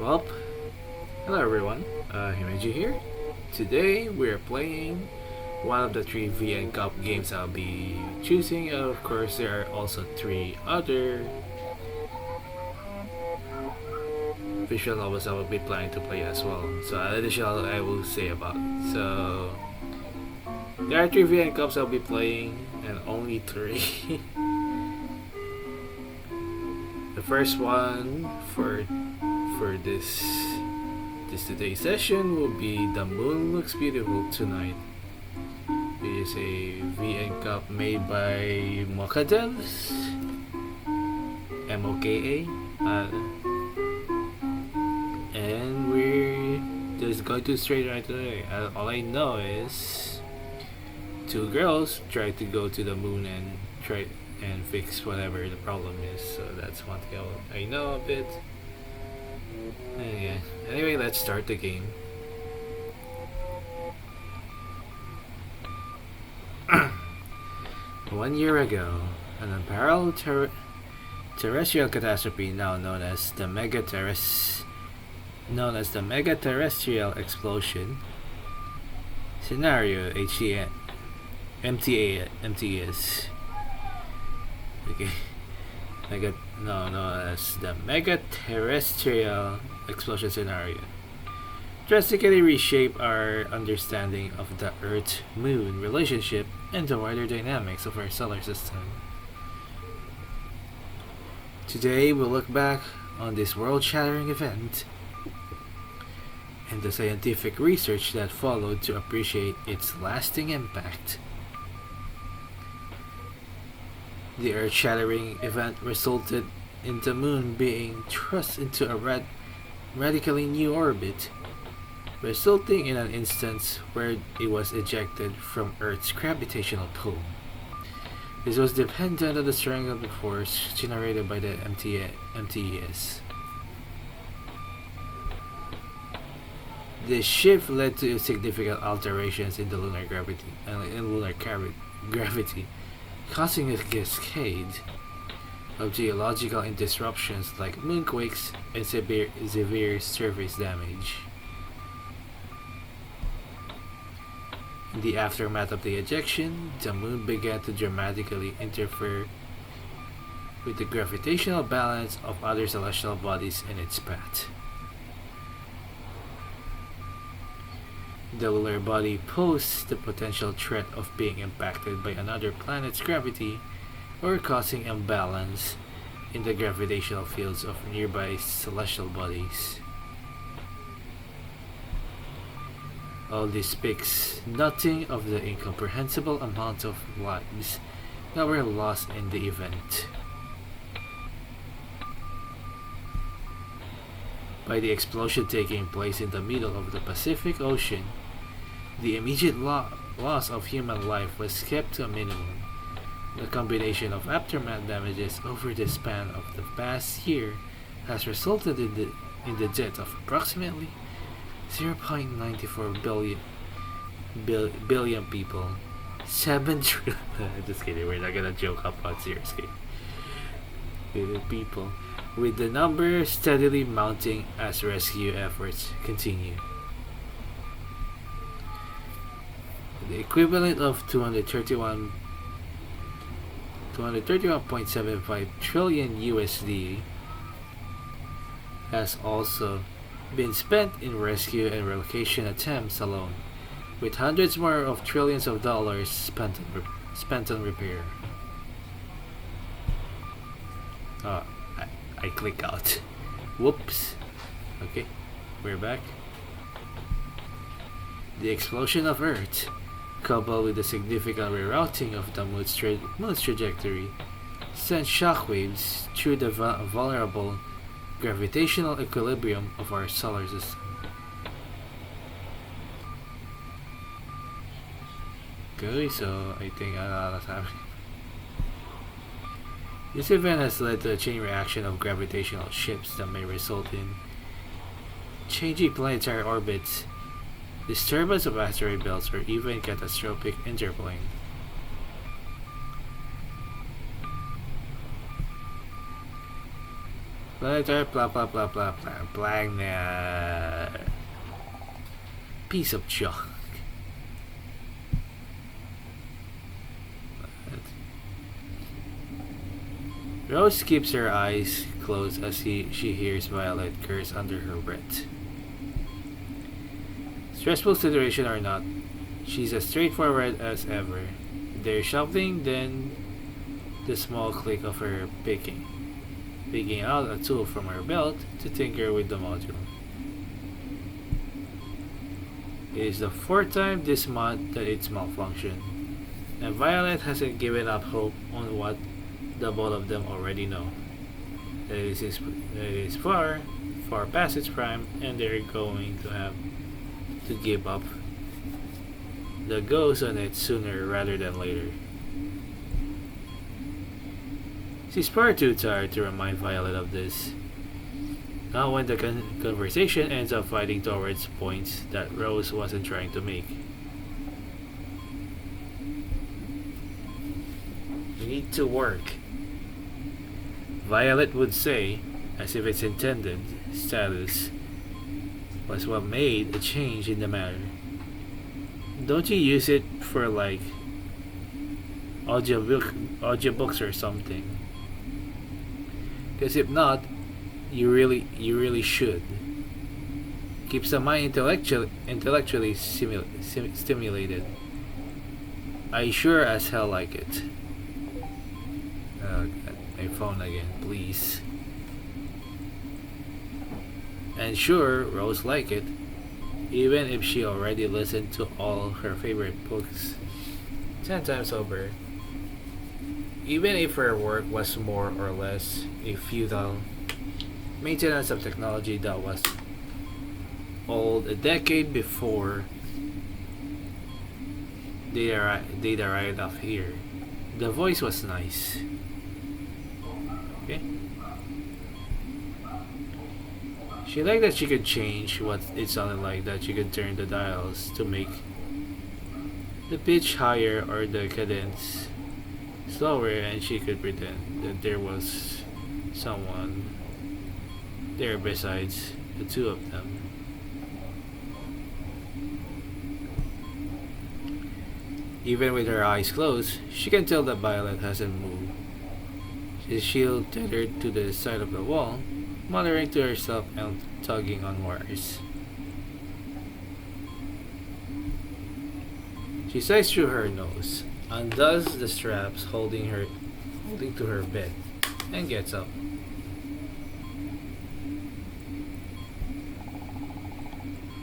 Well, hello everyone, Himeji here. Today we're playing one of the three VNCup games I'll be choosing. Of course, there are also three other visual novels I will be planning to play as well. So additional I will say about. So there are three VNCups I'll be playing and only three. The first one for this today's session will be The Moon Looks Beautiful Tonight. It is a VNCup made by Mocha Devs, MOKA, and we're just going to straight right away. All I know is two girls try to go to the moon and try and fix whatever the problem is. So that's one thing I know a bit. And yeah. Anyway, let's start the game. One year ago, an unparalleled terrestrial catastrophe known as the megaterrestrial explosion scenario MTS. Okay. Known as the megaterrestrial explosion scenario drastically reshape our understanding of the Earth-Moon relationship and the wider dynamics of our solar system. Today we'll look back on this world-shattering event and the scientific research that followed to appreciate its lasting impact. The earth-shattering event resulted in the moon being thrust into a radically new orbit, resulting in an instance where it was ejected from Earth's gravitational pull. This was dependent on the strength of the force generated by the MTES. This shift led to significant alterations in the lunar gravity, causing a cascade of geological disruptions like moonquakes and severe surface damage. In the aftermath of the ejection, the moon began to dramatically interfere with the gravitational balance of other celestial bodies in its path. The lunar body posed the potential threat of being impacted by another planet's gravity or causing imbalance in the gravitational fields of nearby celestial bodies. All this speaks nothing of the incomprehensible amount of lives that were lost in the event. By the explosion taking place in the middle of the Pacific Ocean, the immediate loss of human life was kept to a minimum. The combination of aftermath damages over the span of the past year has resulted in the death of approximately 0.94 billion people. 7 trillion. Just kidding, we're not gonna joke about seriously. People, with the number steadily mounting as rescue efforts continue. The equivalent of 231.75 trillion USD has also been spent in rescue and relocation attempts alone, with hundreds more of trillions of dollars spent on repair. I click out. Whoops. Okay, we're back. The explosion of Earth, coupled with the significant rerouting of the moon's trajectory, sent shockwaves through the vulnerable gravitational equilibrium of our solar system. Okay, so I think that's happening. This event has led to a chain reaction of gravitational shifts that may result in changing planetary orbits, disturbance of asteroid belts, or even catastrophic interplane. Planetary blah blah blah blah blah blah. Piece of junk. Rose keeps her eyes closed as she hears Violet curse under her breath. Stressful situation or not, she's as straightforward as ever. There's something, then the small click of her picking out a tool from her belt to tinker with the module. It is the fourth time this month that it's malfunctioned, and Violet hasn't given up hope on what the both of them already know. That it is far past its prime, and they're going to have to give up the ghost on it sooner rather than later. She's far too tired to remind Violet of this. Not when the conversation ends up fighting towards points that Rose wasn't trying to make. We need to work, Violet would say, as if its intended status was what made a change in the matter. Don't you use it for like audiobooks or something? Because if not, you really should. Keeps the mind intellectually stimulated. I sure as hell like it. Oh God, my phone again, please. And sure, Rose liked it, even if she already listened to all her favorite books 10 times over. Even if her work was more or less a futile maintenance of technology that was old a decade before they arrived off here. The voice was nice. Okay. She liked that she could change what it sounded like, that she could turn the dials to make the pitch higher or the cadence slower, and she could pretend that there was someone there besides the two of them. Even with her eyes closed, she can tell that Violet hasn't moved. She's shield tethered to the side of the wall, muttering to herself and tugging on wires. She sighs through her nose, undoes the straps holding to her bed, and gets up.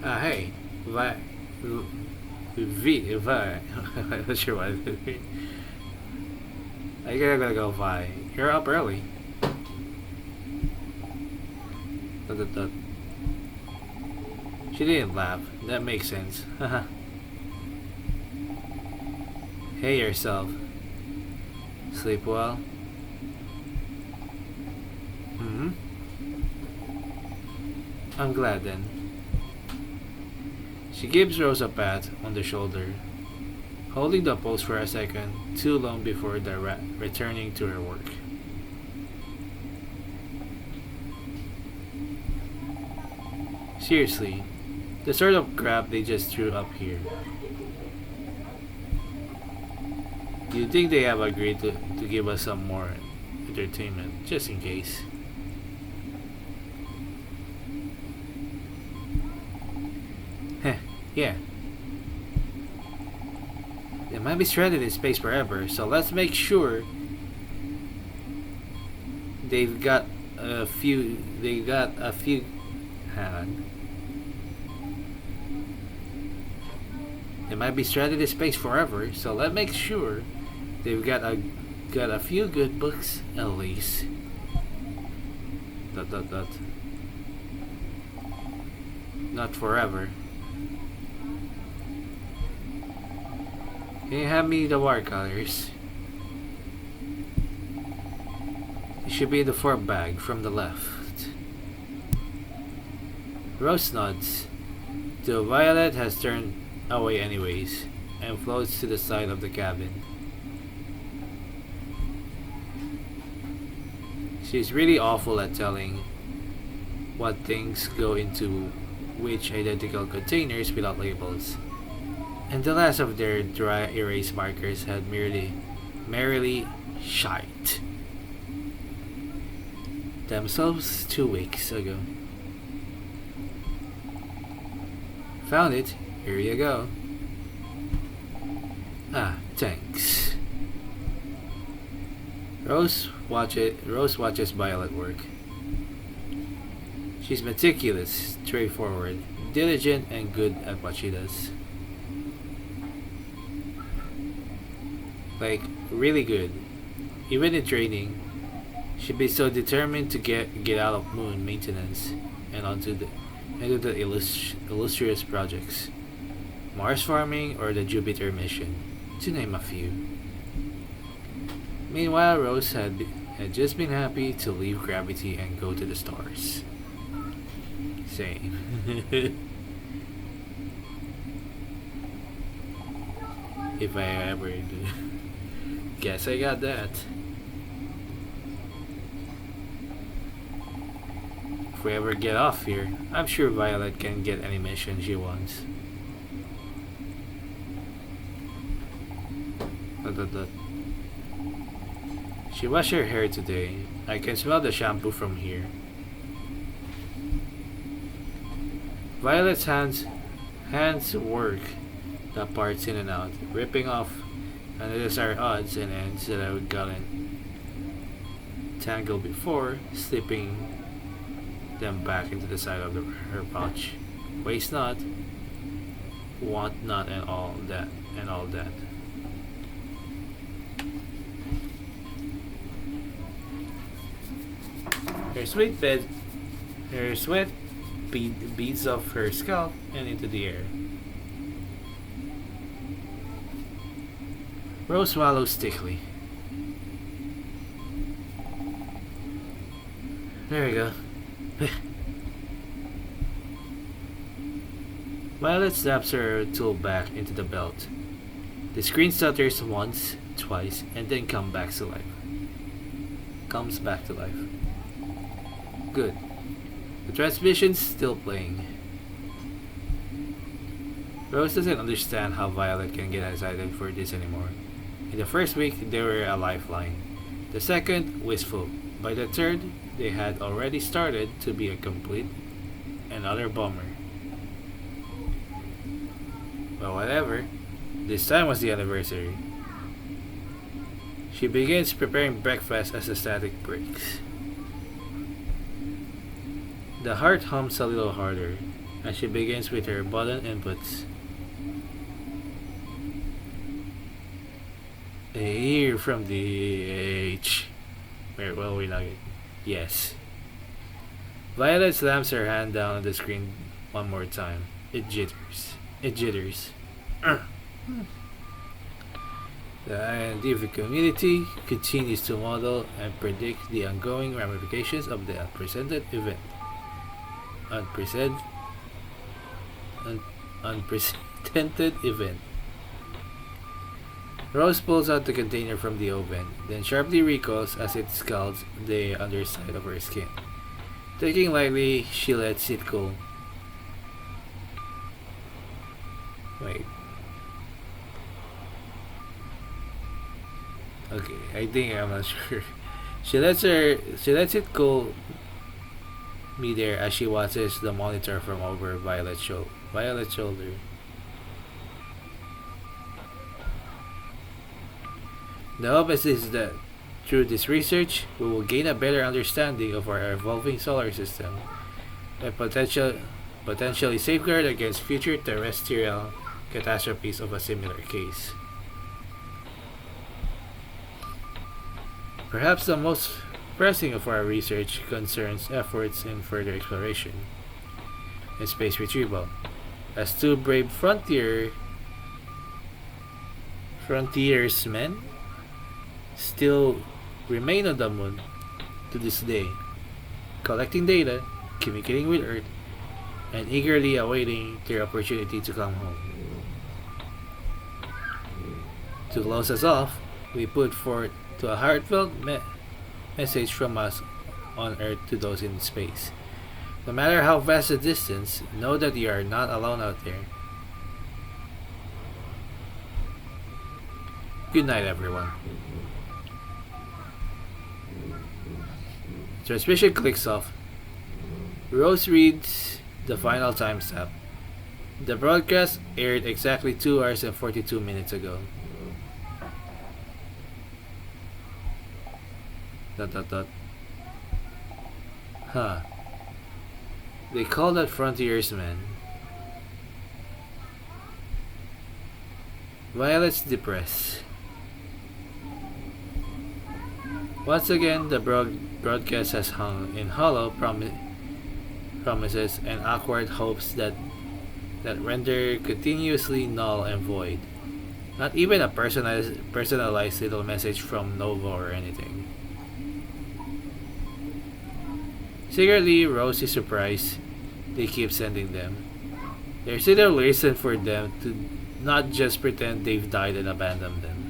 Hey, I'm not sure what I gotta go, Vi. You're up early. She didn't laugh. That makes sense. Hey yourself. Sleep well? I'm glad then. She gives Rose a pat on the shoulder, holding the pose for a second too long before returning to her work. Seriously, the sort of crap they just threw up here. You'd think they have agreed to give us some more entertainment, just in case. Heh, yeah. They might be stranded in space forever, so let's make sure they've got a few. Hang on. They might be stranded in space forever, so let's make sure they've got a few good books at least. ... Not forever. Can you hand me the watercolors? It should be in the fourth bag from the left. Rose nods. The Violet has turned away anyways and floats to the side of the cabin. She's really awful at telling what things go into which identical containers without labels. And the last of their dry erase markers had merrily shite themselves 2 weeks ago. Found it. Here you go. Ah, thanks. Rose watches Violet work. She's meticulous, straightforward, diligent, and good at what she does. Like, really good. Even in training, she'd be so determined to get out of moon maintenance and into the illustrious projects. Mars farming or the Jupiter mission, to name a few. Meanwhile, Rose had just been happy to leave gravity and go to the stars. Same. If I ever do. Guess I got that. If we ever get off here, I'm sure Violet can get any mission she wants. She washed her hair today. I can smell the shampoo from here. Violet's hands work the parts in and out, ripping off unnecessary odds and ends that I would gotten tangled before, slipping them back into the side of her pouch. Waste not, want not, and all that. Her sweat beads off her scalp and into the air. Rose swallows thickly. There we go. Violet snaps her tool back into the belt. The screen stutters once, twice, and then comes back to life. Good. The transmission's still playing. Rose doesn't understand how Violet can get excited for this anymore. In the first week, they were a lifeline. The second, wistful. By the third, they had already started to be a complete and utter bummer. But whatever, this time was the anniversary. She begins preparing breakfast as the static breaks. The heart hums a little harder as she begins with her button inputs. A year from the age. Well, we're not. Yes. Violet slams her hand down on the screen one more time. It jitters. The scientific community continues to model and predict the ongoing ramifications of the unprecedented event. Rose pulls out the container from the oven, then sharply recoils as it scalds the underside of her skin. Taking lightly, she lets it cool. Wait. Okay, I think I'm not sure. She lets it cool midair as she watches the monitor from over Violet's shoulder. The hope is that through this research, we will gain a better understanding of our evolving solar system and potentially safeguard against future terrestrial catastrophes of a similar case. Perhaps the most pressing of our research concerns efforts in further exploration and space retrieval, as two brave frontiersmen still remain on the moon to this day, collecting data, communicating with Earth, and eagerly awaiting their opportunity to come home. To close us off, we put forth to a heartfelt message from us on Earth to those in space. No matter how vast the distance, know that you are not alone out there. Good night, everyone. Transmission clicks off. Rose reads the final timestamp. The broadcast aired exactly 2 hours and 42 minutes ago. Dot dot dot. Huh. They call that frontiersman. Violet's depressed. Once again, the broadcast has hung in hollow promises and awkward hopes that render continuously null and void. Not even a personalized little message from Nova or anything. Secretly, Rose is surprised they keep sending them. There's little reason for them to not just pretend they've died and abandoned them.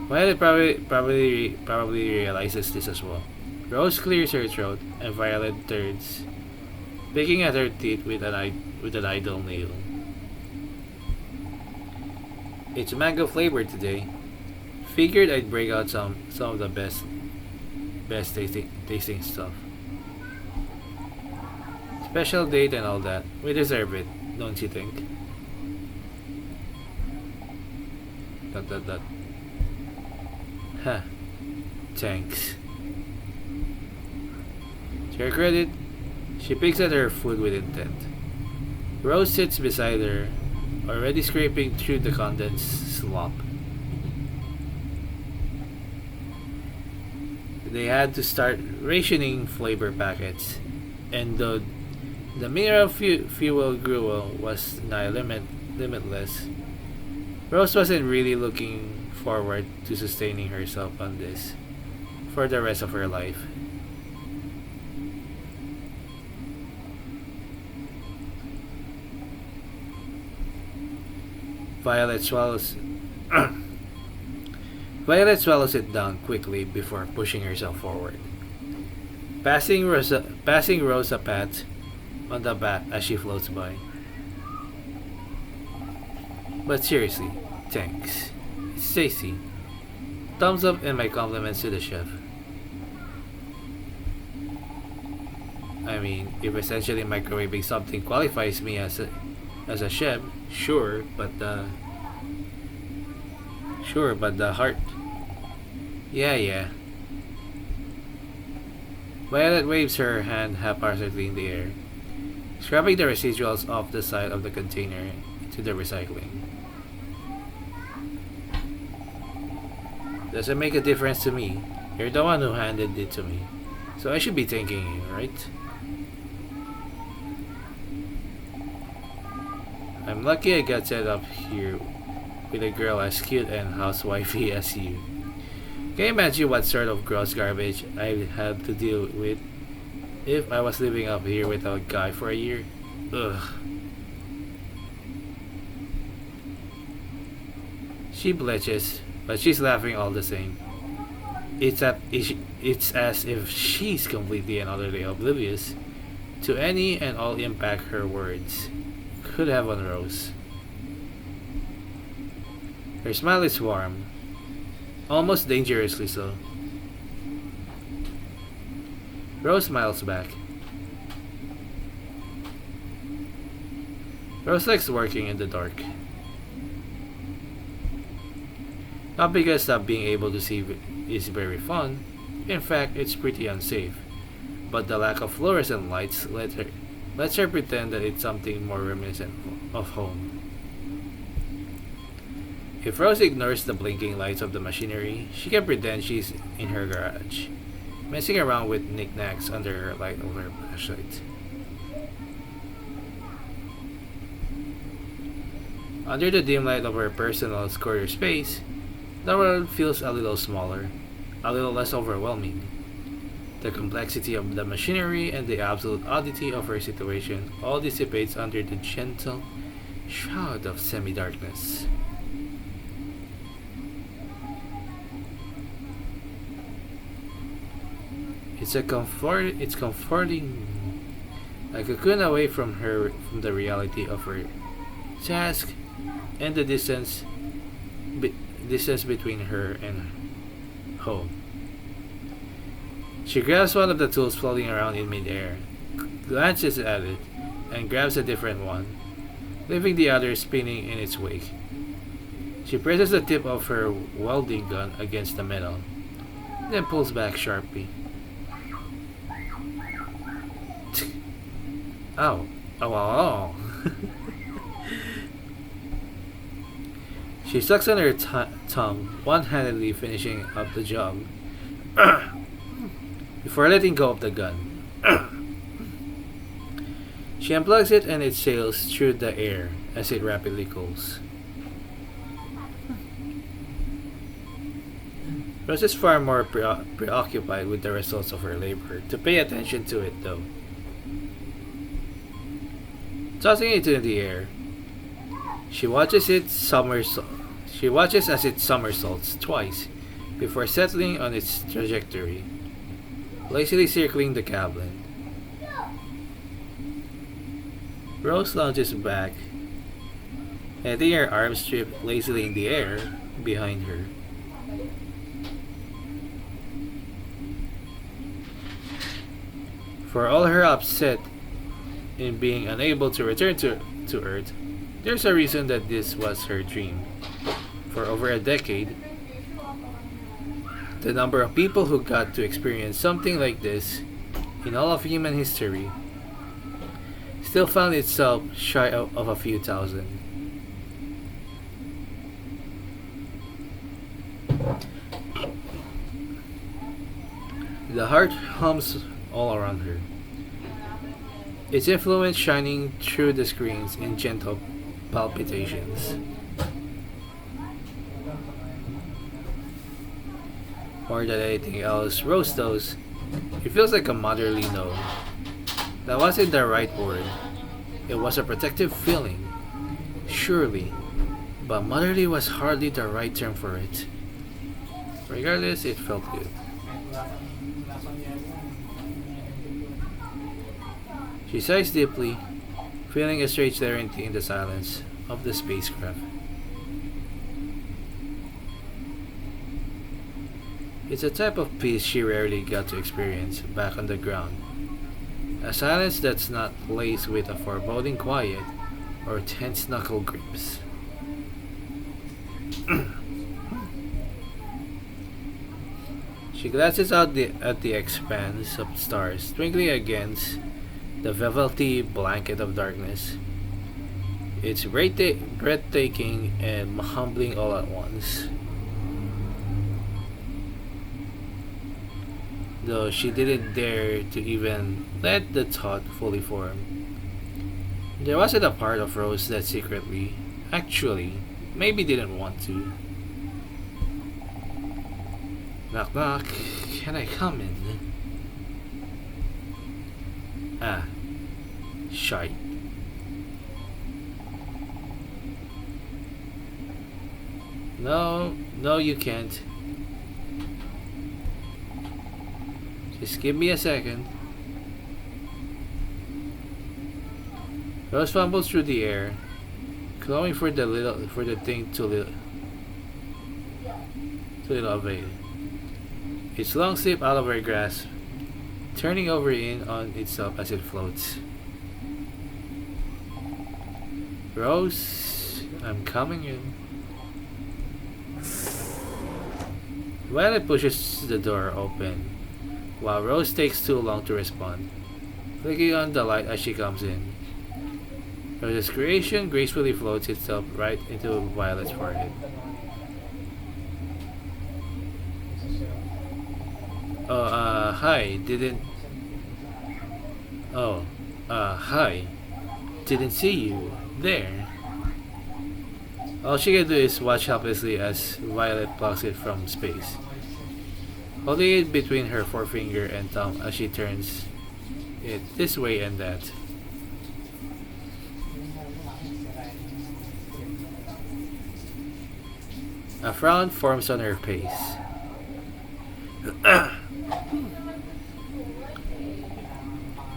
Violet probably realizes this as well. Rose clears her throat, and Violet turns, picking at her teeth with an idle nail. It's mango flavored today. Figured I'd break out some of the best tasting stuff. Special date and all that. We deserve it, don't you think? Dot dot dot. Huh. Thanks. To her credit, she picks at her food with intent. Rose sits beside her, already scraping through the condensed slop. They had to start rationing flavor packets, and though the mineral fuel gruel was nigh limitless, Rose wasn't really looking forward to sustaining herself on this for the rest of her life. Violet swallows Violet swallows it down quickly before pushing herself forward. Passing Rose a pat on the back as she floats by. But seriously, thanks. It's tasty. Thumbs up and my compliments to the chef. I mean, if essentially microwaving something qualifies me as a chef, sure, but the heart. Yeah. Violet waves her hand haphazardly in the air, scrubbing the residuals off the side of the container to the recycling. Doesn't make a difference to me. You're the one who handed it to me, so I should be thanking you, right? I'm lucky I got set up here with a girl as cute and housewifey as you. Can you imagine what sort of gross garbage I'd have to deal with if I was living up here without a guy for a year? Ugh. She blushes, but she's laughing all the same. It's as if she's completely and utterly oblivious to any and all impact her words could have on Rose. Her smile is warm, almost dangerously so. Rose smiles back. Rose likes working in the dark. Not because not being able to see is very fun, in fact it's pretty unsafe, but the lack of fluorescent lights lets her pretend that it's something more reminiscent of home. If Rose ignores the blinking lights of the machinery, she can pretend she's in her garage, messing around with knickknacks under her light over her flashlight. Under the dim light of her personal quarter space, the world feels a little smaller, a little less overwhelming. The complexity of the machinery and the absolute oddity of her situation all dissipates under the gentle shroud of semi-darkness. It's comforting. A cocoon away from from the reality of her task and the be, distance between her and home. She grabs one of the tools floating around in midair, glances at it, and grabs a different one, leaving the other spinning in its wake. She presses the tip of her welding gun against the metal, then pulls back sharply. Ow. Ow, ow, ow. She sucks on her tongue, one-handedly finishing up the job, before letting go of the gun. She unplugs it and it sails through the air as it rapidly cools. Rose is far more preoccupied with the results of her labor to pay attention to it, though. Tossing it in the air, she watches as it somersaults twice before settling on its trajectory, lazily circling the cabin. Rose launches back, letting her arms strip lazily in the air behind her. For all her upset in being unable to return to Earth, there's a reason that this was her dream. For over a decade, the number of people who got to experience something like this in all of human history still found itself shy of a few thousand. The heart hums all around her, its influence shining through the screens in gentle palpitations. More than anything else, Rose knows it feels like a motherly no. That wasn't the right word. It was a protective feeling, surely, but motherly was hardly the right term for it. Regardless, it felt good. She sighs deeply, feeling a strange serenity in the silence of the spacecraft. It's a type of peace she rarely got to experience back on the ground. A silence that's not laced with a foreboding quiet or tense knuckle grips. She glances out at the expanse of stars twinkling against the velvety blanket of darkness. It's breathtaking and humbling all at once. Though she didn't dare to even let the thought fully form. There wasn't a part of Rose that secretly, actually, maybe didn't want to. Knock knock, can I come in? Ah, shite. No, you can't. Just give me a second. Rose fumbles through the air, clawing for the thing to little avail. Its long slip out of her grasp, turning over in on itself as it floats. Rose, I'm coming in. Violet pushes the door open, while Rose takes too long to respond, flicking on the light as she comes in. Rose's creation gracefully floats itself right into Violet's forehead. Oh, hi, didn't... Oh, hi. Didn't see you. There. All she can do is watch helplessly as Violet plucks it from space, holding it between her forefinger and thumb as she turns it this way and that. A frown forms on her face.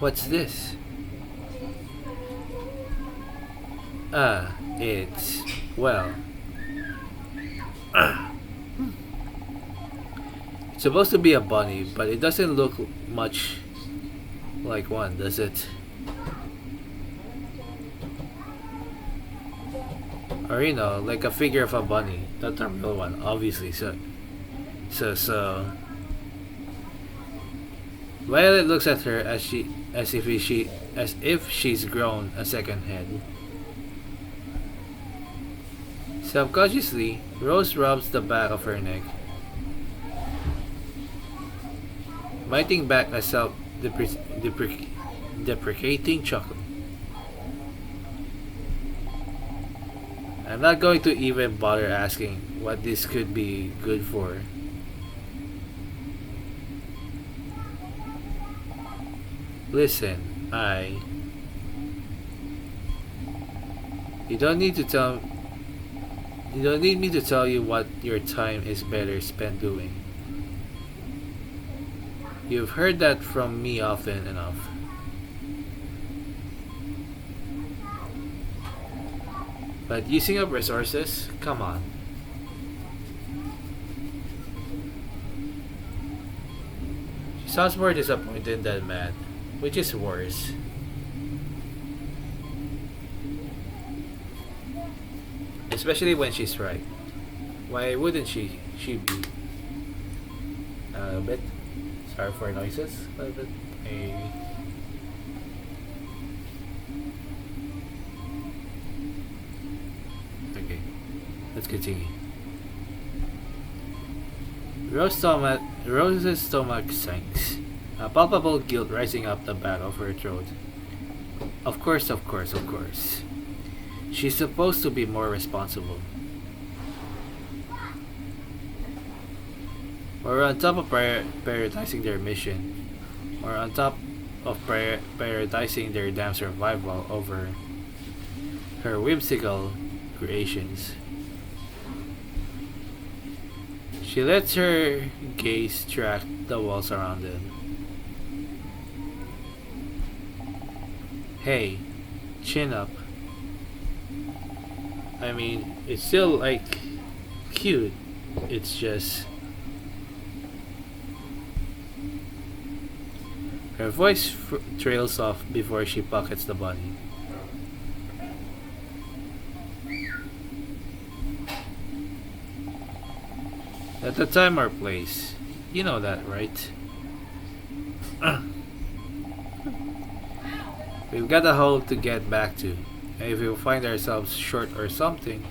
What's this? Ah, it's, well, it's supposed to be a bunny, but it doesn't look much like one, does it? Or like a figure of a bunny, not a real one, obviously. So Violet looks at her as if she's grown a second head. Subconsciously, Rose rubs the back of her neck, biting back a self-deprecating chuckle. I'm not going to even bother asking what this could be good for. Listen, You don't need to tell. You don't need me to tell you what your time is better spent doing. You've heard that from me often enough. But using up resources? Come on. She sounds more disappointed than mad, which is worse. Especially when she's right. Why wouldn't she be? A bit. Sorry for noises. A bit. Maybe. Okay. Let's continue. Rose's stomach sinks. A palpable guilt rising up the back of her throat. Of course, of course, of course. She's supposed to be more responsible. Or on top of prioritizing their mission, or on top of prioritizing their damn survival over her whimsical creations. She lets her gaze track the walls around them. Hey, chin up. I mean, it's still like cute. It's just her voice trails off before she pockets the bunny. At the time or place, you know that, right? We've got a hole to get back to. And if we find ourselves short of something,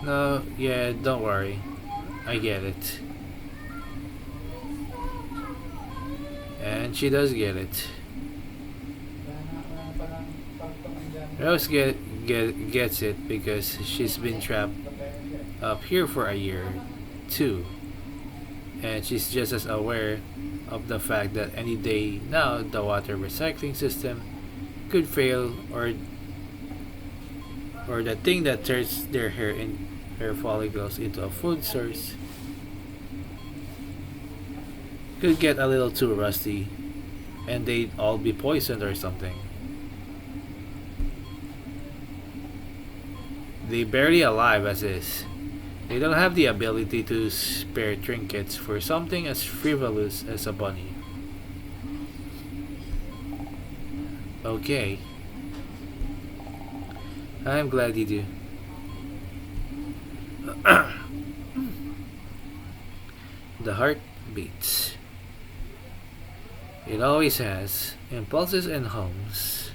no, yeah, don't worry. I get it. And she does get it. Rose gets it because she's been trapped up here for a year, too. And she's just as aware of the fact that any day now the water recycling system could fail, or the thing that turns their hair follicles into a food source could get a little too rusty and they'd all be poisoned or something. They barely alive as is. They don't have the ability to spare trinkets for something as frivolous as a bunny. Okay. I'm glad you do. The heart beats. It always has, impulses and hums.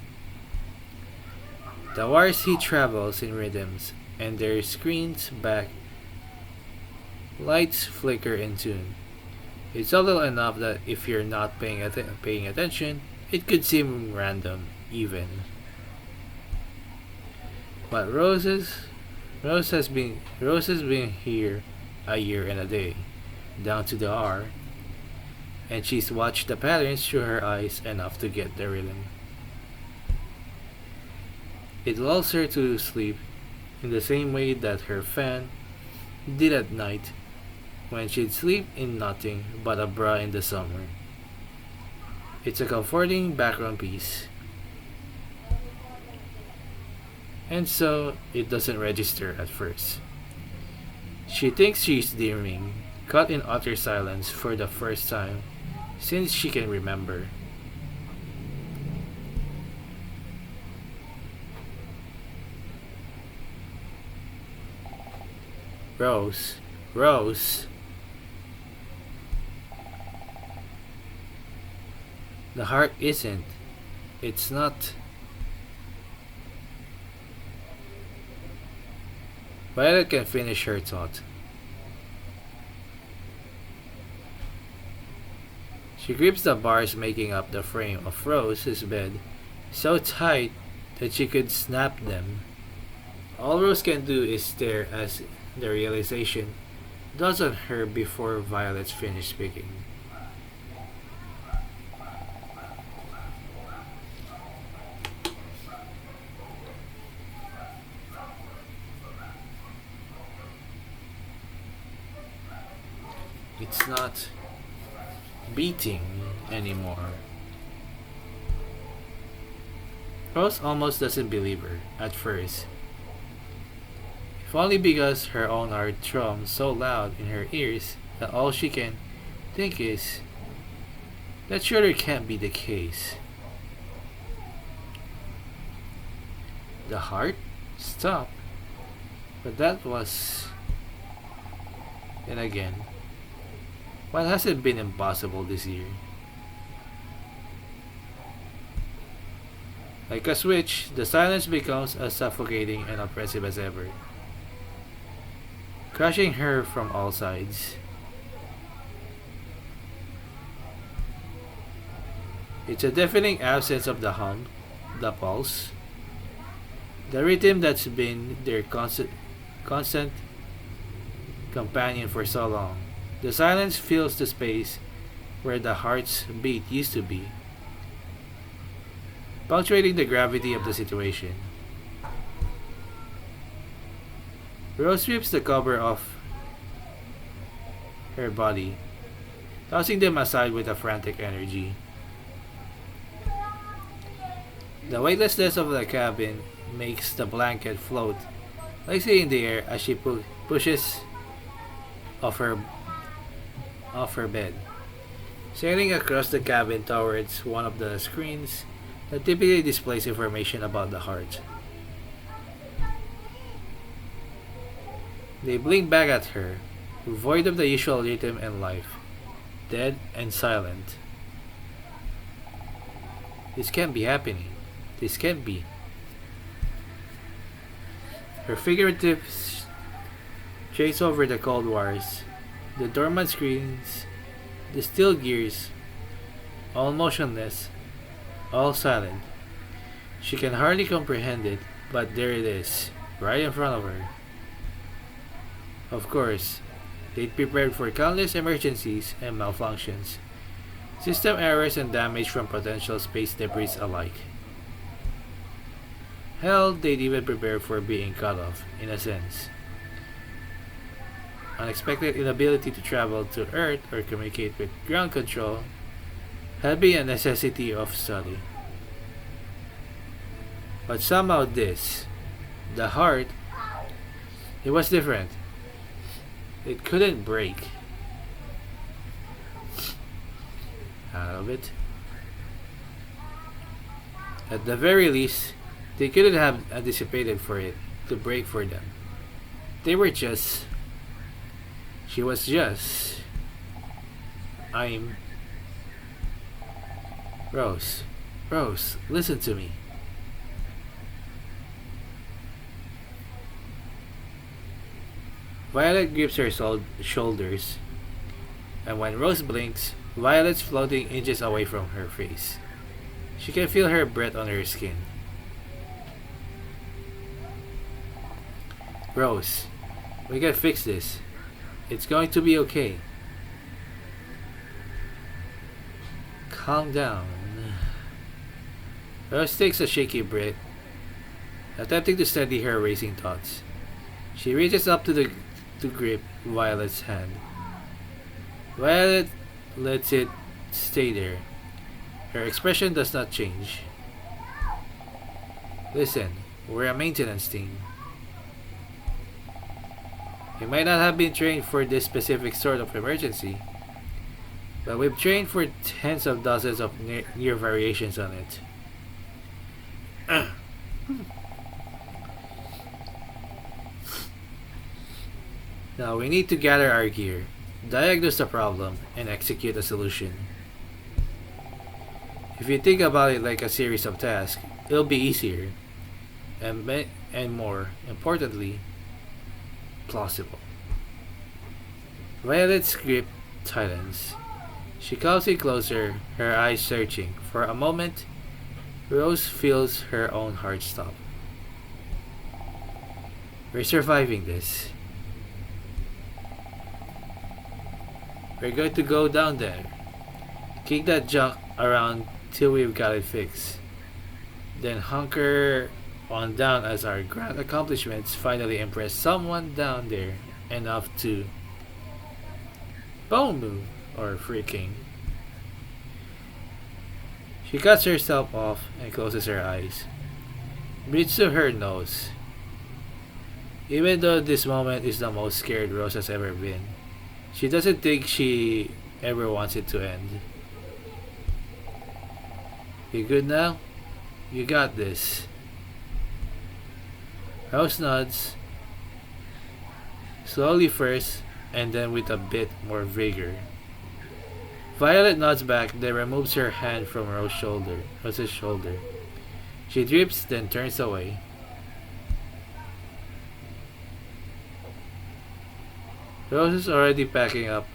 The wires he travels in rhythms, and their screens back lights flicker in tune. It's subtle enough that if you're not paying attention, it could seem random, even. But Rose has been here a year and a day, down to the hour, and she's watched the patterns through her eyes enough to get the rhythm. It lulls her to sleep in the same way that her fan did at night when she'd sleep in nothing but a bra in the summer. It's a comforting background piece, and so it doesn't register at first. She thinks she's dreaming, caught in utter silence for the first time since she can remember. Rose, Rose. The heart isn't. It's not. Violet can finish her thought. She grips the bars making up the frame of Rose's bed so tight that she could snap them. All Rose can do is stare as the realization dawns on her before Violet's finished speaking. It's not beating anymore. Rose almost doesn't believe her at first, if only because her own heart thrums so loud in her ears that all she can think is that surely can't be the case. The heart stopped, but that was. And again, what hasn't been impossible this year? Like a switch, the silence becomes as suffocating and oppressive as ever, crushing her from all sides. It's a deafening absence of the hum, the pulse, the rhythm that's been their constant companion for so long. The silence fills the space where the heart's beat used to be, punctuating the gravity of the situation. Rose strips the cover off her body, tossing them aside with a frantic energy. The weightlessness of the cabin makes the blanket float lazily in the air as she pushes off her bed, sailing across the cabin towards one of the screens that typically displays information about the heart. They blink back at her, void of the usual rhythm and life, dead and silent. This can't be happening. This can't be. Her fingertips trace over the cold wires, the dormant screens, the still gears, all motionless, all silent. She can hardly comprehend it, but there it is, right in front of her. Of course, they'd prepared for countless emergencies and malfunctions, system errors and damage from potential space debris alike. Hell, they'd even prepared for being cut off, in a sense. Unexpected inability to travel to Earth or communicate with ground control had been a necessity of study. But somehow this, the heart, it was different. It couldn't break. Out of it. At the very least, they couldn't have anticipated for it to break for them. They were just. She was just. I'm. Rose. Rose, listen to me. Violet grips her shoulders, and when Rose blinks, Violet's floating inches away from her face. She can feel her breath on her skin. Rose, we can fix this. It's going to be okay. Calm down. Rose takes a shaky breath, attempting to steady her racing thoughts. She reaches up to grip Violet's hand, Violet lets it stay there. Her expression does not change. Listen, we're a maintenance team. We might not have been trained for this specific sort of emergency, but we've trained for tens of dozens of near variations on it. Now we need to gather our gear, diagnose the problem, and execute a solution. If you think about it like a series of tasks, it'll be easier and more importantly, plausible. Violet's grip tightens. She comes in closer, her eyes searching. For a moment, Rose feels her own heart stop. We're surviving this. We're going to go down there. Kick that junk around till we've got it fixed. Then hunker on down as our grand accomplishments finally impress someone down there enough to bone move or freaking. She cuts herself off and closes her eyes. Breathes to her nose. Even though this moment is the most scared Rose has ever been, she doesn't think she ever wants it to end. You good now? You got this. Rose nods, slowly first, and then with a bit more vigor. Violet nods back, then removes her hand from Rose's shoulder. She drips, then turns away. Rose is already packing up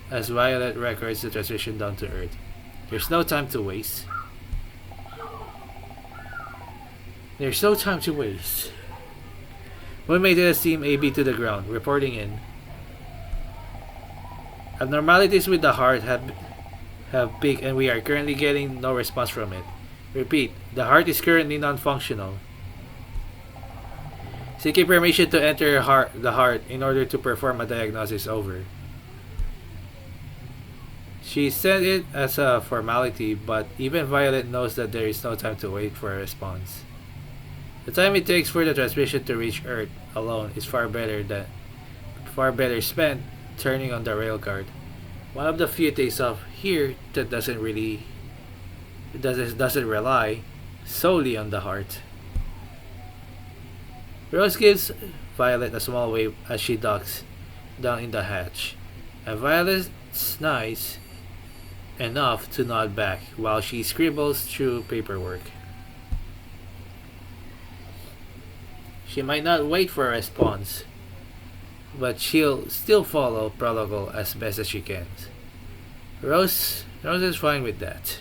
as Violet records the transition down to Earth. There's no time to waste. There's no time to waste. One maintenance team AB to the ground, reporting in. Abnormalities with the heart have peaked and we are currently getting no response from it. Repeat, the heart is currently non-functional. Seeking permission to enter the heart in order to perform a diagnosis over. She said it as a formality, but even Violet knows that there is no time to wait for a response. The time it takes for the transmission to reach Earth alone is far better spent turning on the railguard. One of the few things off here that doesn't rely solely on the heart. Rose gives Violet a small wave as she ducks down in the hatch, and Violet snighs enough to nod back while she scribbles through paperwork. She might not wait for a response, but she'll still follow protocol as best as she can. Rose is fine with that.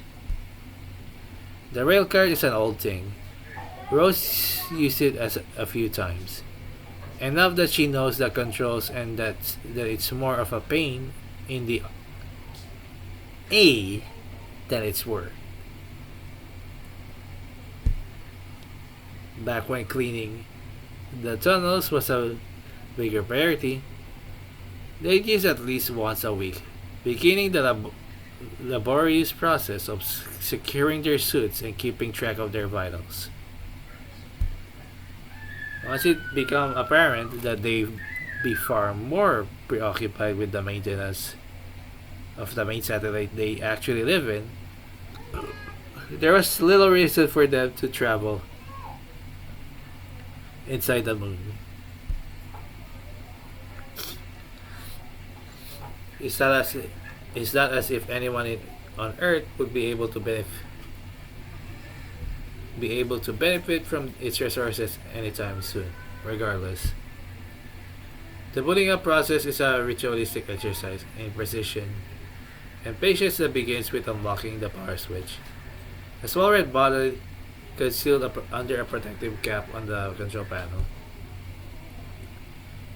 The railcard is an old thing. Rose used it a few times. Enough that she knows the controls and that it's more of a pain in the A than it's worth. Back when cleaning the tunnels was a bigger priority, they'd use at least once a week, beginning the laborious process of securing their suits and keeping track of their vitals. Once it became apparent that they'd be far more preoccupied with the maintenance of the main satellite they actually live in, there was little reason for them to travel inside the moon. It's not as if anyone on Earth would be able to benefit from its resources anytime soon, regardless. The booting up process is a ritualistic exercise in precision and patience that begins with unlocking the power switch. A small red bottle concealed under a protective cap on the control panel.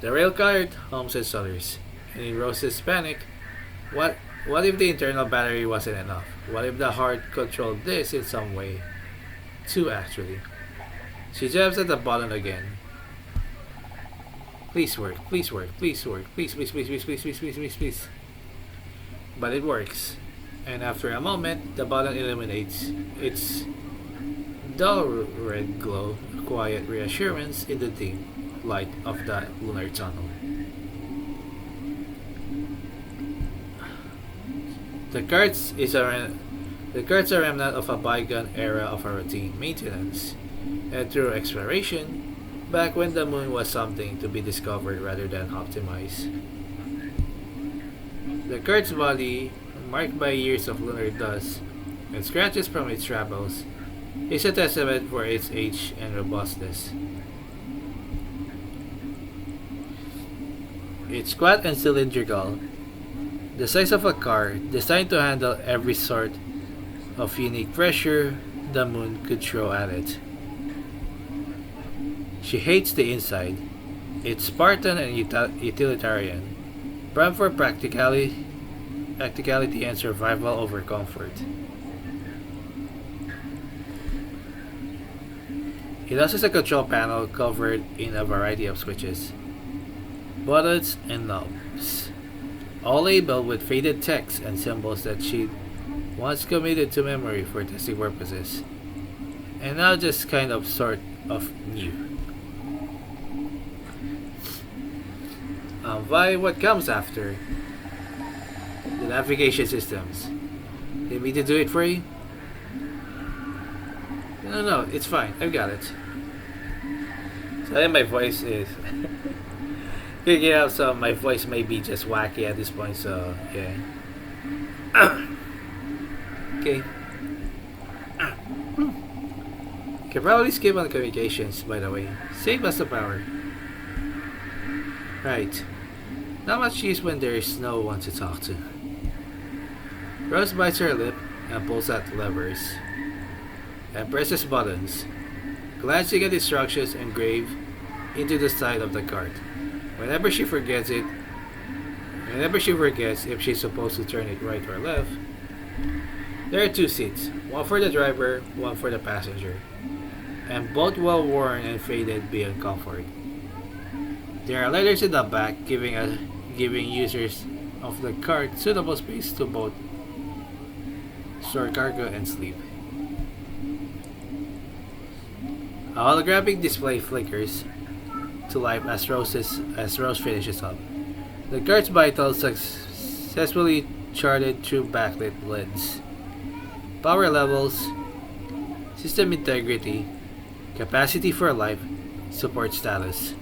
The railcard hums and stutters, and in Rose's panic, what if the internal battery wasn't enough? What if the heart controlled this in some way? Two, actually. She jabs at the button again. Please work, please work, please work, please, please, please, please, please, please, please, please, please. but it works. And after a moment, the button illuminates its dull red glow, quiet reassurance in the dim light of the lunar tunnel. The carts is a the carts are a remnant of a bygone era of a routine maintenance, and through exploration, back when the moon was something to be discovered rather than optimized. The cart's body, marked by years of lunar dust and scratches from its travels, is a testament for its age and robustness. It's squat and cylindrical, the size of a car designed to handle every sort of unique pressure the moon could throw at it. She hates the inside. It's Spartan and utilitarian, prime for practicality and survival over comfort. It also has a control panel covered in a variety of switches, buttons, and knobs, all labeled with faded text and symbols that she once committed to memory for testing purposes, and now just kind of sort of new. Why what comes after? The navigation systems. Need me to do it for you? No, it's fine. I've got it. So my voice is picking up, so my voice may be just wacky at this point, so yeah. Okay. Can probably skip on communications, by the way. Save us the power. Right. Not much use when there is no one to talk to. Rose bites her lip and pulls at levers and presses buttons, glancing at instructions engraved into the side of the cart. Whenever she forgets if she's supposed to turn it right or left, there are two seats, one for the driver, one for the passenger, and both well worn and faded beyond comfort. There are letters in the back giving users of the cart suitable space to both store cargo and sleep. A holographic display flickers to life as Rose finishes up. The cart's vitals successfully charted through backlit LEDs. Power levels, system integrity, capacity for life, support status.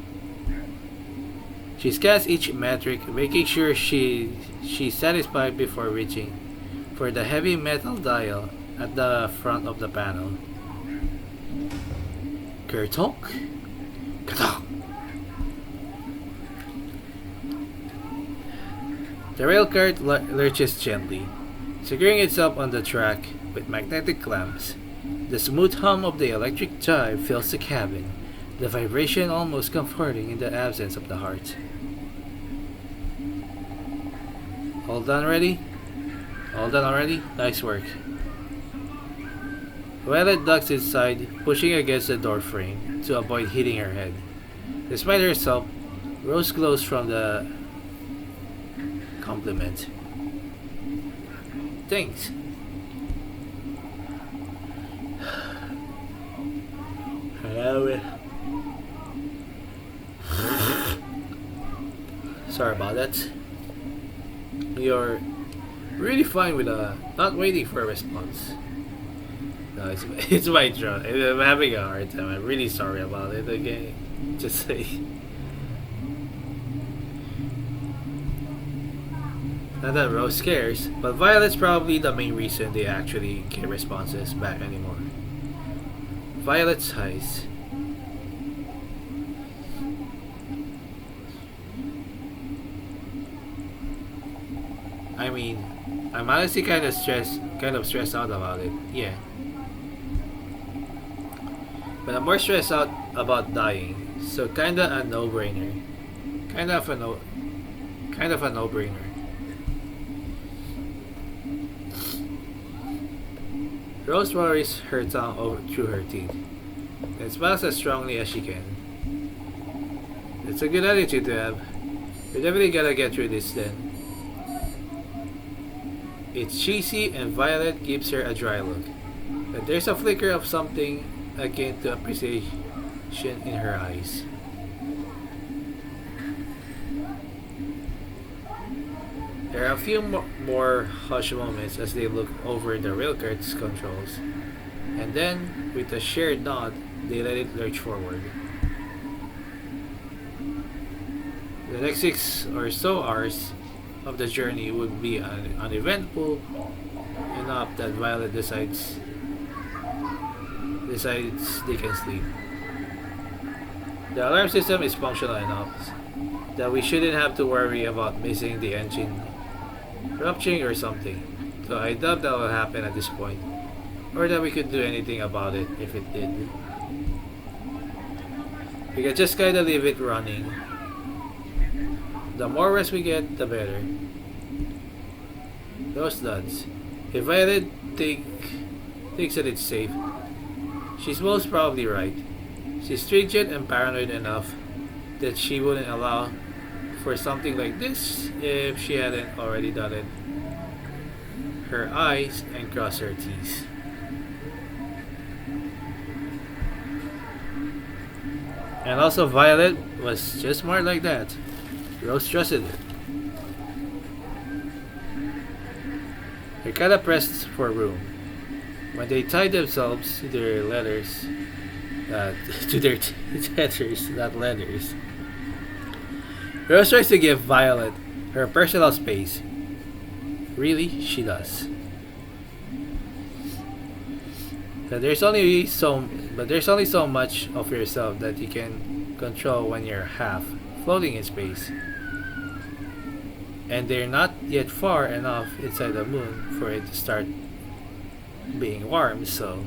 She scans each metric, making sure she's satisfied before reaching for the heavy metal dial at the front of the panel. Kertok? Katok! The rail cart lurches gently, securing itself on the track with magnetic clamps. The smooth hum of the electric drive fills the cabin, the vibration almost comforting in the absence of the heart. All done already? All done already? Nice work. Violet ducks inside, pushing against the door frame to avoid hitting her head. Despite herself, Rose glows from the compliment. Thanks. Hello. Sorry about that. You're really fine with not waiting for a response. No, it's my throat. I'm having a hard time. I'm really sorry about it. Okay, just say. Not that Rose cares, but Violet's probably the main reason they actually get responses back anymore. Violet sighs. I mean, I'm honestly kind of stressed out about it. Yeah. But I'm more stressed out about dying. So kinda a no-brainer. Kind of a no-brainer. Rose worries her tongue over through her teeth and smiles as strongly as she can. It's a good attitude to have. You're definitely gonna get through this then. It's cheesy and Violet gives her a dry look. But there's a flicker of something akin to appreciation in her eyes. There are a few more hush moments as they look over the railcar's controls, and then, with a shared nod, they let it lurch forward. The next 6 or so hours of the journey would be uneventful enough that Violet decides they can sleep. The alarm system is functional enough that we shouldn't have to worry about missing the engine rupturing or something. So I doubt that will happen at this point, or that we could do anything about it if it did. We can just kinda leave it running. The more rest we get, the better. Those nuts. If Violet thinks that it's safe, she's most probably right. She's stringent and paranoid enough that she wouldn't allow for something like this if she hadn't already dotted her I's and crossed her T's. And also Violet was just smart like that. Rose trusted it. They kinda pressed for room. When they tied themselves to their letters, to their tethers, not letters, Rose tries to give Violet her personal space. Really, she does. But there's only so much of yourself that you can control when you're half floating in space. And they're not yet far enough inside the moon for it to start being warm, so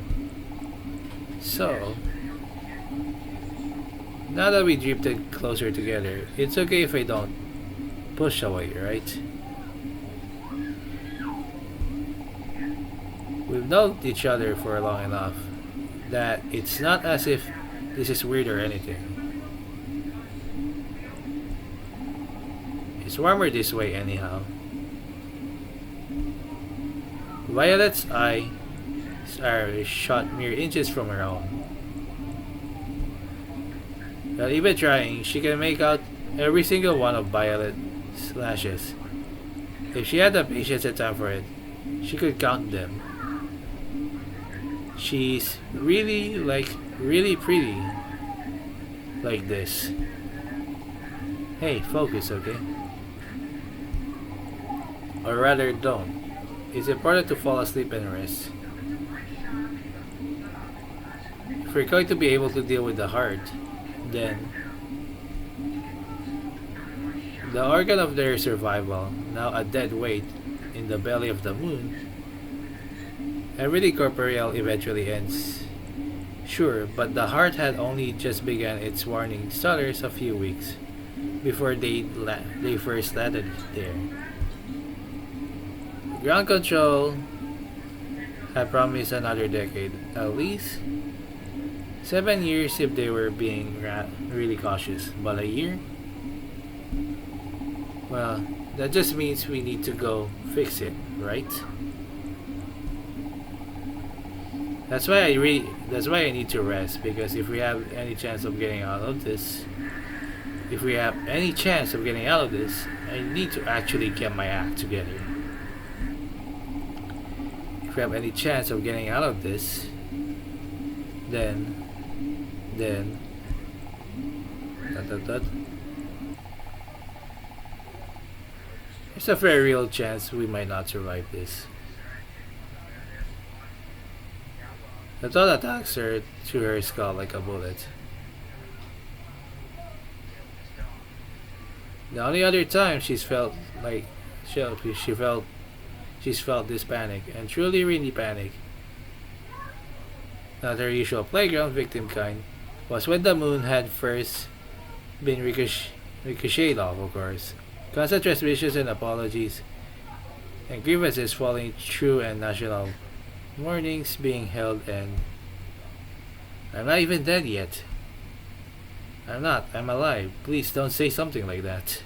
now that we drifted closer together, it's okay if I don't push away, right? We've known each other for long enough that it's not as if this is weird or anything. It's warmer this way anyhow. Violet's eyes are shot mere inches from her own. Not even trying, she can make out every single one of Violet's lashes. If she had the patience and time for it, she could count them. She's really pretty like this. Hey, focus, okay? Or rather, don't. It's important to fall asleep and rest. If we're going to be able to deal with the heart, then the organ of their survival, now a dead weight in the belly of the moon, everything corporeal eventually ends. Sure, but the heart had only just begun its warning stutters a few weeks before they first landed there. Ground control had promised another decade, at least 7 years if they were being really cautious. But a year? Well, that just means we need to go fix it, right? That's why I need to rest, because if we have any chance of getting out of this, I need to actually get my act together. If we have any chance of getting out of this, then there's a very real chance we might not survive this. The thought attacks her through her skull like a bullet. The only other time she's felt this panic, and truly really panic, not her usual playground victim kind, was when the moon had first been ricocheted off, of course. Constant transmissions and apologies, and grievances falling through, and national mournings being held, and I'm not even dead yet. I'm alive. Please don't say something like that.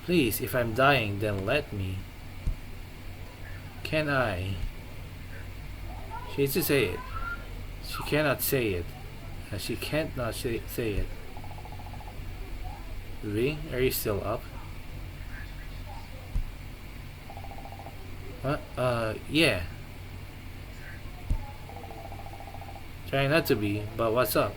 Please, if I'm dying, then let me. Can I? She needs to say it. She cannot say it. She can't not say it. V, are you still up? Yeah. Trying not to be, but what's up?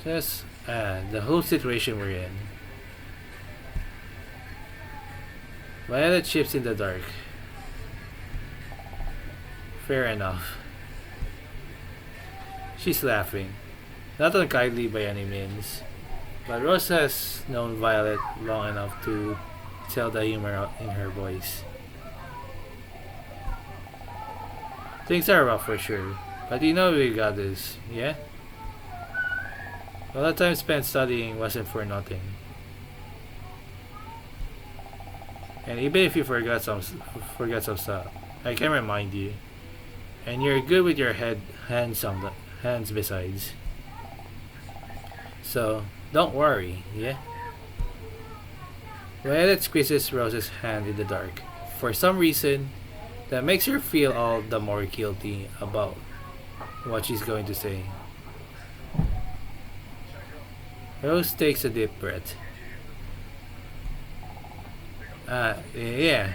Just, the whole situation we're in. Violet ships in the dark. Fair enough. She's laughing. Not unkindly by any means. But Rose has known Violet long enough to tell the humor in her voice. Things are rough for sure, but you know we got this, yeah? All the time spent studying wasn't for nothing. And even if you forgot some stuff, I can remind you. And you're good with your hands besides. So don't worry, yeah? Violet squeezes Rose's hand in the dark. For some reason, that makes her feel all the more guilty about what she's going to say. Rose takes a deep breath. Yeah.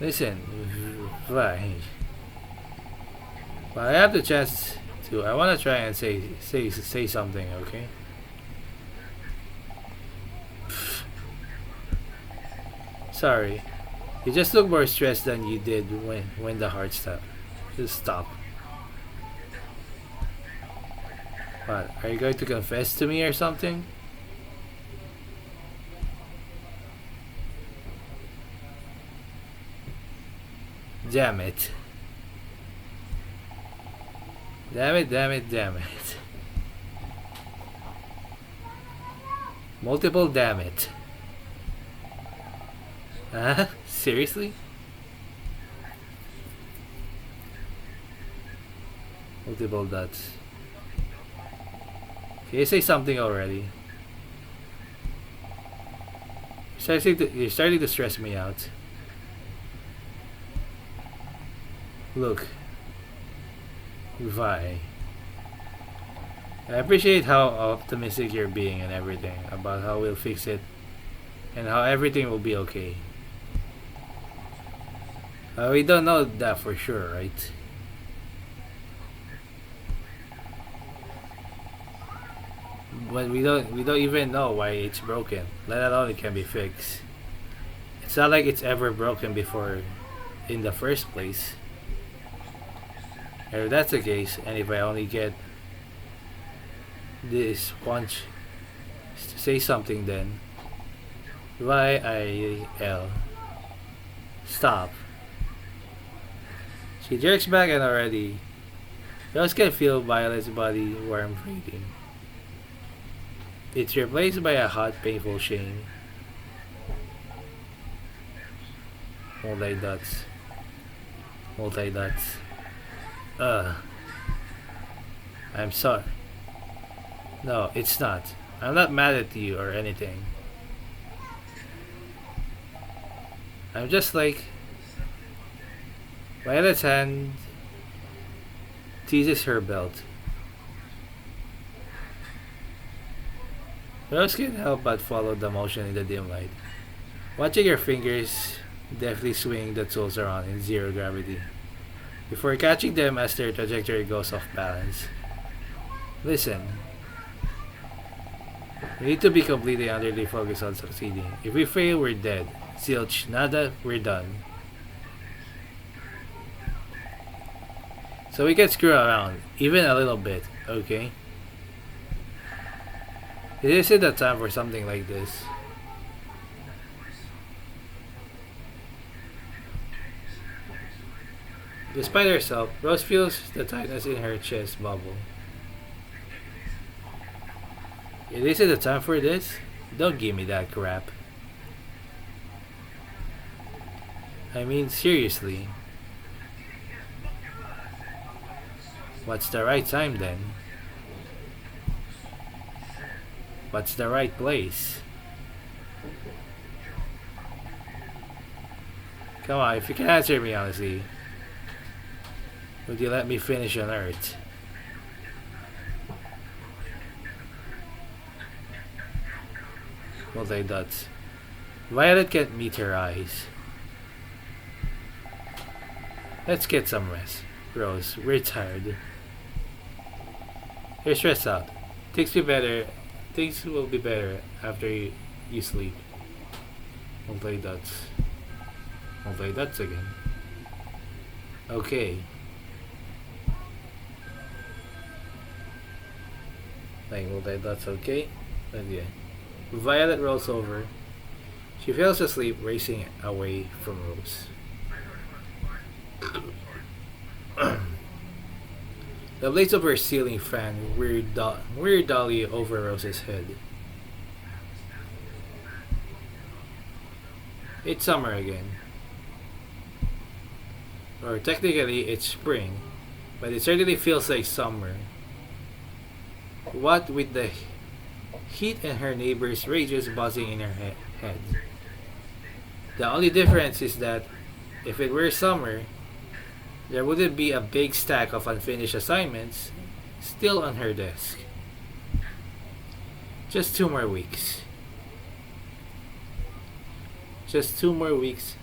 Listen, why? Well, I have the chance to. I want to try and say something, okay? Sorry, you just look more stressed than you did when the heart stopped. Just stop. What? Are you going to confess to me or something? Damn it. Damn it, damn it, damn it. Multiple damn it. Huh? Seriously? Multiple dots. Can you say something already? You're starting to stress me out. Look, Vi, I appreciate how optimistic you're being and everything about how we'll fix it and how everything will be okay. We don't know that for sure, right? But we don't even know why it's broken, let alone it can be fixed. It's not like it's ever broken before in the first place. If that's the case, and if I only get this once to say something, then Y-I-L. Stop. She jerks back and already Rose can feel Violet's body warm breathing. It's replaced by a hot, painful shame. Multi dots. Multi dots. I'm sorry. No, it's not. I'm not mad at you or anything. I'm just like. Violet's hand teases her belt. Rose can't help but follow the motion in the dim light, watching her fingers deftly swing the tools around in zero gravity, before catching them as their trajectory goes off balance. Listen, we need to be completely and utterly focused on succeeding. If we fail, we're dead. Zilch, nada, we're done. So we can screw around, even a little bit, okay? It isn't the time for something like this. Despite herself, Rose feels the tightness in her chest bubble. It isn't the time for this? Don't give me that crap. I mean, seriously. What's the right time then? What's the right place? Come on, if you can answer me honestly, would you let me finish on Earth? Multi-dots. Violet can't meet her eyes. Let's get some rest. Rose, we're tired. You're stressed out. Things will be better after you sleep. Multi-dots. Multi-dots again. Okay. Like multi-dots, okay? But yeah. Violet rolls over. She falls asleep, racing away from Rose. The blades of her ceiling fan weirdly over Rose's head. It's summer again. Or technically, it's spring, but it certainly feels like summer. What with the heat and her neighbor's rages buzzing in her head. The only difference is that if it were summer, there wouldn't be a big stack of unfinished assignments still on her desk. Just 2 more weeks. Just 2 more weeks,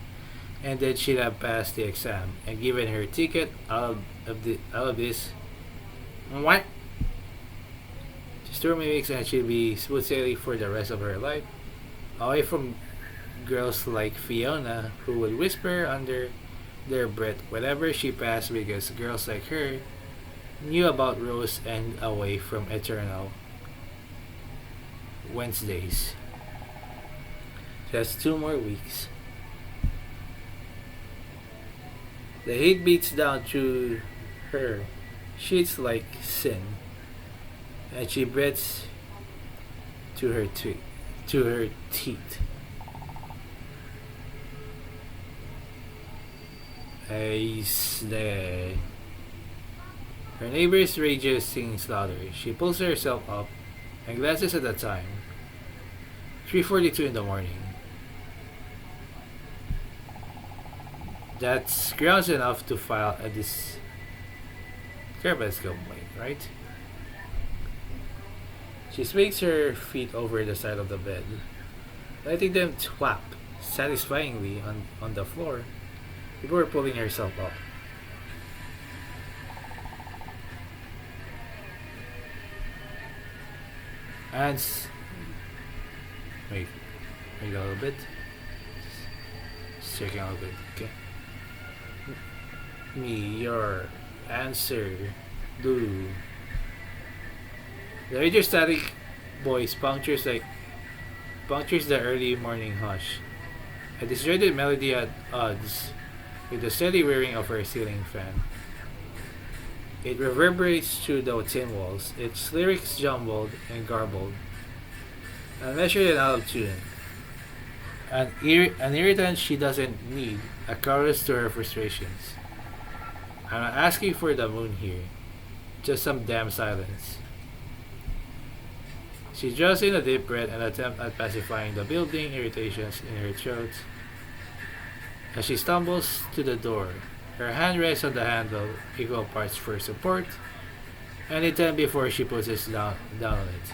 and then she'd have passed the exam and given her ticket out of this. What? Just 2 more weeks, and she'd be smooth sailing for the rest of her life, away from girls like Fiona who would whisper under their breath whenever she passed, because girls like her knew about Rose, and away from eternal Wednesdays. Just 2 more weeks. The heat beats down through her sheets like sin, and she breathes to her teeth. There. Her neighbor's rage sings louder. She pulls herself up and glances at the time. 3:42 in the morning. That's grounds enough to file a discrepancy complaint, right? She swings her feet over the side of the bed, letting them thwap satisfyingly on the floor before pulling herself up. And wait a little bit. Just checking out a bit, okay? Your answer, do. The hydrostatic voice punctures the early morning hush. A disjointed melody at odds with the steady whirring of her ceiling fan. It reverberates through the tin walls, its lyrics jumbled and garbled, unmeasured and out of tune. An irritant she doesn't need, a chorus to her frustrations. I'm not asking for the moon here, just some damn silence. She draws in a deep breath and attempts at pacifying the building irritations in her throat. As she stumbles to the door, her hand rests on the handle, equal parts for support, any time before she puts it down on it.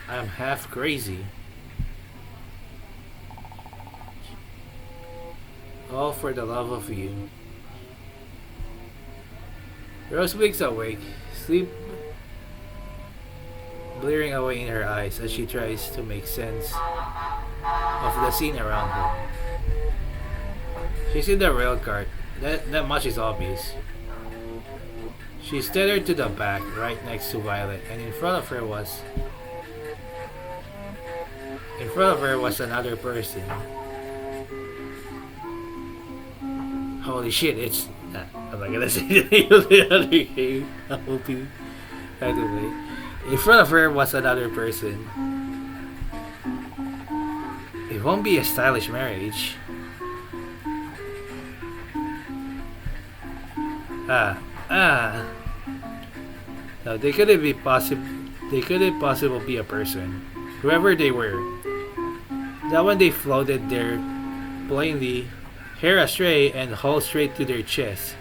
I'm half crazy. All for the love of you. Rose blinks awake, sleep blearing away in her eyes as she tries to make sense of the scene around her. She's in the rail cart. That much is obvious. She's tethered to the back, right next to Violet, and in front of her was another person. Holy shit! I'm not gonna say the name of the other game. I hope you. Anyway, in front of her was another person. It won't be a stylish marriage. No, they couldn't possibly be a person. Whoever they were. That when they floated there plainly hair astray and hauled straight to their chest.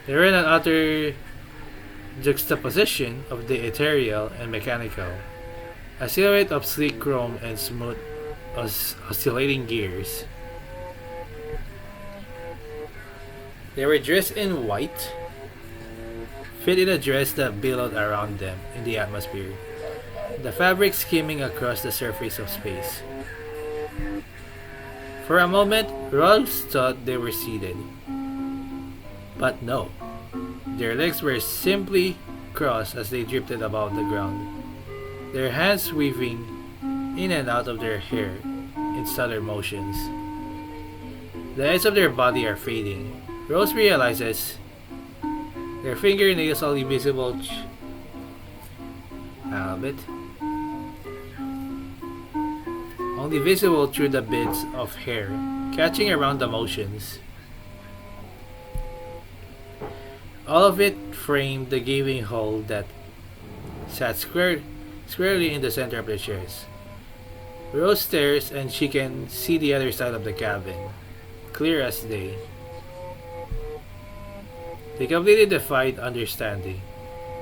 They were in an utter juxtaposition of the ethereal and mechanical, a silhouette of sleek chrome and smooth oscillating gears. They were dressed in white, fit in a dress that billowed around them in the atmosphere, the fabric skimming across the surface of space. For a moment, Rose thought they were seated. But no, their legs were simply crossed as they drifted above the ground, their hands weaving in and out of their hair in stutter motions. The ends of their body are fading. Rose realizes their fingernails only visible a bit. Only visible through the bits of hair catching around the motions. All of it framed the gaping hole that sat squarely in the center of the chairs. Rose stares and she can see the other side of the cabin, clear as day. They completely defied understanding.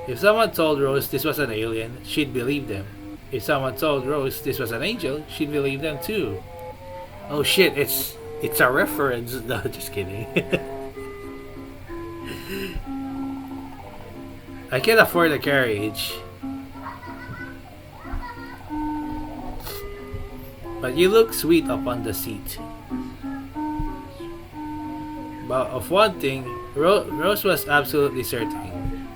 If someone told Rose this was an alien, she'd believe them. If someone told Rose this was an angel, she'd believe them too. Oh shit, it's a reference. No, just kidding. I can't afford a carriage. But you look sweet up on the seat. But of one thing, Rose was absolutely certain.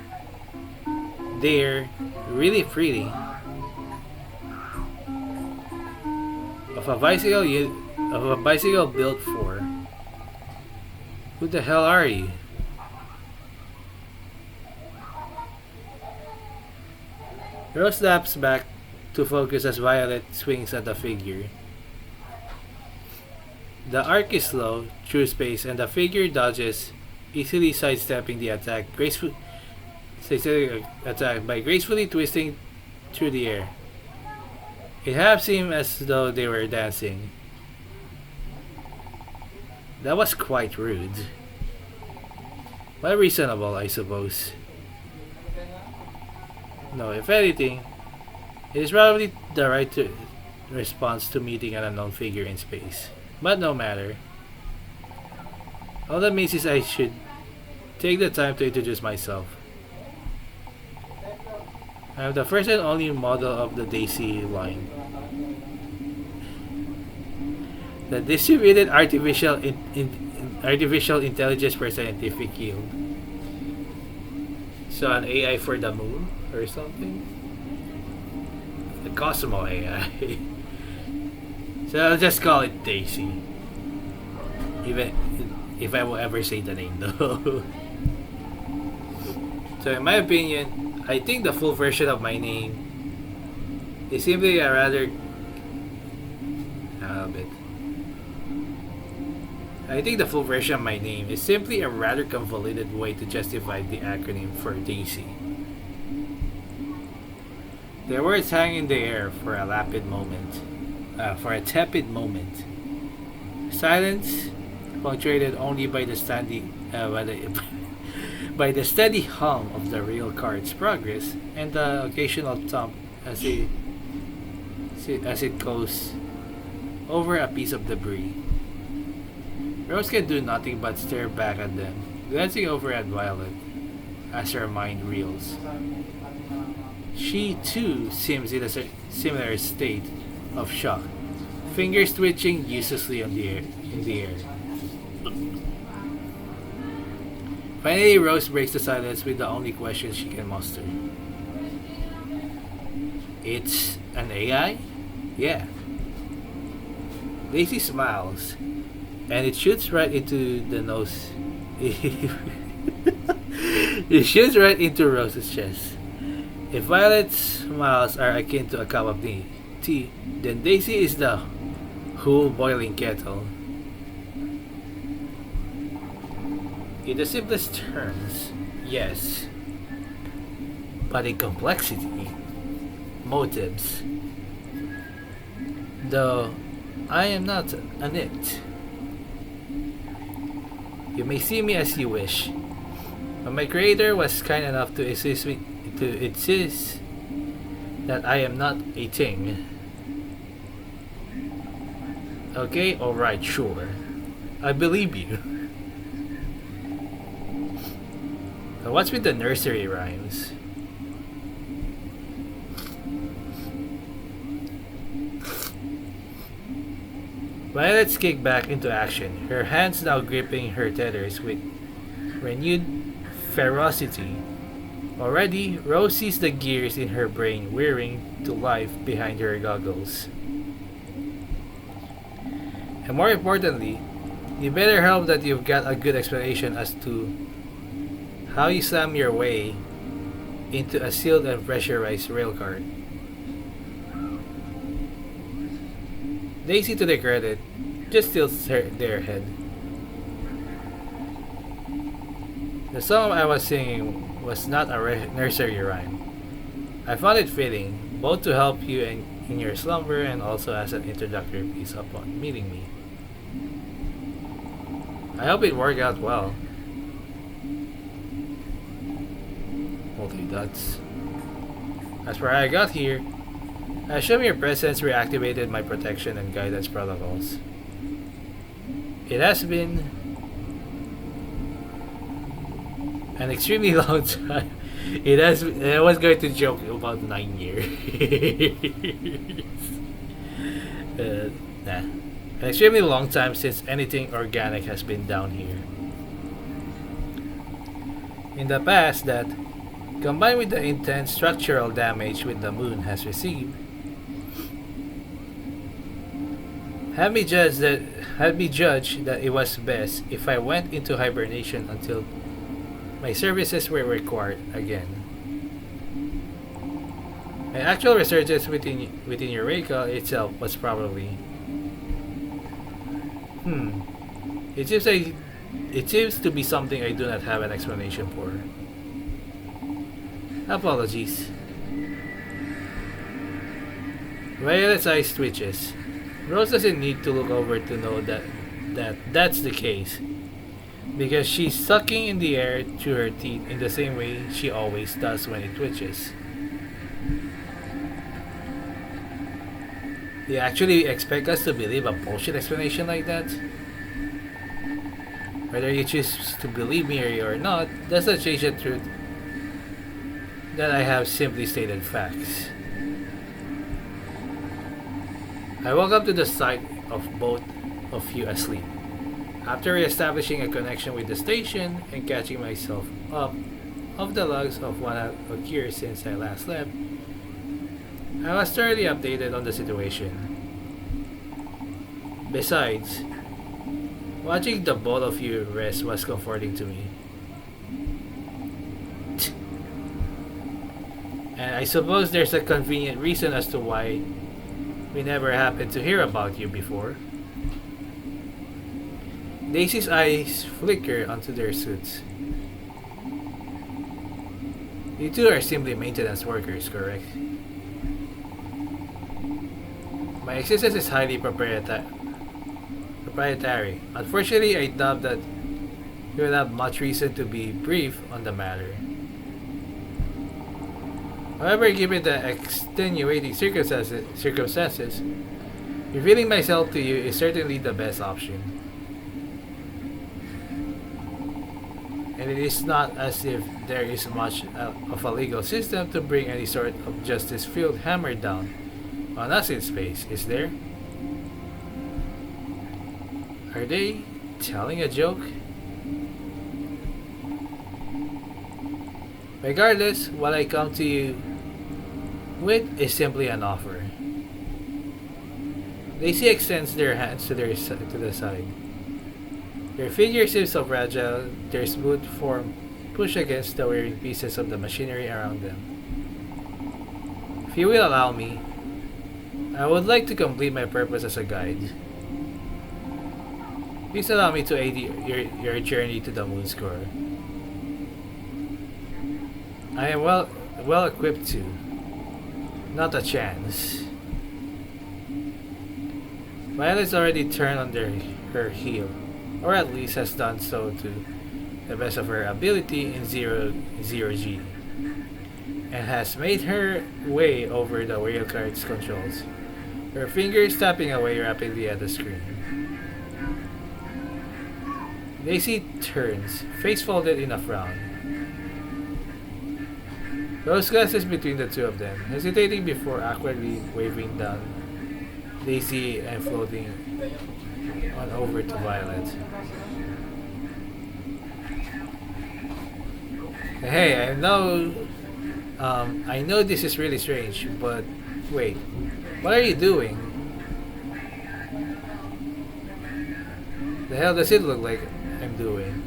They're really pretty. Of a bicycle built for. Who the hell are you? Rose snaps back to focus as Violet swings at the figure. The arc is slow through space and the figure dodges, easily sidestepping the attack by gracefully twisting through the air. It half seemed as though they were dancing. That was quite rude. But reasonable, I suppose. No, if anything, it is probably the right response to meeting an unknown figure in space. But no matter. All that means is I should take the time to introduce myself. I am the first and only model of the Daisy line. The distributed artificial intelligence for scientific yield. So an AI for the moon or something? The Cosmo AI. So I'll just call it Daisy. Even if I will ever say the name though. So in my opinion, I think the full version of my name is simply a rather I think the full version of my name is simply a rather convoluted way to justify the acronym for Daisy. The words hang in the air for a tepid moment. Silence, punctuated only by the by the steady hum of the rail car's progress and the occasional thump as it goes over a piece of debris. Rose can do nothing but stare back at them, glancing over at Violet as her mind reels. She too seems in a similar state of shock, fingers twitching uselessly in the air. Finally, Rose breaks the silence with the only question she can muster. It's an AI? Yeah. Daisy smiles, and it shoots right into the nose. It shoots right into Rose's chest. If Violet's smiles are akin to a cup of tea, then Daisy is the whole boiling kettle. In the simplest terms, yes. But in complexity, motives, the I am not an it. You may see me as you wish, but my creator was kind enough to insist that I am not a thing. Okay, alright, sure. I believe you. But what's with the nursery rhymes? Violet's kicked back into action, her hands now gripping her tethers with renewed ferocity. Already, Rose sees the gears in her brain whirring to life behind her goggles. And more importantly, you better hope that you've got a good explanation as to how you slam your way into a sealed and pressurized railcar. Daisy, to their credit, just tilts their head. The song I was singing was not a nursery rhyme. I found it fitting, both to help you in your slumber and also as an introductory piece upon meeting me. I hope it worked out well. Multi dots. As for how I got here, I assume your presence reactivated my protection and guidance protocols. It has been an extremely long time. I was going to joke about 9 years. Nah. An extremely long time since anything organic has been down here. In the past, that, combined with the intense structural damage which the moon has received, had me judge that it was best if I went into hibernation until my services were required again. My actual resurgence within Eureka itself was probably it seems to be something I do not have an explanation for. Apologies. Violet's eyes twitches. Rose doesn't need to look over to know that's the case, because she's sucking in the air through her teeth in the same way she always does when it twitches. You actually expect us to believe a bullshit explanation like that? Whether you choose to believe me or not doesn't change the truth that I have simply stated facts. I woke up to the sight of both of you asleep. After re-establishing a connection with the station and catching myself up of the logs of what had occurred since I last left, I was thoroughly updated on the situation. Besides, watching the both of you rest was comforting to me. And I suppose there's a convenient reason as to why we never happened to hear about you before. Daisy's eyes flicker onto their suits. You two are simply maintenance workers, correct? My existence is highly proprietary. Unfortunately, I doubt that you will have much reason to be brief on the matter. However, given the extenuating circumstances, revealing myself to you is certainly the best option. And it is not as if there is much of a legal system to bring any sort of justice field hammered down on us in space, is there? Are they telling a joke? Regardless, what I come to you with is simply an offer. Daisy extends their hands to the side. Their figure seems so fragile, their smooth form pushed against the wearing pieces of the machinery around them. If you will allow me, I would like to complete my purpose as a guide. Please allow me to aid your journey to the moon's core. I am well equipped to. Not a chance. Violet's already turned under her heel, or at least has done so to the best of her ability in zero G, and has made her way over the railcar's controls, her fingers tapping away rapidly at the screen. Daisy turns, face folded in a frown. Rose glances between the two of them, hesitating before awkwardly waving down Daisy and floating on over to Violet. Hey, I know this is really strange, but wait, what are you doing? The hell does it look like I'm doing?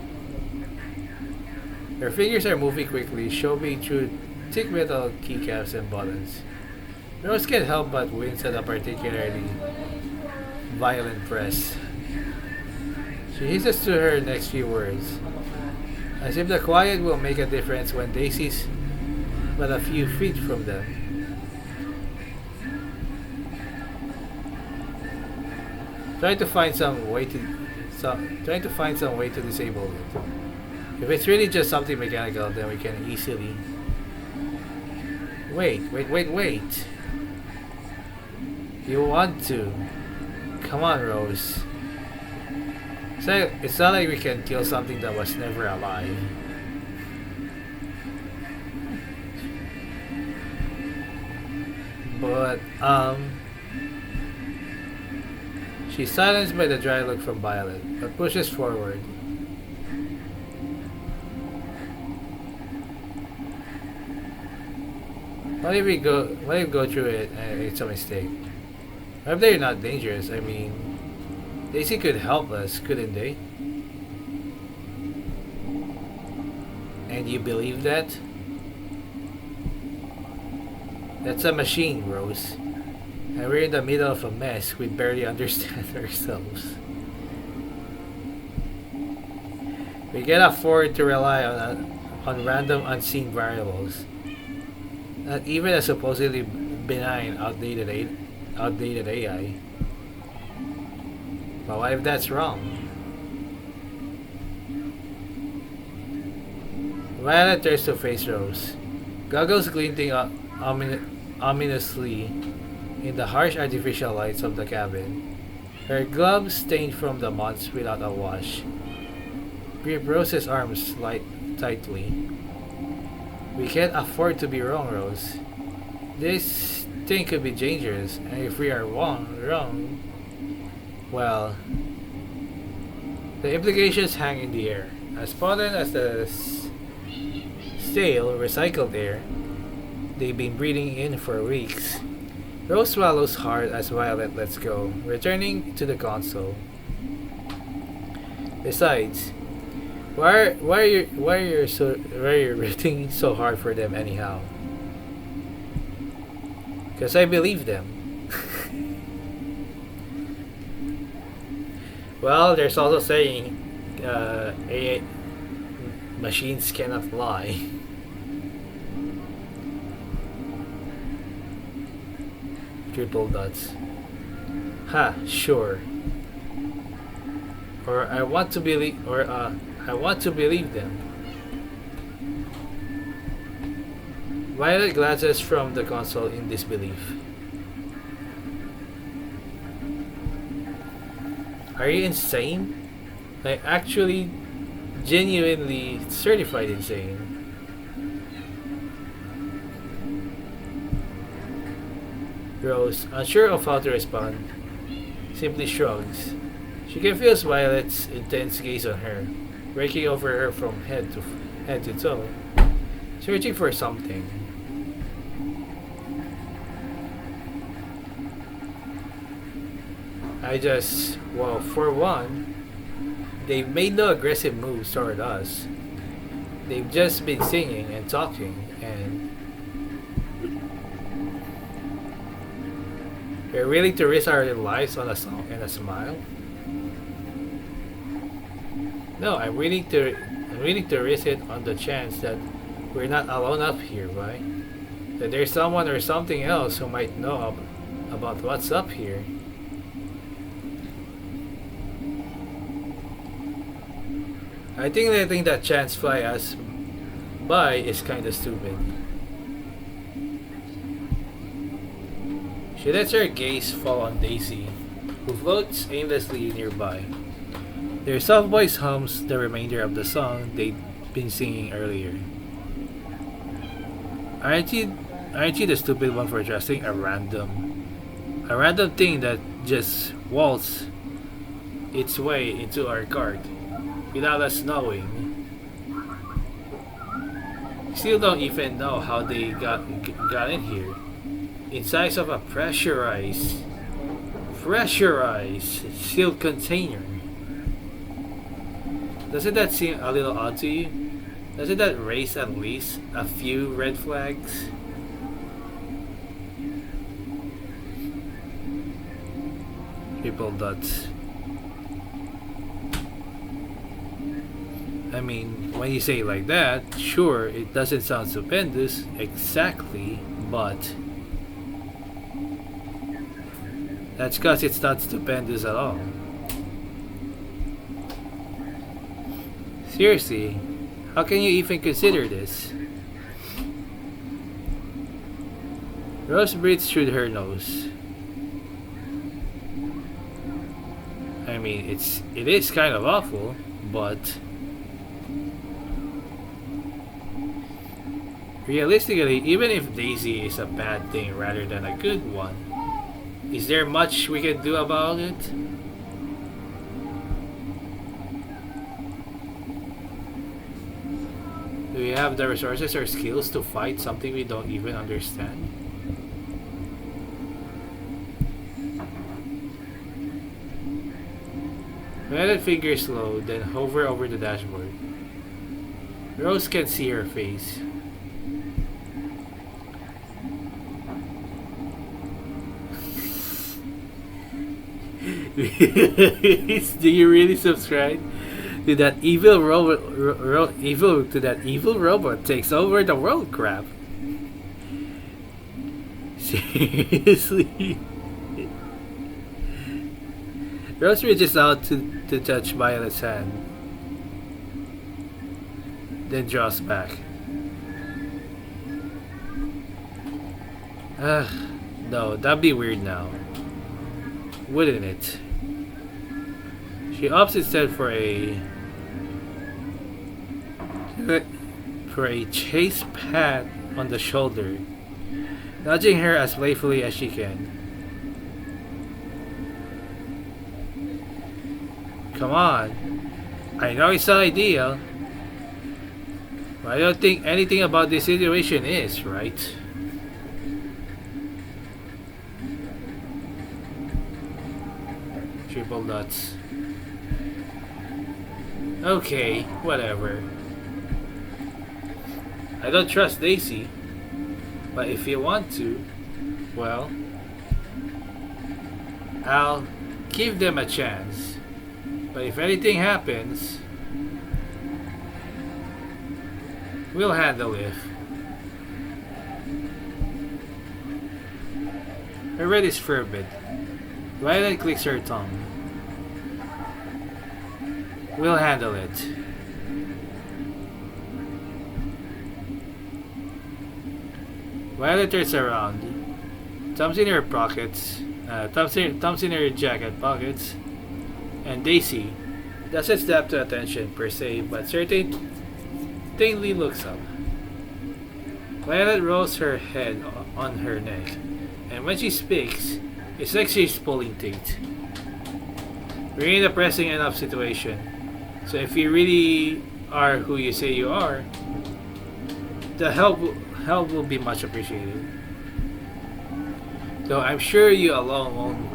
Her fingers are moving quickly, shoving through thick metal keycaps and buttons. Rose can't help but wince at a particularly violent press. She hisses to her next few words, as if the quiet will make a difference when Daisy's but a few feet from them. Trying to find some way to disable it. If it's really just something mechanical, then we can easily. Wait. You want to? Come on, Rose. It's not like we can kill something that was never alive. But, she's silenced by the dry look from Violet, but pushes forward. What if we go through it and it's a mistake? What if they're not dangerous? I mean, Daisy could help us, couldn't they? And you believe that? That's a machine, Rose. And we're in the middle of a mess we barely understand ourselves. We can't afford to rely on random unseen variables. Not even a supposedly benign, outdated AI. But what if that's wrong? Violet turns to face Rose, goggles glinting ominously in the harsh artificial lights of the cabin. Her gloves stained from the months without a wash. Grip Rose's arms tightly. We can't afford to be wrong, Rose. This thing could be dangerous, and if we are wrong, well, the implications hang in the air. As potent as the stale, recycled air they've been breathing in for weeks. Rose swallows hard as Violet lets go, returning to the console. Besides, why are you rooting so hard for them anyhow? Because I believe them. Well, there's also saying AI machines cannot lie. Triple dots. Ha, sure. I want to believe them. Violet glances from the console in disbelief. Are you insane? Like, actually, genuinely certified insane. Rose, unsure of how to respond, simply shrugs. She can feel Violet's intense gaze on her, breaking over her from head to toe, searching for something. Well, for one, they've made no aggressive moves toward us. They've just been singing and talking, and we're willing to risk our lives on a song and a smile. No, I'm willing to risk it on the chance that we're not alone up here, right? That there's someone or something else who might know about what's up here. I think letting that chance fly us by is kinda stupid. She lets her gaze fall on Daisy, who floats aimlessly nearby. Their soft voice hums the remainder of the song they'd been singing earlier. Aren't you the stupid one for trusting a random thing that just waltzed its way into our cart without us knowing? Still don't even know how they got in here. Inside of a pressurized sealed container. Doesn't that seem a little odd to you? Doesn't that raise at least a few red flags? Triple dots. I mean, when you say it like that, sure, it doesn't sound stupendous exactly, but that's because it's not stupendous at all. Seriously, how can you even consider this? Rose breathes through her nose. I mean, it is kind of awful, but realistically, even if Daisy is a bad thing rather than a good one, is there much we can do about it? Do we have the resources or skills to fight something we don't even understand? Let it fingers load, then hover over the dashboard. Rose can see her face. Do you really subscribe to that evil robot? Evil robot takes over the world crap. Seriously. Rose reaches out to touch Violet's hand, then draws back. No, that'd be weird now, wouldn't it? She opts instead for a chase pat on the shoulder, nudging her as playfully as she can. Come on, I know it's not ideal, but I don't think anything about this situation is, right? Triple nuts. Okay, whatever. I don't trust Daisy, but if you want to, well, I'll give them a chance. But if anything happens, we'll handle it. Her red is fervid. Violet clicks her tongue. We'll handle it. Violet turns around, thumbs in her pockets, thumbs in her jacket pockets, and Daisy doesn't snap to attention per se, but certainly looks up. Violet rolls her head on her neck, and when she speaks, it's like she's pulling teeth. We're in a pressing enough situation, so if you really are who you say you are, the help will be much appreciated. Though I'm sure you alone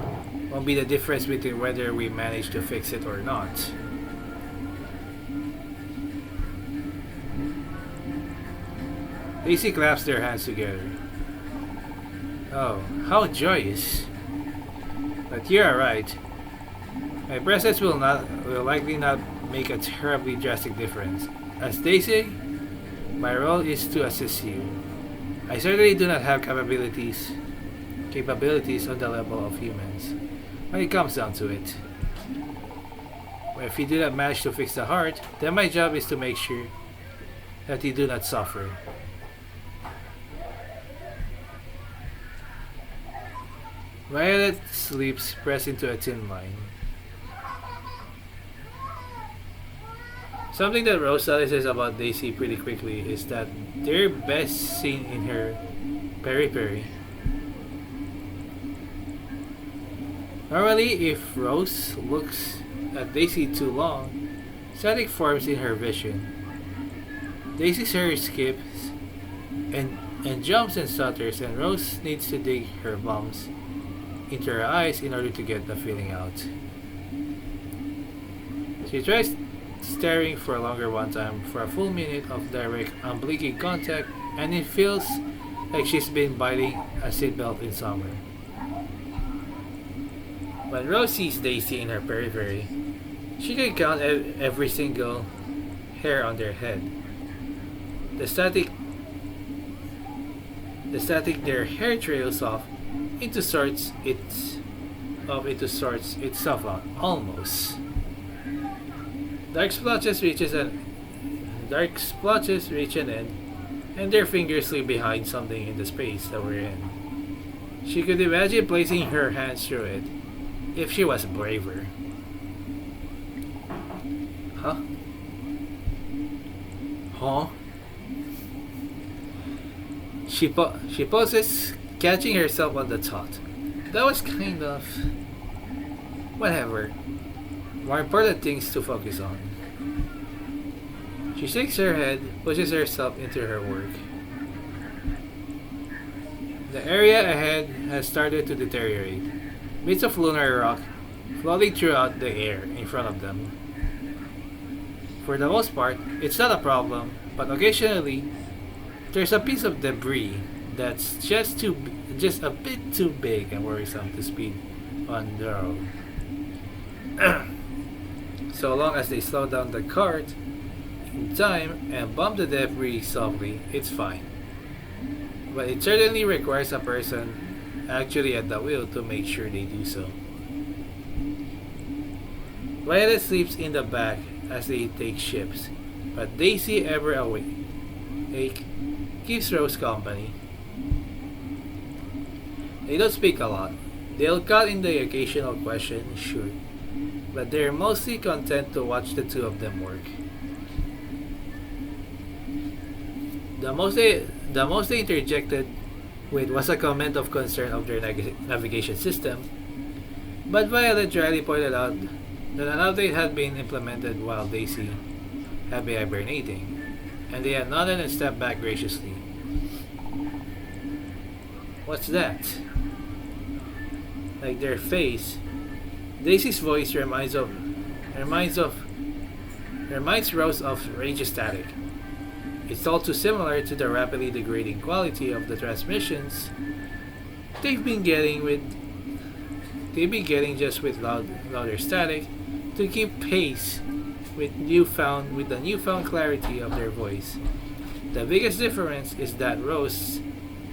won't be the difference between whether we manage to fix it or not. Daisy claps their hands together. Oh, how joyous. But you're right. My presence will likely not make a terribly drastic difference. As Daisy, my role is to assist you. I certainly do not have capabilities on the level of humans, when it comes down to it. If you do not manage to fix the heart, then my job is to make sure that you do not suffer. Violet's lips press into a thin line. Something that Rose realizes about Daisy pretty quickly is that they're best seen in her peri-peri. Normally, if Rose looks at Daisy too long, static forms in her vision. Daisy's hair skips and jumps and stutters, and Rose needs to dig her bums into her eyes in order to get the feeling out. She tries staring for longer one time for a full minute of direct, unblinking contact, and it feels like she's been biting a seatbelt in summer. When Rose sees Daisy in her peri-peri, she can count every single hair on their head. The static their hair trails off into sorts itself out, almost. Dark splotches reach an end, and their fingers slip behind something in the space that we're in. She could imagine placing her hands through it if she was braver. Huh? Huh? She pauses, catching herself on the thought. That was kind of... whatever. More important things to focus on. She shakes her head, pushes herself into her work. The area ahead has started to deteriorate. Bits of lunar rock floating throughout the air in front of them. For the most part, it's not a problem, but occasionally, there's a piece of debris that's just a bit too big and worrisome to speed on the road. So long as they slow down the cart in time and bump the debris softly, it's fine. But it certainly requires a person actually at the wheel to make sure they do so. Violet sleeps in the back as they take shifts, but Daisy, ever awake, keeps Rose company. They don't speak a lot. They'll cut in the occasional question, sure, but they're mostly content to watch the two of them work. The most they interjected with was a comment of concern of their navigation system, but Violet dryly pointed out that an update had been implemented while Daisy had been hibernating, and they had nodded and stepped back graciously. What's that? Like their face, Daisy's voice reminds Rose of rage static. It's all too similar to the rapidly degrading quality of the transmissions they've been getting just with louder static to keep pace with the newfound clarity of their voice. The biggest difference is that Rose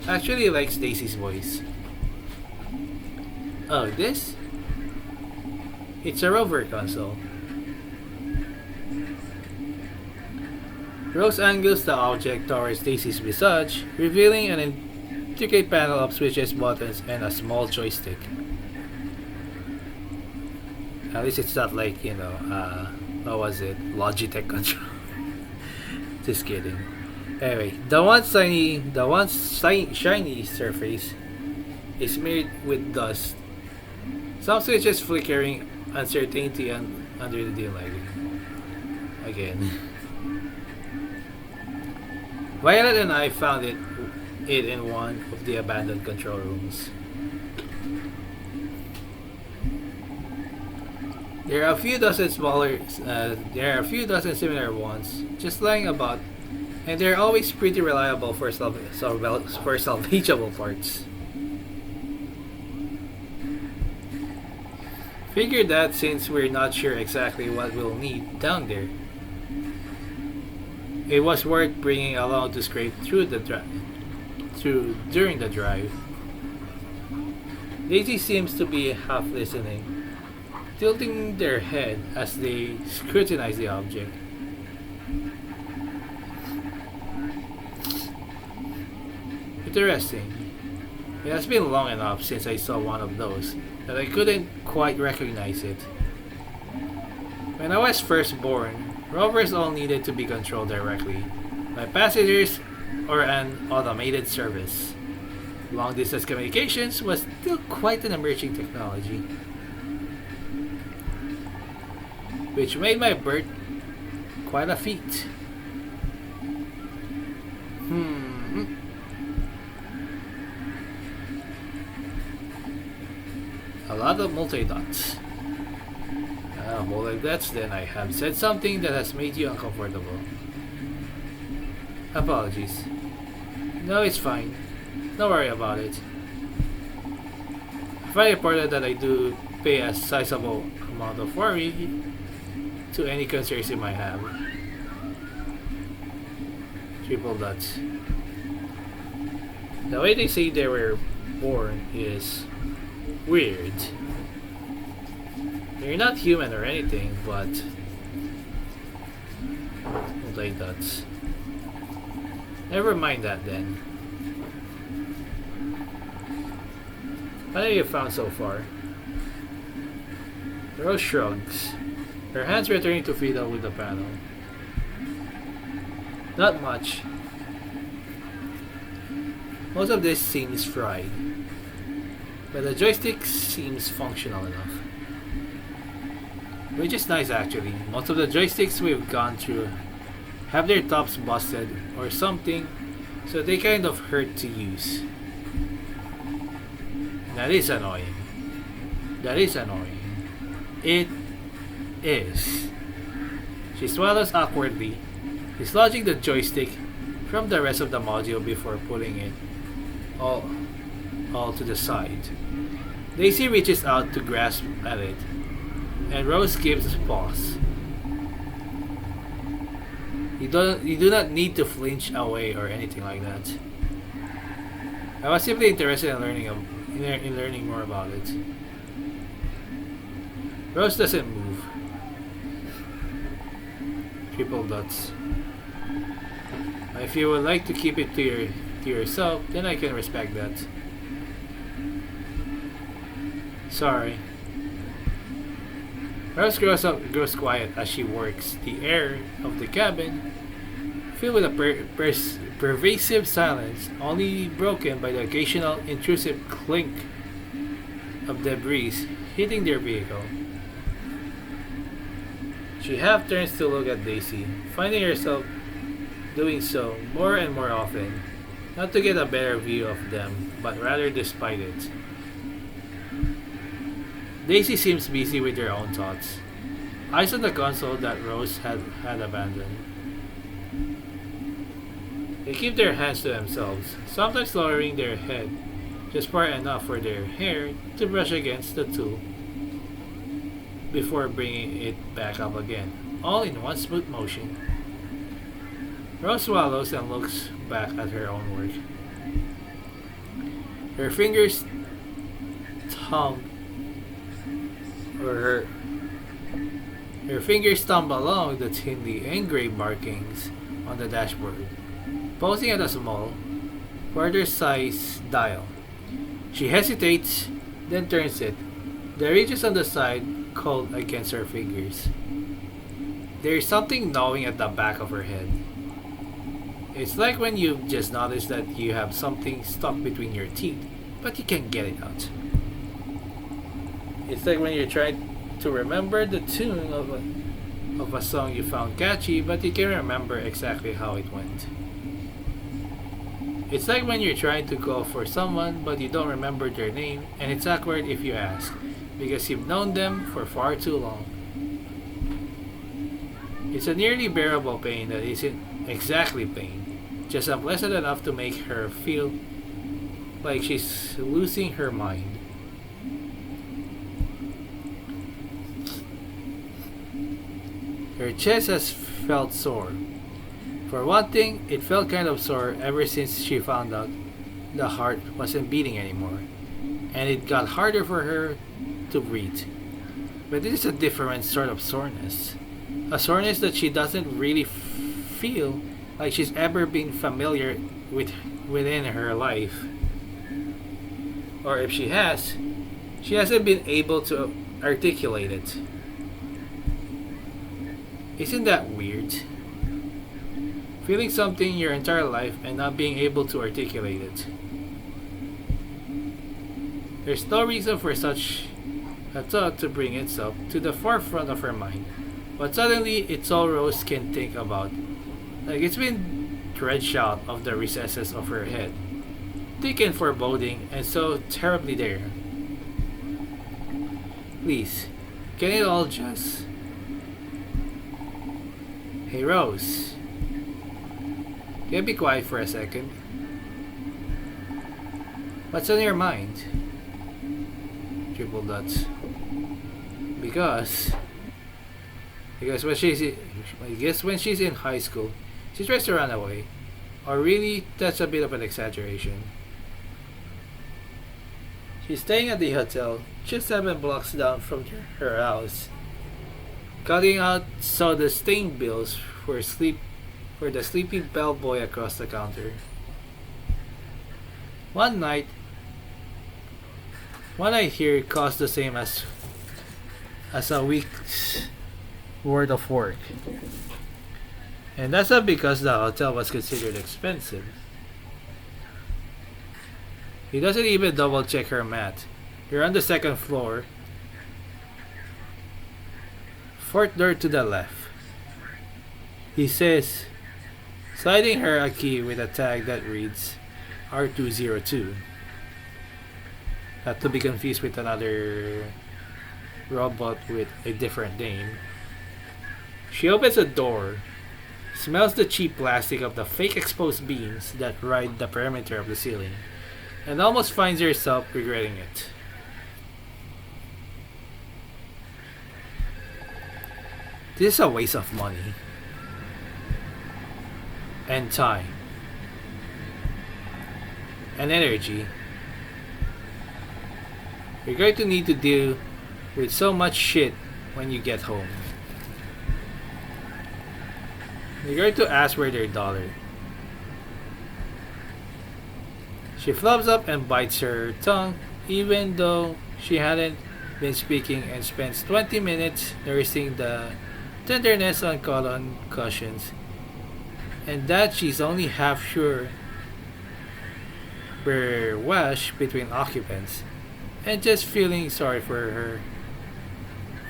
actually likes Daisy's voice. Oh, this? It's a rover console. Rose angles the object towards Daisy's visage, revealing an intricate panel of switches, buttons, and a small joystick. At least it's not like, what was it? Logitech control. Just kidding. Anyway, the one shiny surface is smeared with dust. Some switches flickering uncertainty under the dim lighting. Again. Violet and I found it in one of the abandoned control rooms. There are a few dozen similar ones just lying about, and they're always pretty reliable for salvageable parts. Figured that since we're not sure exactly what we'll need down there, it was worth bringing along to scrape through during the drive. Daisy seems to be half listening. tilting their head as they scrutinize the object. Interesting. It has been long enough since I saw one of those that I couldn't quite recognize it. When I was first born, rovers all needed to be controlled directly by passengers or an automated service. Long distance communications was still quite an emerging technology, which made my birth quite a feat. A lot of multi-dots. Multi-dots, then I have said something that has made you uncomfortable. Apologies. No, it's fine. Don't worry about it. If I reported that I do pay a sizable amount of worry to any concerns you might have. Triple dots. The way they say they were born is weird. They're not human or anything, but multi dots. Never mind that then. What have you found so far? Rose shrugs, her hands returning to fiddle with the panel. Not much. Most of this seems fried, but the joystick seems functional enough. Which is nice actually. Most of the joysticks we've gone through have their tops busted or something, so they kind of hurt to use. That is annoying. That is annoying. It is. She swallows awkwardly, dislodging the joystick from the rest of the module before pulling it all to the side. Daisy reaches out to grasp at it, and Rose gives a pause. You do not need to flinch away or anything like that. I was simply interested in learning more about it. Rose doesn't move. Triple dots. If you would like to keep it to yourself, then I can respect that. Sorry. Rose grows quiet as she works. The air of the cabin, filled with a pervasive silence, only broken by the occasional intrusive clink of debris hitting their vehicle. She half turns to look at Daisy, finding herself doing so more and more often, not to get a better view of them, but rather despite it. Daisy seems busy with her own thoughts, eyes on the console that Rose had abandoned. They keep their hands to themselves, sometimes lowering their head just far enough for their hair to brush against the tool before bringing it back up again, all in one smooth motion. Rose swallows and looks back at her own work. Her fingers thumb or her fingers thumb along the thinly engraved markings on the dashboard, posing at a small, quarter-size dial. She hesitates, then turns it. The ridges on the side cold against her fingers. There is something gnawing at the back of her head. It's like when you've just noticed that you have something stuck between your teeth, but you can't get it out. It's like when you're trying to remember the tune of a song you found catchy, but you can't remember exactly how it went. It's like when you're trying to call for someone, but you don't remember their name, and it's awkward if you ask, because you've known them for far too long. It's a nearly bearable pain that isn't exactly pain, just unpleasant enough to make her feel like she's losing her mind. Her chest has felt sore. For one thing, it felt kind of sore ever since she found out the heart wasn't beating anymore, and it got harder for her to breathe. But it is a different sort of soreness. A soreness that she doesn't really feel like she's ever been familiar with within her life. Or if she has, she hasn't been able to articulate it. Isn't that weird? Feeling something your entire life and not being able to articulate it. There's no reason for such a thought to bring itself to the forefront of her mind, but suddenly it's all Rose can think about. Like it's been dredged out of the recesses of her head, thick and foreboding and so terribly there. Please, can it all just... Hey Rose, can you be quiet for a second? What's on your mind? Triple dots. Because when she's I guess when she's in high school, she tries to run away. Or really, that's a bit of an exaggeration. She's staying at the hotel just 7 blocks down from her house, cutting out soda stained bills for the sleepy bellboy across the counter. One night here cost the same as a week's worth of work. And that's not because the hotel was considered expensive. He doesn't even double check her math. You're on the second floor, fourth door to the left. He says, sliding her a key with a tag that reads R202. Not to be confused with another robot with a different name. She opens the door, smells the cheap plastic of the fake exposed beams that ride the perimeter of the ceiling, and almost finds herself regretting it. This is a waste of money and time and energy. You're going to need to deal with so much shit when you get home. You're going to ask for their dollar. She flubs up and bites her tongue, even though she hadn't been speaking, and spends 20 minutes nursing the tenderness on colon cushions, and that she's only half sure were washed between occupants, and just feeling sorry for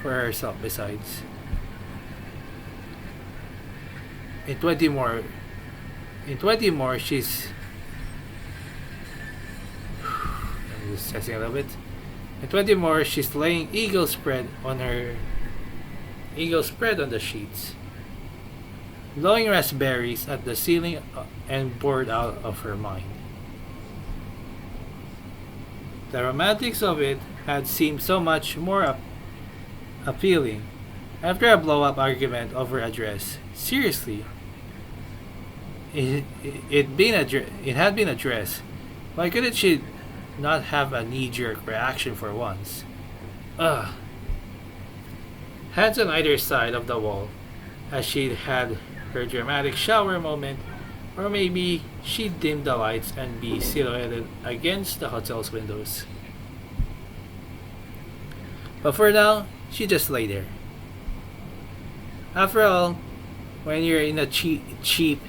herself besides. In 20 more, she's... I'm just stressing a little bit. In 20 more, she's laying eagle spread on the sheets, blowing raspberries at the ceiling and bored out of her mind. The romantics of it had seemed so much more appealing after a blow-up argument over a dress. Seriously, it had been addressed. Why couldn't she not have a knee-jerk reaction for once? Ugh. Hands on either side of the wall, as she'd had her dramatic shower moment, or maybe she'd dim the lights and be silhouetted against the hotel's windows. But for now, she just lay there. After all, when you're in a cheap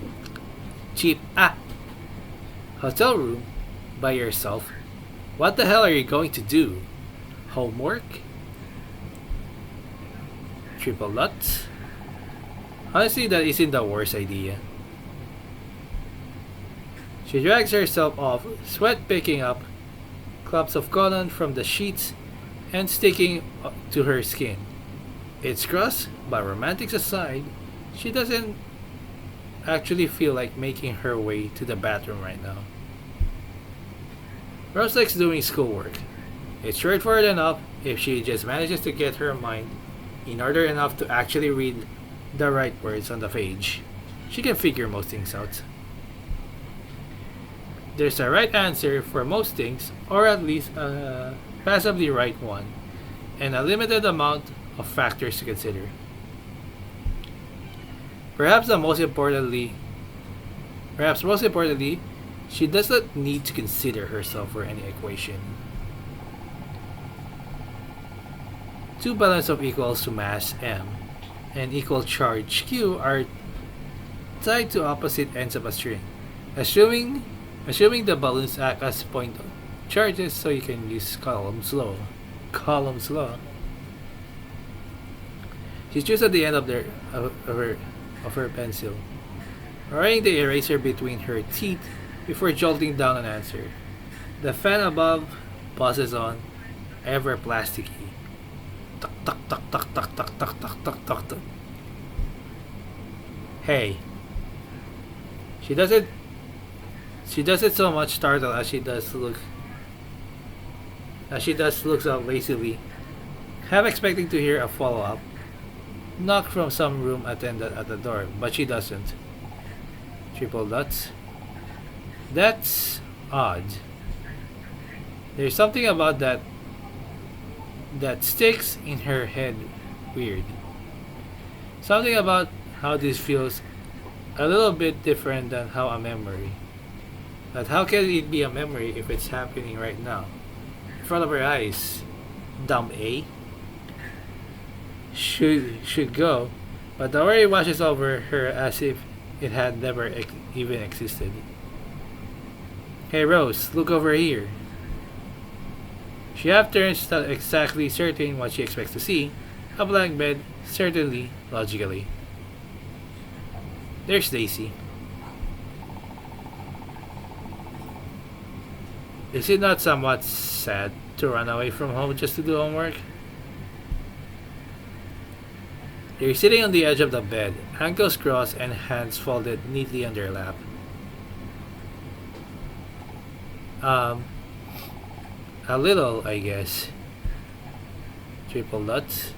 hotel room by yourself, what the hell are you going to do? Homework? Triple nuts? Honestly, that isn't the worst idea. She drags herself off, sweat picking up, clumps of cotton from the sheets and sticking to her skin. It's gross, but romantics aside, she doesn't actually feel like making her way to the bathroom right now. Rose likes doing schoolwork. It's straightforward enough if she just manages to get her mind in order enough to actually read the right words on the page. She can figure most things out. There's a right answer for most things, or at least a passably right one, and a limited amount of factors to consider. Perhaps the most importantly, Perhaps most importantly, she does not need to consider herself for any equation. Two balance of equals to mass m and equal charge q are tied to opposite ends of a string. Assuming the balloons act as point charges, so you can use Coulomb's law. Coulomb's law. She chews at the end of her pencil, running the eraser between her teeth before jolting down an answer. The fan above buzzes on, ever plasticky. Tuck tuck tuck tuck tuck tuck tuck tuck tuck tuck tuck. Hey. She does it so much startled as she does looks up lazily, half expecting to hear a follow-up knock from some room attendant at the door, but she doesn't. Triple dots. That's odd. There's something about that sticks in her head weird. Something about how this feels a little bit different than how a memory. But how can it be a memory if it's happening right now? In front of her eyes. Dumb A. Should go, but the worry washes over her as if it had never even existed. Hey Rose, look over here. She half turns, not exactly certain what she expects to see. A blank bed, certainly, logically. There's Daisy. Is it not somewhat sad to run away from home just to do homework? They're sitting on the edge of the bed, ankles crossed and hands folded neatly on their lap. A little, I guess. Triple dots.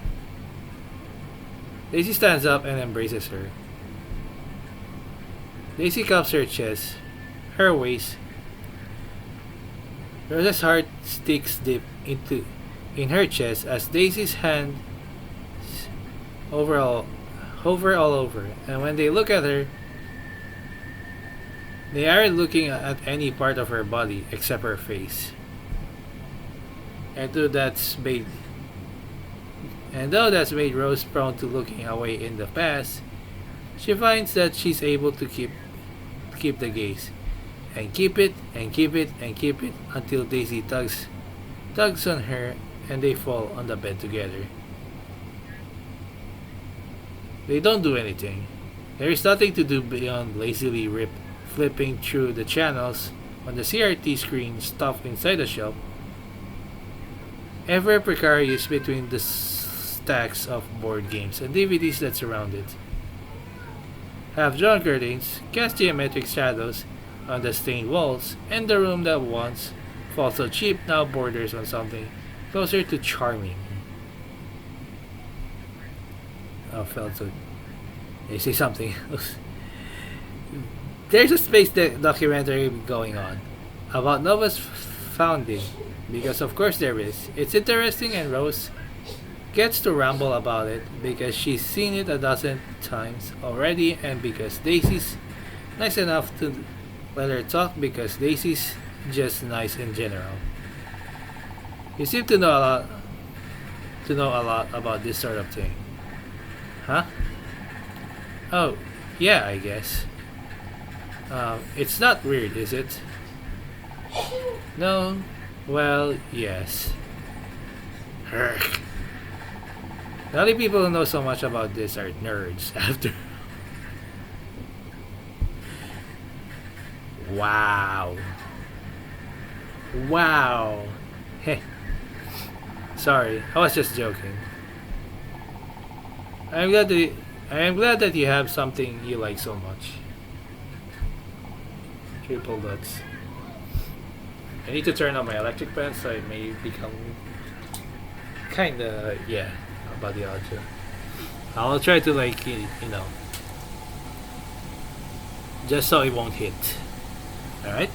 Daisy stands up and embraces her. Daisy cups her chest, her waist. Rose's heart sticks deep in her chest as Daisy's hand hover all over, and when they look at her, they aren't looking at any part of her body except her face. And though that's made Rose prone to looking away in the past, she finds that she's able to keep the gaze, and keep it and keep it and keep it until Daisy tugs on her and they fall on the bed together. They don't do anything. There is nothing to do beyond lazily flipping through the channels on the CRT screen stuffed inside the shelf, ever precarious between the stacks of board games and DVDs that surround it. Half-drawn curtains cast geometric shadows on the stained walls, and the room that once felt so cheap now borders on something closer to charming. Felt so. They say something else. There's a space documentary going on about Nova's founding, because of course there is. It's interesting, and Rose gets to ramble about it because she's seen it a dozen times already, and because Daisy's nice enough to let her talk, because Daisy's just nice in general. You seem to know a lot about this sort of thing. Huh? Oh, yeah, I guess. It's not weird, is it? No? Well, yes. Herk. The only people who know so much about this are nerds after. Wow. Wow. Heh. Sorry, I was just joking. I am glad that you have something you like so much. Triple dots. I need to turn on my electric fan so it may become kinda about the audio. I'll try to just so it won't hit. Alright?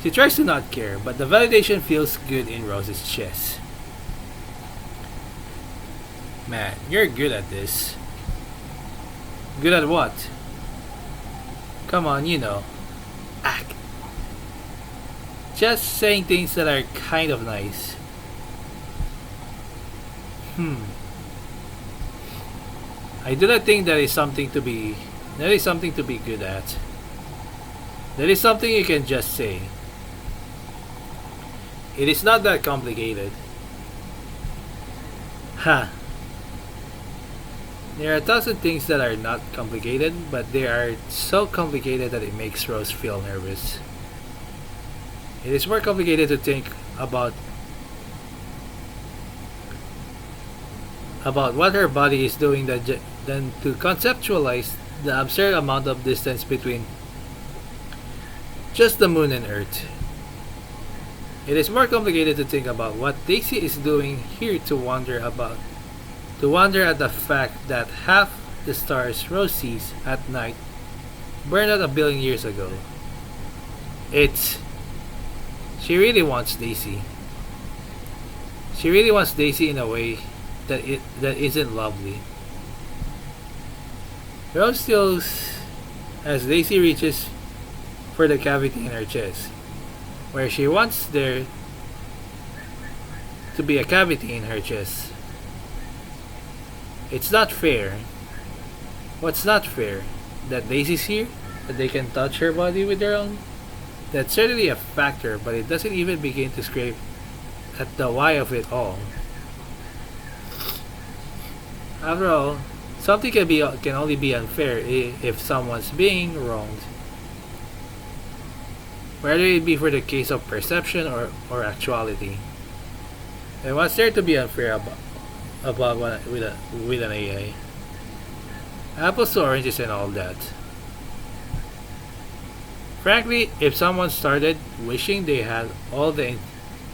She tries to not care, but the validation feels good in Rose's chest. Man, you're good at this. Good at what? Come on, you know. Act. Just saying things that are kind of nice. Hmm. I do not think that is something to be good at. That is something you can just say. It is not that complicated. Huh. There are a thousand things that are not complicated, but they are so complicated that it makes Rose feel nervous. It is more complicated to think about what her body is doing than to conceptualize the absurd amount of distance between just the moon and Earth. It is more complicated to think about what Daisy is doing here to wonder at the fact that half the stars Rose sees at night burned out a billion years ago. It's she really wants Daisy. She really wants Daisy in a way that isn't lovely. Rose stills as Daisy reaches for the cavity in her chest, where she wants there to be a cavity in her chest. It's not fair. What's not fair? That Daisy's here? That they can touch her body with their own? That's certainly a factor, but it doesn't even begin to scrape at the why of it all. After all, something can only be unfair if someone's being wronged, whether it be for the case of perception or actuality. And what's there to be unfair about with an AI? Apples to oranges and all that. Frankly, if someone started wishing they had all the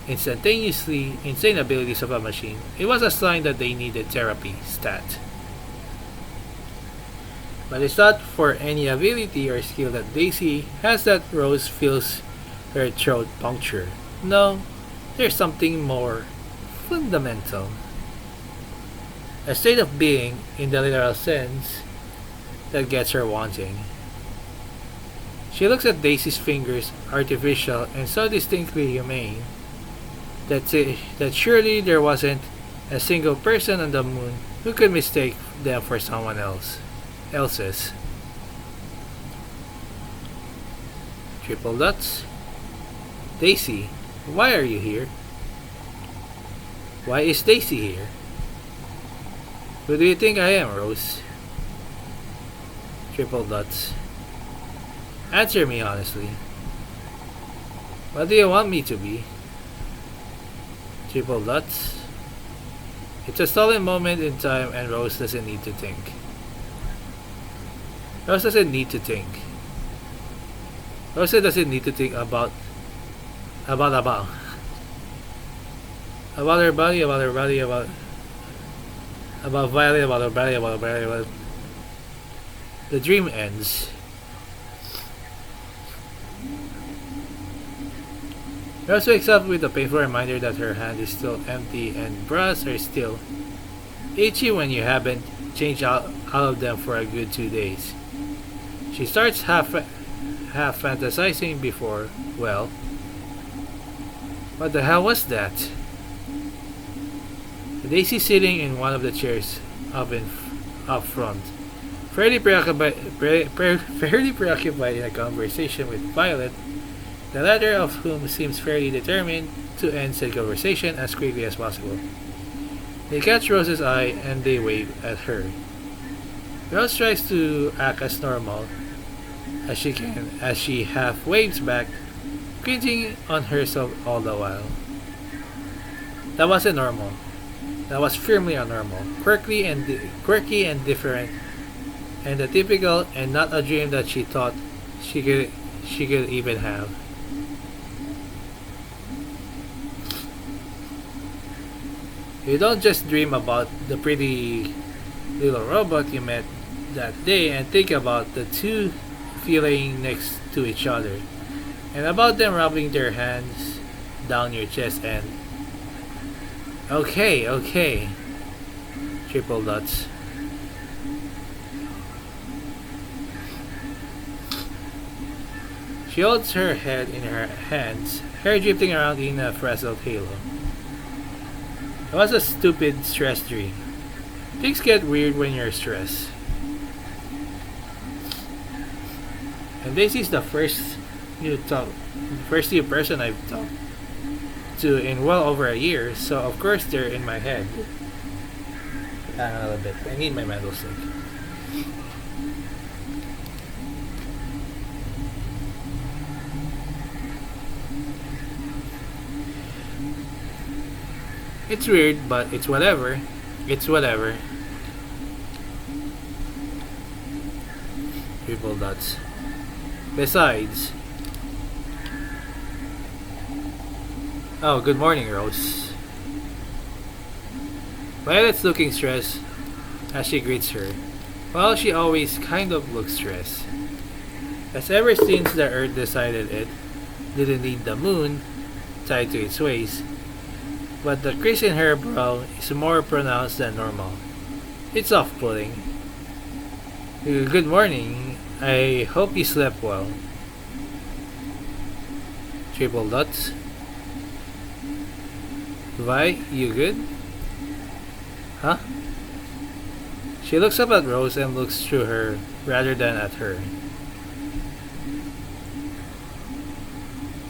instantaneously insane abilities of a machine, it was a sign that they needed therapy, stat. But it's not for any ability or skill that Daisy has that Rose feels her throat puncture. No, there's something more fundamental. A state of being, in the literal sense, that gets her wanting. She looks at Daisy's fingers, artificial and so distinctly humane, that surely there wasn't a single person on the moon who could mistake them for someone else's. Triple dots. Daisy, why are you here? Why is Daisy here? Who do you think I am, Rose? Triple dots. Answer me honestly. What do you want me to be? Triple dots. It's a stolen moment in time and Rose doesn't need to think. Rose doesn't need to think. Rose doesn't need to think about her body, about Violet, about her body, about the dream ends. Rose wakes up with a painful reminder that her hand is still empty and bras are still itchy when you haven't changed out of them for a good 2 days. She starts half fantasizing before, well, what the hell was that? Daisy sitting in one of the chairs up front, fairly preoccupied in a conversation with Violet, the latter of whom seems fairly determined to end said conversation as quickly as possible. They catch Rose's eye and they wave at her. Rose tries to act as normal as she can as she half waves back, cringing on herself all the while. That wasn't normal. That was firmly abnormal, quirky and different, and the typical and not a dream that she thought she could even have. You don't just dream about the pretty little robot you met that day and think about the two feeling next to each other, and about them rubbing their hands down your chest and okay. Triple dots. She holds her head in her hands, hair drifting around in a frazzled halo. It was a stupid stress dream. Things get weird when you're stressed. And this is the first new person I've talked to in well over a year, so of course they're in my head. Hang on a little bit. I need my mental stick. It's weird, but it's whatever. It's whatever. Triple dots. Besides... Oh, good morning, Rose. Violet's looking stressed as she greets her. Well, she always kind of looks stressed. As ever since the Earth decided it didn't need the moon tied to its waist, but the crease in her brow is more pronounced than normal. It's off-putting. Good morning. I hope you slept well. Triple dots. Vi, you good? Huh? She looks up at Rose and looks through her rather than at her.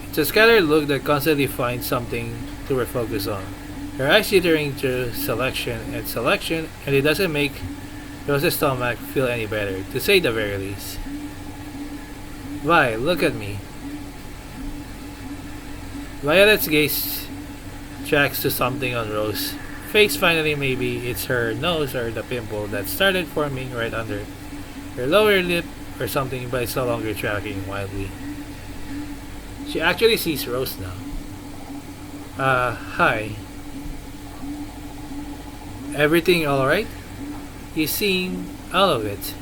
It's a scattered look that constantly finds something to refocus on. Her eyes jittering through selection, and it doesn't make Rose's stomach feel any better, to say the very least. Vi, look at me. Violet's gaze tracks to something on Rose. Face finally, maybe it's her nose or the pimple that started forming right under her lower lip or something, but it's no longer tracking wildly. She actually sees Rose now. Hi. Everything alright? You seen all of it?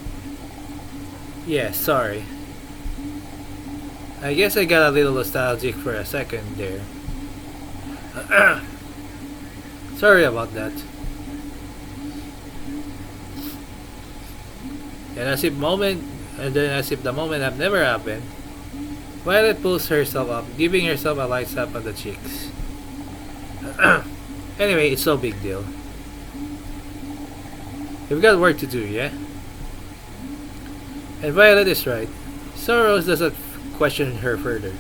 Yeah, sorry. I guess I got a little nostalgic for a second there. Sorry about that. And as if the moment had never happened, Violet pulls herself up, giving herself a light slap on the cheeks. Anyway, it's no big deal. We've got work to do, yeah? And Violet is right. So Rose doesn't question her further.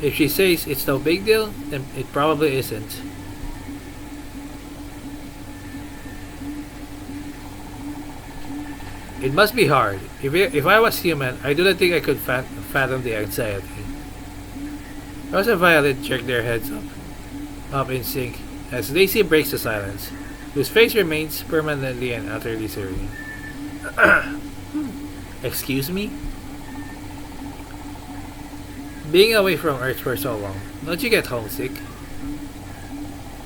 If she says it's no big deal, then it probably isn't. It must be hard. If I was human, I do not think I could fathom the anxiety. Rose and Violet jerk their heads up in sync, as Daisy breaks the silence, whose face remains permanently and utterly serene. Excuse me? Being away from Earth for so long, don't you get homesick?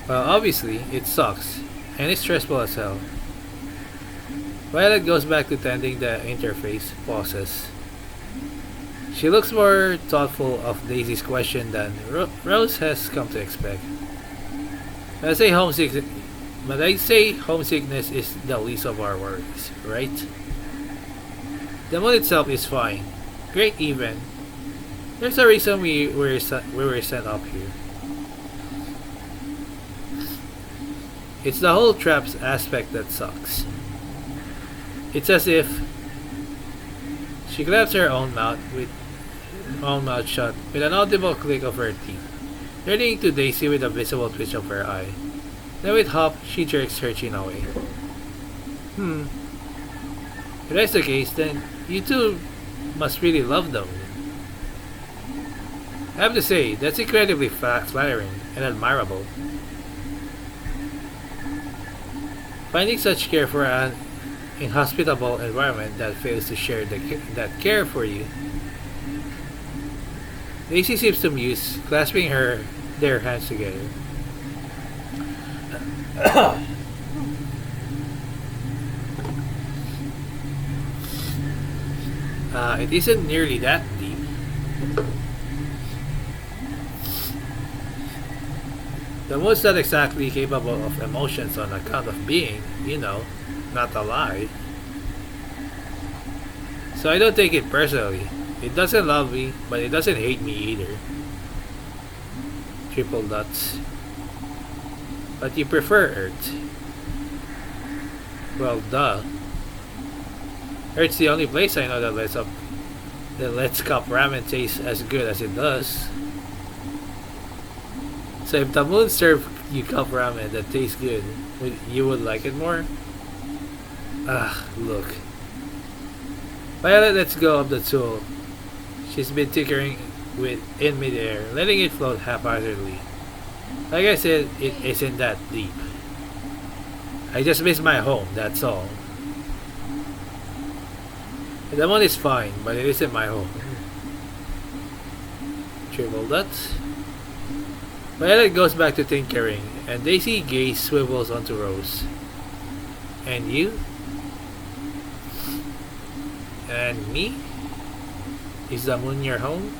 Well, obviously, it sucks, and it's stressful as hell. Violet goes back to tending the interface, pauses. She looks more thoughtful of Daisy's question than Rose has come to expect. But I'd say homesickness is the least of our worries, right? The moon itself is fine. Great even. There's a reason we were sent up here. It's the whole traps aspect that sucks. It's as if she claps her own mouth shut with an audible click of her teeth, turning to Daisy with a visible twitch of her eye. Then with hop, she jerks her chin away. If that's the case, then you two must really love them. I have to say, that's incredibly flattering and admirable. Finding such care for an inhospitable environment that fails to share that care for you. Daisy seems to muse, clasping their hands together. It isn't nearly that deep. The moon's not exactly capable of emotions on account of being, not alive. So I don't take it personally. It doesn't love me, but it doesn't hate me either. Triple dots. But you prefer Earth. Well, duh. Earth's the only place I know that lets cup ramen taste as good as it does. So if the moon served you cup ramen that tastes good, you would like it more? Look. Violet lets go of the tool she's been tinkering with in midair, letting it float haphazardly. Like I said, it isn't that deep. I just miss my home, that's all. The moon is fine, but it isn't my home. Triple dots. Violet goes back to tinkering, and Daisy gaze swivels onto Rose. And you? And me? Is the moon your home?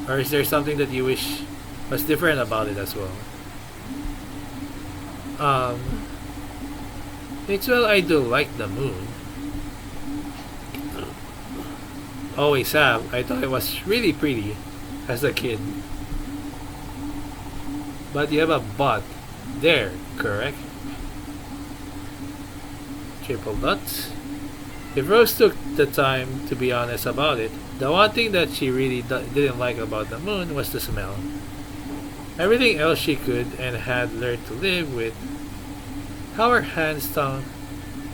Or is there something that you wish was different about it as well? It's well, I do like the moon. Always have. I thought it was really pretty as a kid. But you have a but there, correct? Triple dots. If Rose took the time to be honest about it, the one thing that she really didn't like about the moon was the smell. Everything else she could and had learned to live with, how her hands stung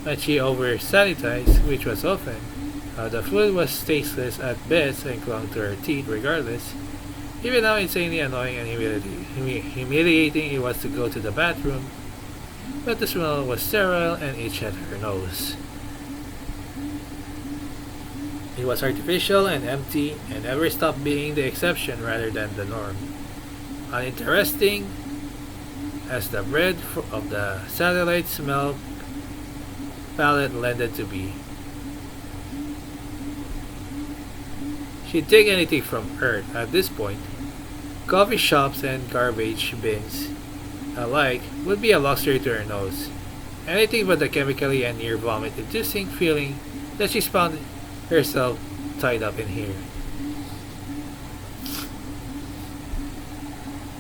when she over-sanitized, which was often, how the food was tasteless at best and clung to her teeth regardless, even how insanely annoying and humiliating it was to go to the bathroom, but the smell was sterile and itched at her nose. It was artificial and empty and never stopped being the exception rather than the norm. Uninteresting as the bread of the satellite smell palette lended to be. She'd take anything from Earth at this point. Coffee shops and garbage bins alike would be a luxury to her nose. Anything but the chemically and near vomit inducing feeling that she's found herself tied up in here.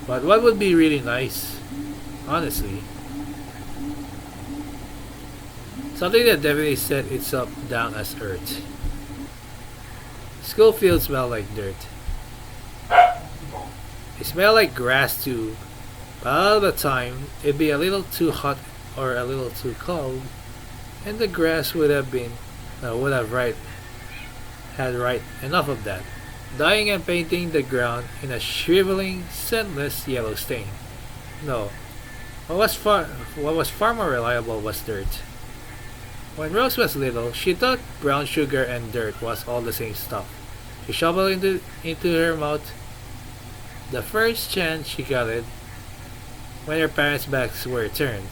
But what would be really nice, honestly, something that definitely set itself down as Earth. School fields smell like dirt. They smell like grass too, but a lot of the time it'd be a little too hot or a little too cold, and the grass would have had right enough of that, dyeing and painting the ground in a shriveling, scentless yellow stain. No, what was far more reliable was dirt. When Rose was little, she thought brown sugar and dirt was all the same stuff. She shoveled into her mouth the first chance she got it when her parents' backs were turned,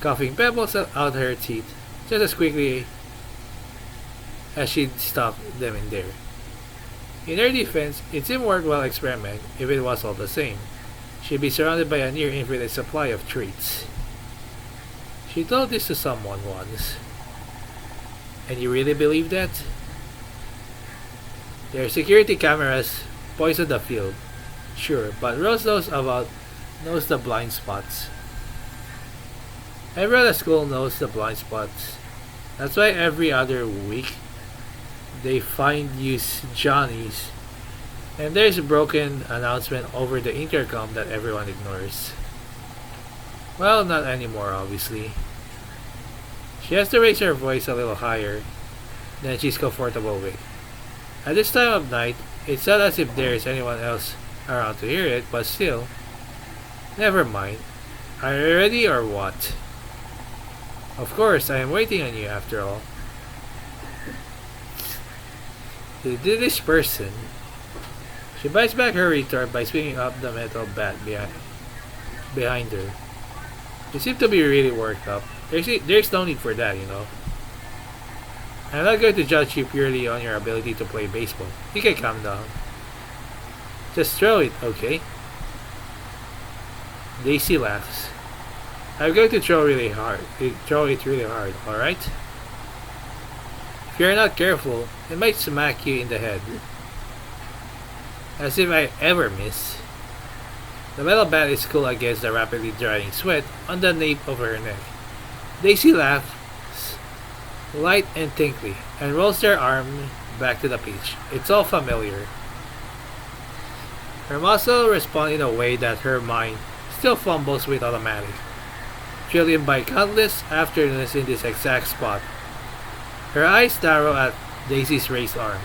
coughing pebbles out her teeth just as quickly as she'd stop them in there. In her defense, it seemed worthwhile experiment if it was all the same. She'd be surrounded by a near infinite supply of treats. She told this to someone once. And you really believe that? Their security cameras poisoned the field. Sure, but Rose knows the blind spots. Everyone at school knows the blind spots. That's why every other week they find used Johnnies, and there's a broken announcement over the intercom that everyone ignores. Well, not anymore, obviously. She has to raise her voice a little higher than she's comfortable with. At this time of night, it's not as if there's anyone else around to hear it, but still. Never mind. Are you ready or what? Of course, I am waiting on you after all. This person. She bites back her retort by swinging up the metal bat behind her. You seem to be really worked up. There's no need for that, you know. I'm not going to judge you purely on your ability to play baseball. You can calm down. Just throw it, okay? Daisy laughs. I'm going to throw really hard. Throw it really hard, alright? If you're not careful, it might smack you in the head. As if I ever miss. The metal bat is cool against the rapidly drying sweat on the nape of her neck. Daisy laughs, light and tinkly, and rolls her arm back to the peach. It's all familiar. Her muscles respond in a way that her mind still fumbles with automatic, trillion by countless afternoons in this exact spot. Her eyes narrow at Daisy's raised arm.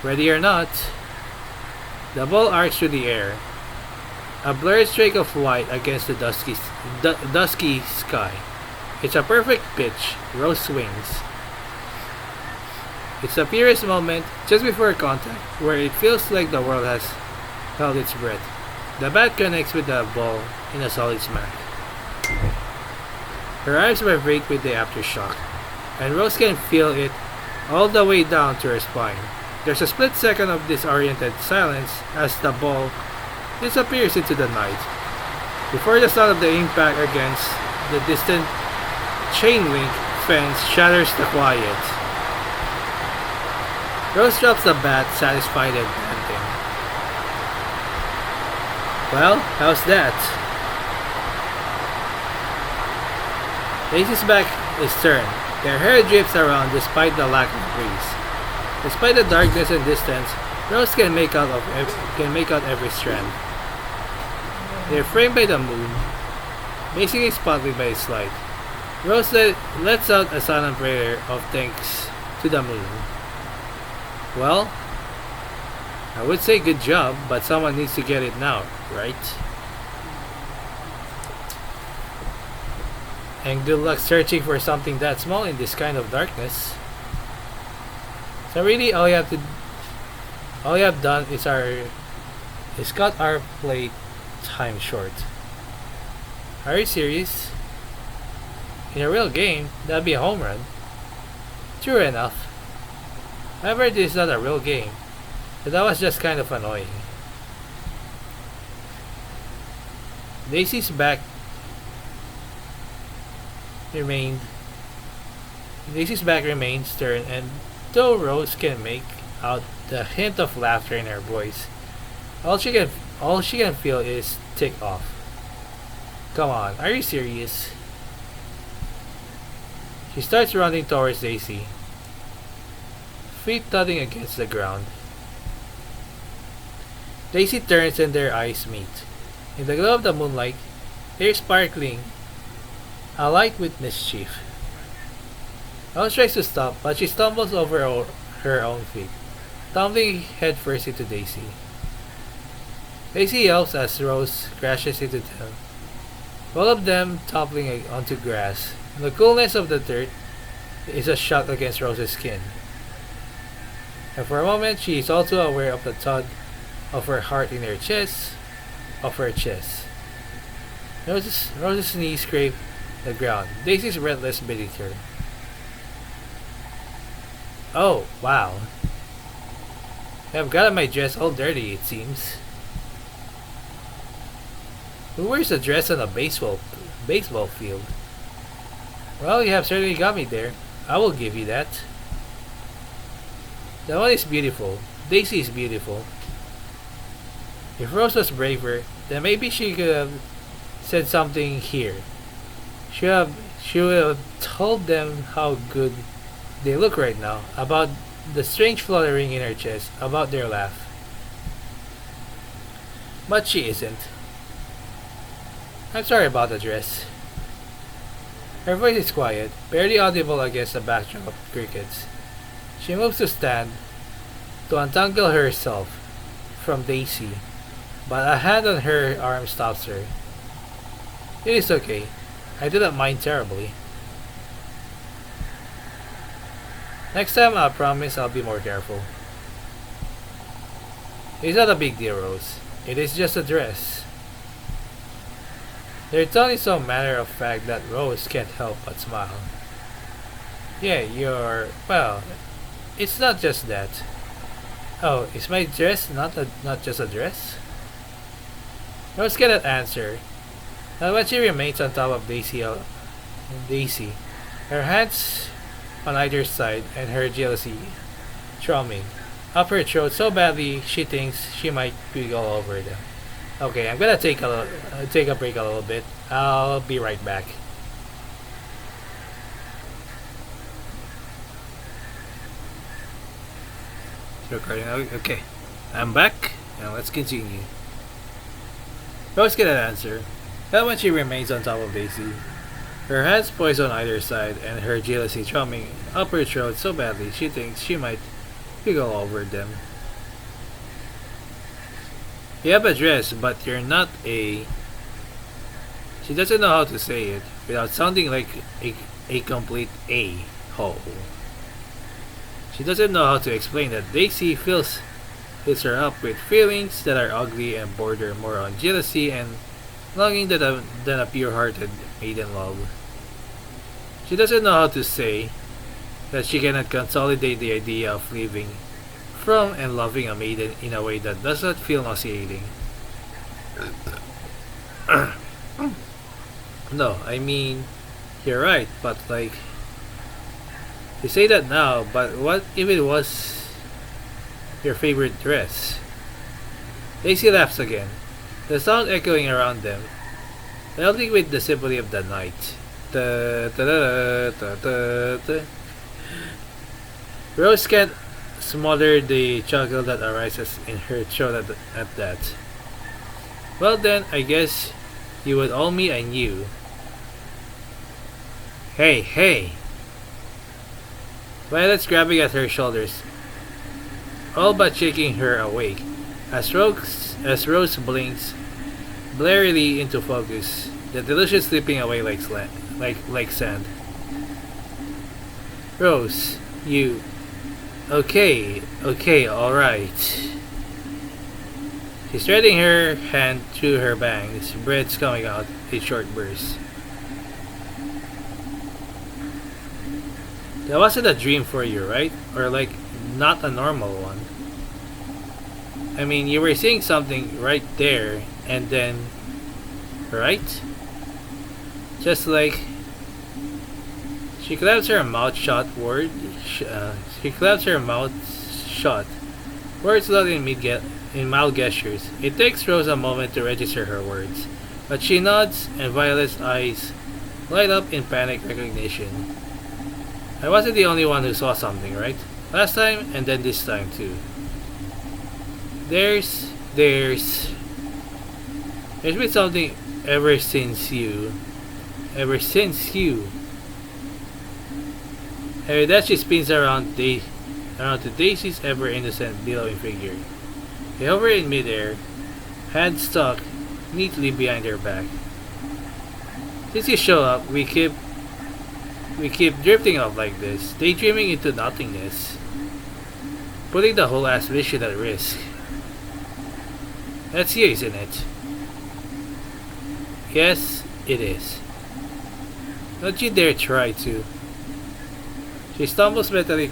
Ready or not, the ball arcs through the air, a blurred streak of white against the dusky sky. It's a perfect pitch. Rose swings. It's the purest moment just before contact, where it feels like the world has held its breath. The bat connects with the ball in a solid smack. Her arms vibrate with the aftershock, and Rose can feel it all the way down to her spine. There's a split second of disoriented silence as the ball disappears into the night, before the sound of the impact against the distant chain link fence shatters the quiet. Rose drops the bat, satisfied and panting. Well, how's that? Daisy's back is turned. Their hair drips around despite the lack of breeze. Despite the darkness and distance, Rose can make out every strand. They're framed by the moon, basically spotlit by its light. Rose lets out a silent prayer of thanks to the moon. Well, I would say good job, but someone needs to get it now, right? And good luck searching for something that small in this kind of darkness. So really, all you have done is cut our play time short. Are you serious? In a real game, that'd be a home run. True enough. However, this is not a real game, so that was just kind of annoying. Daisy's back remains stern, and though Rose can make out the hint of laughter in her voice, all she can feel is tick off. Come on, are you serious? She starts running towards Daisy, feet thudding against the ground. Daisy turns and their eyes meet. In the glow of the moonlight, they're sparkling, alight with mischief. Rose tries to stop, but she stumbles over her own feet, tumbling headfirst into Daisy. Daisy yelps as Rose crashes into them, both of them toppling onto grass. The coolness of the dirt is a shock against Rose's skin. And for a moment, she is also aware of the thud of her heart in her chest, Rose's knees scrape the ground. Daisy's breathless beneath her. Oh, wow. I've gotten my dress all dirty, it seems. Who wears a dress on a baseball field? Well, you have certainly got me there. I will give you that. That one is beautiful. Daisy is beautiful. If Rose was braver, then maybe she could have said something here. She would have told them how good they look right now, about the strange fluttering in her chest, about their laugh. But she isn't. I'm sorry about the dress. Her voice is quiet, barely audible against the backdrop of crickets. She moves to stand, to untangle herself from Daisy, but a hand on her arm stops her. It is okay. I do not mind terribly. Next time, I promise I'll be more careful. It's not a big deal, Rose. It is just a dress. Their tone is so matter of fact that Rose can't help but smile. Yeah, well, it's not just that. Oh, is my dress not just a dress? Rose cannot answer. Not when she remains on top of Daisy, her hands on either side and her jealousy thrumming up her throat so badly she thinks she might puke all over them. Okay, I'm gonna take a break a little bit. I'll be right back. Recording. Okay, I'm back. Now let's continue. Rose cannot answer. Not when she remains on top of Daisy, her hands poised on either side and her jealousy thrumming up her throat so badly she thinks she might giggle over them. You have a dress, but you're not a. She doesn't know how to say it without sounding like a complete a-hole. She doesn't know how to explain that Daisy fills her up with feelings that are ugly and border more on jealousy and longing than a pure-hearted maiden love. She doesn't know how to say that she cannot consolidate the idea of living from and loving a maiden in a way that does not feel nauseating. No, I mean, you're right, but like, you say that now, but what if it was your favorite dress? Daisy laughs again, the sound echoing around them, melting with the symphony of the night. Da, da, da, da, da, da. Rose can't smother the chuckle that arises in her throat at that. Well then, I guess you would owe me a new. Hey, hey! Violet's grabbing at her shoulders, all but shaking her awake, as Rose blinks blarily into focus, the delusion slipping away like sand. Rose, you. Okay, alright. She's threading her hand through her bangs, breaths coming out in short bursts. That wasn't a dream for you, right? Or like, not a normal one. I mean, you were seeing something right there, and then... Right? Just like... She claps her mouth shut, she claps her mouth shut. Words loud in mild gestures. It takes Rose a moment to register her words, but she nods, and Violet's eyes light up in panic recognition. I wasn't the only one who saw something, right? Last time, and then this time too. There's been something ever since you. And with that, she spins around to Daisy's ever innocent billowing figure. They hover in midair, hands stuck neatly behind her back. Since you show up, we keep drifting off like this, daydreaming into nothingness, putting the whole ass mission at risk. That's you, isn't it? Yes, it is. Don't you dare try to. She stumbles mentally,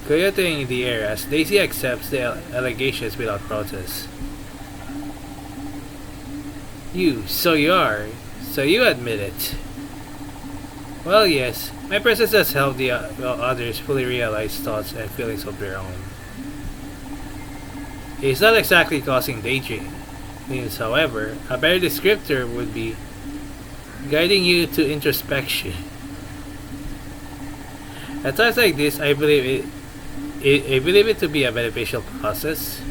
coyoting the air as Daisy accepts the allegations without protest. So you admit it. Well, yes, my presence has helped the others fully realize thoughts and feelings of their own. It's not exactly causing daydreams, however. A better descriptor would be guiding you to introspection. At times like this, I believe it to be a beneficial process.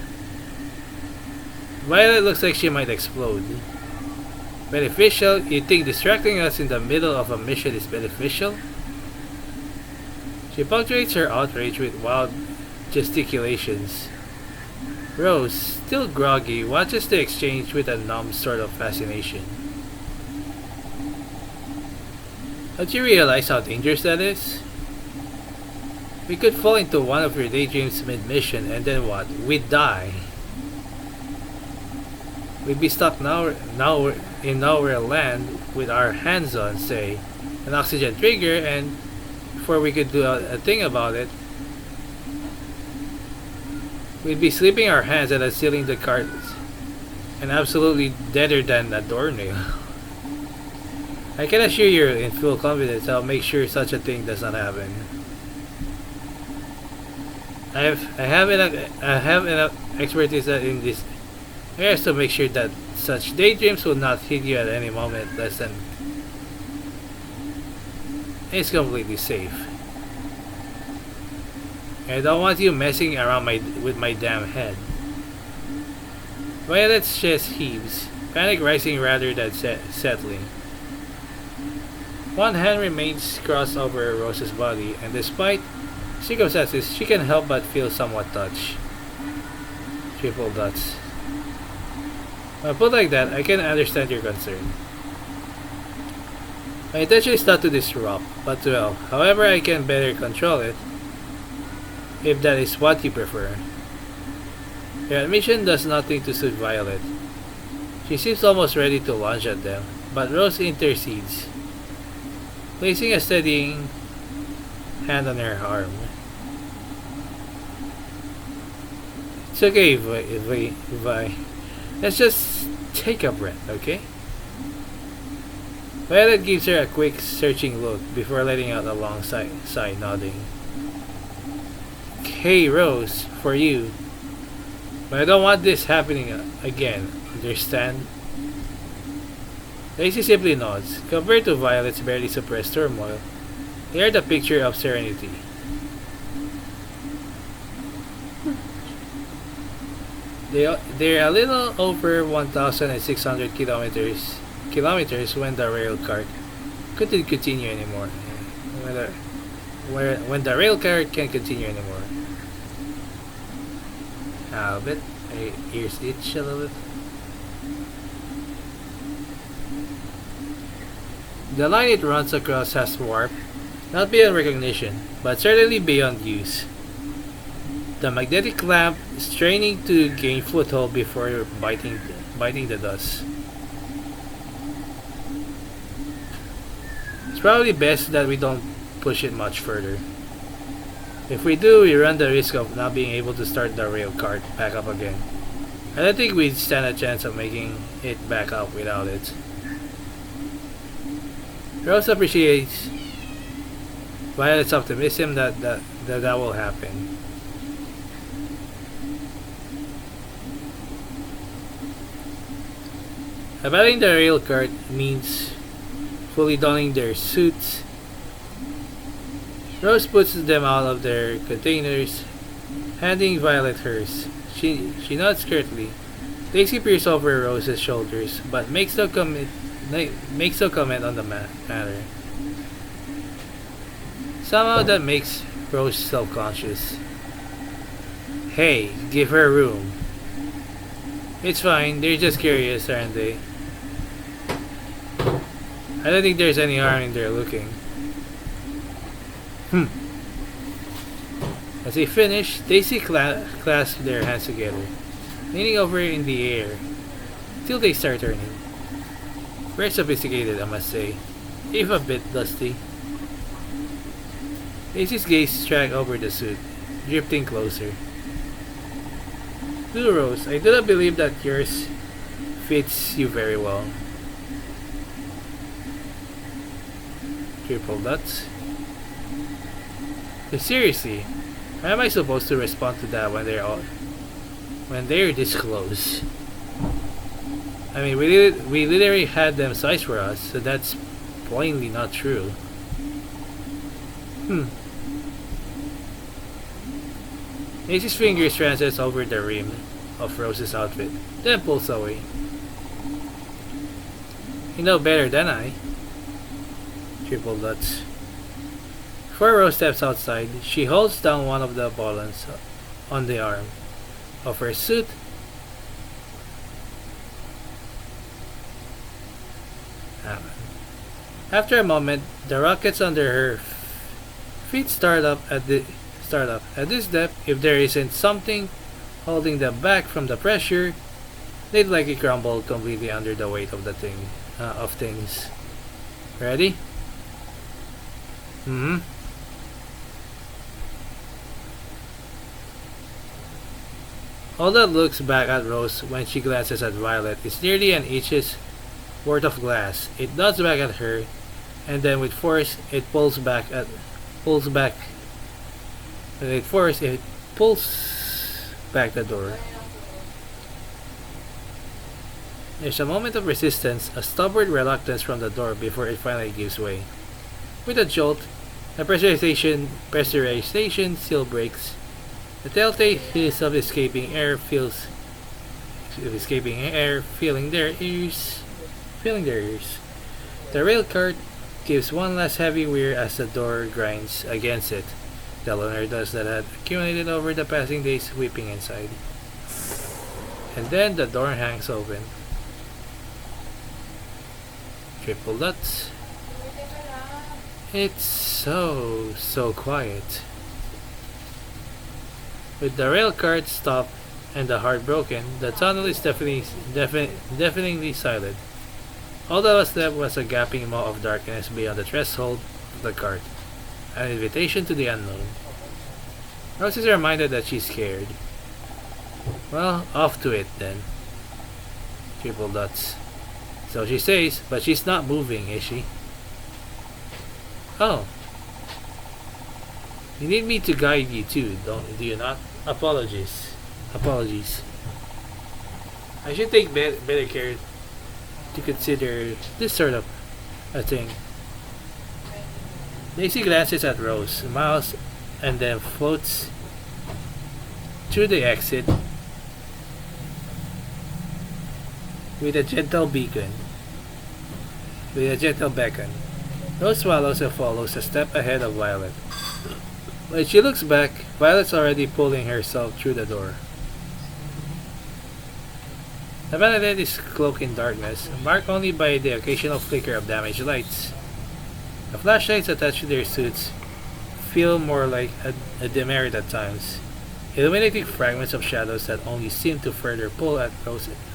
Violet looks like she might explode. Beneficial? You think distracting us in the middle of a mission is beneficial? She punctuates her outrage with wild gesticulations. Rose, still groggy, watches the exchange with a numb sort of fascination. Don't you realize how dangerous that is? We could fall into one of your daydreams mid-mission, and then what? We'd die. We'd be stuck now in nowhere land with our hands on, say, an oxygen trigger, and before we could do a thing about it, we'd be slipping our hands and unsealing the and absolutely deader than a doornail. I can assure you in full confidence I'll make sure such a thing does not happen. I have enough expertise in this area to make sure that such daydreams will not hit you at any moment less than it's completely safe. I don't want you messing around with my damn head. Violet's chest heaves, panic rising rather than settling. One hand remains crossed over Rose's body, and despite circumstances, she can help but feel somewhat touched. Triple dots. When put like that, I can understand your concern. My intention is not to disrupt, but to help. However, I can better control it, if that is what you prefer. Your admission does nothing to suit Violet. She seems almost ready to lunge at them, but Rose intercedes, placing a steadying hand on her arm. It's okay, Vi. Let's just take a breath, okay? Violet gives her a quick, searching look before letting out a long sigh, nodding. Hey, Rose, for you. But I don't want this happening again, understand? Daisy simply nods. Compared to Violet's barely suppressed turmoil, they are the picture of serenity. They're a little over 1,600 kilometers when the rail cart couldn't continue anymore. When the rail car can't continue anymore. A bit. My ears itch a little bit. The line it runs across has warped, not beyond recognition, but certainly beyond use. The magnetic clamp straining to gain foothold before biting the dust. It's probably best that we don't push it much further. If we do, we run the risk of not being able to start the rail cart back up again. I don't think we'd stand a chance of making it back up without it. Rose appreciates Violet's optimism that will happen. Abandoning the rail cart means fully donning their suits. Rose puts them out of their containers, handing Violet hers. She nods curtly. Daisy peers over Rose's shoulders, but makes no comment on the matter. Somehow that makes Rose self-conscious. Hey, give her room. It's fine, they're just curious, aren't they? I don't think there's any harm in their looking. As they finish, Daisy clasps their hands together, leaning over in the air, till they start turning. Very sophisticated, I must say, if a bit dusty. Daisy's gaze track over the suit, drifting closer. Blue Rose, I do not believe that yours fits you very well. Triple dots. But seriously, how am I supposed to respond to that when they're this close? I mean, we literally had them size for us, so that's plainly not true. Daisy's fingers transits over the rim of Rose's outfit, then pulls away. You know better than I. Triple dots. Before Rose steps outside, she holds down one of the buttons on the arm of her suit. After a moment, the rockets under her feet start up. At this depth, if there isn't something holding them back from the pressure, they'd likely crumble completely under the weight of things. Ready? All that looks back at Rose when she glances at Violet is nearly an inch's worth of glass. It nods back at her, and then with force it pulls back with force it pulls back the door. There's a moment of resistance, a stubborn reluctance from the door before it finally gives way. With a jolt, the pressurization seal breaks. The telltale hiss of escaping air filling their ears. The rail cart gives one last heavy whir as the door grinds against it. The lunar dust that had accumulated over the passing days sweeping inside. And then the door hangs open. Triple dots. It's so quiet. With the rail cart stopped and the heart broken, the tunnel is deafeningly silent. All that was left was a gaping maw of darkness beyond the threshold of the cart, an invitation to the unknown. Rose is reminded that she's scared. Well, off to it then. Triple dots. So she says, but she's not moving, is she? Oh. You need me to guide you too, do you not? Apologies. I should take better care to consider this sort of a thing. Daisy glances at Rose, smiles, and then floats through the exit with a gentle beacon. Rose swallows and follows a step ahead of Violet. When she looks back, Violet's already pulling herself through the door. The vanity is cloaked in darkness, marked only by the occasional flicker of damaged lights. The flashlights attached to their suits feel more like a demerit at times, illuminating fragments of shadows that only seem to further pull at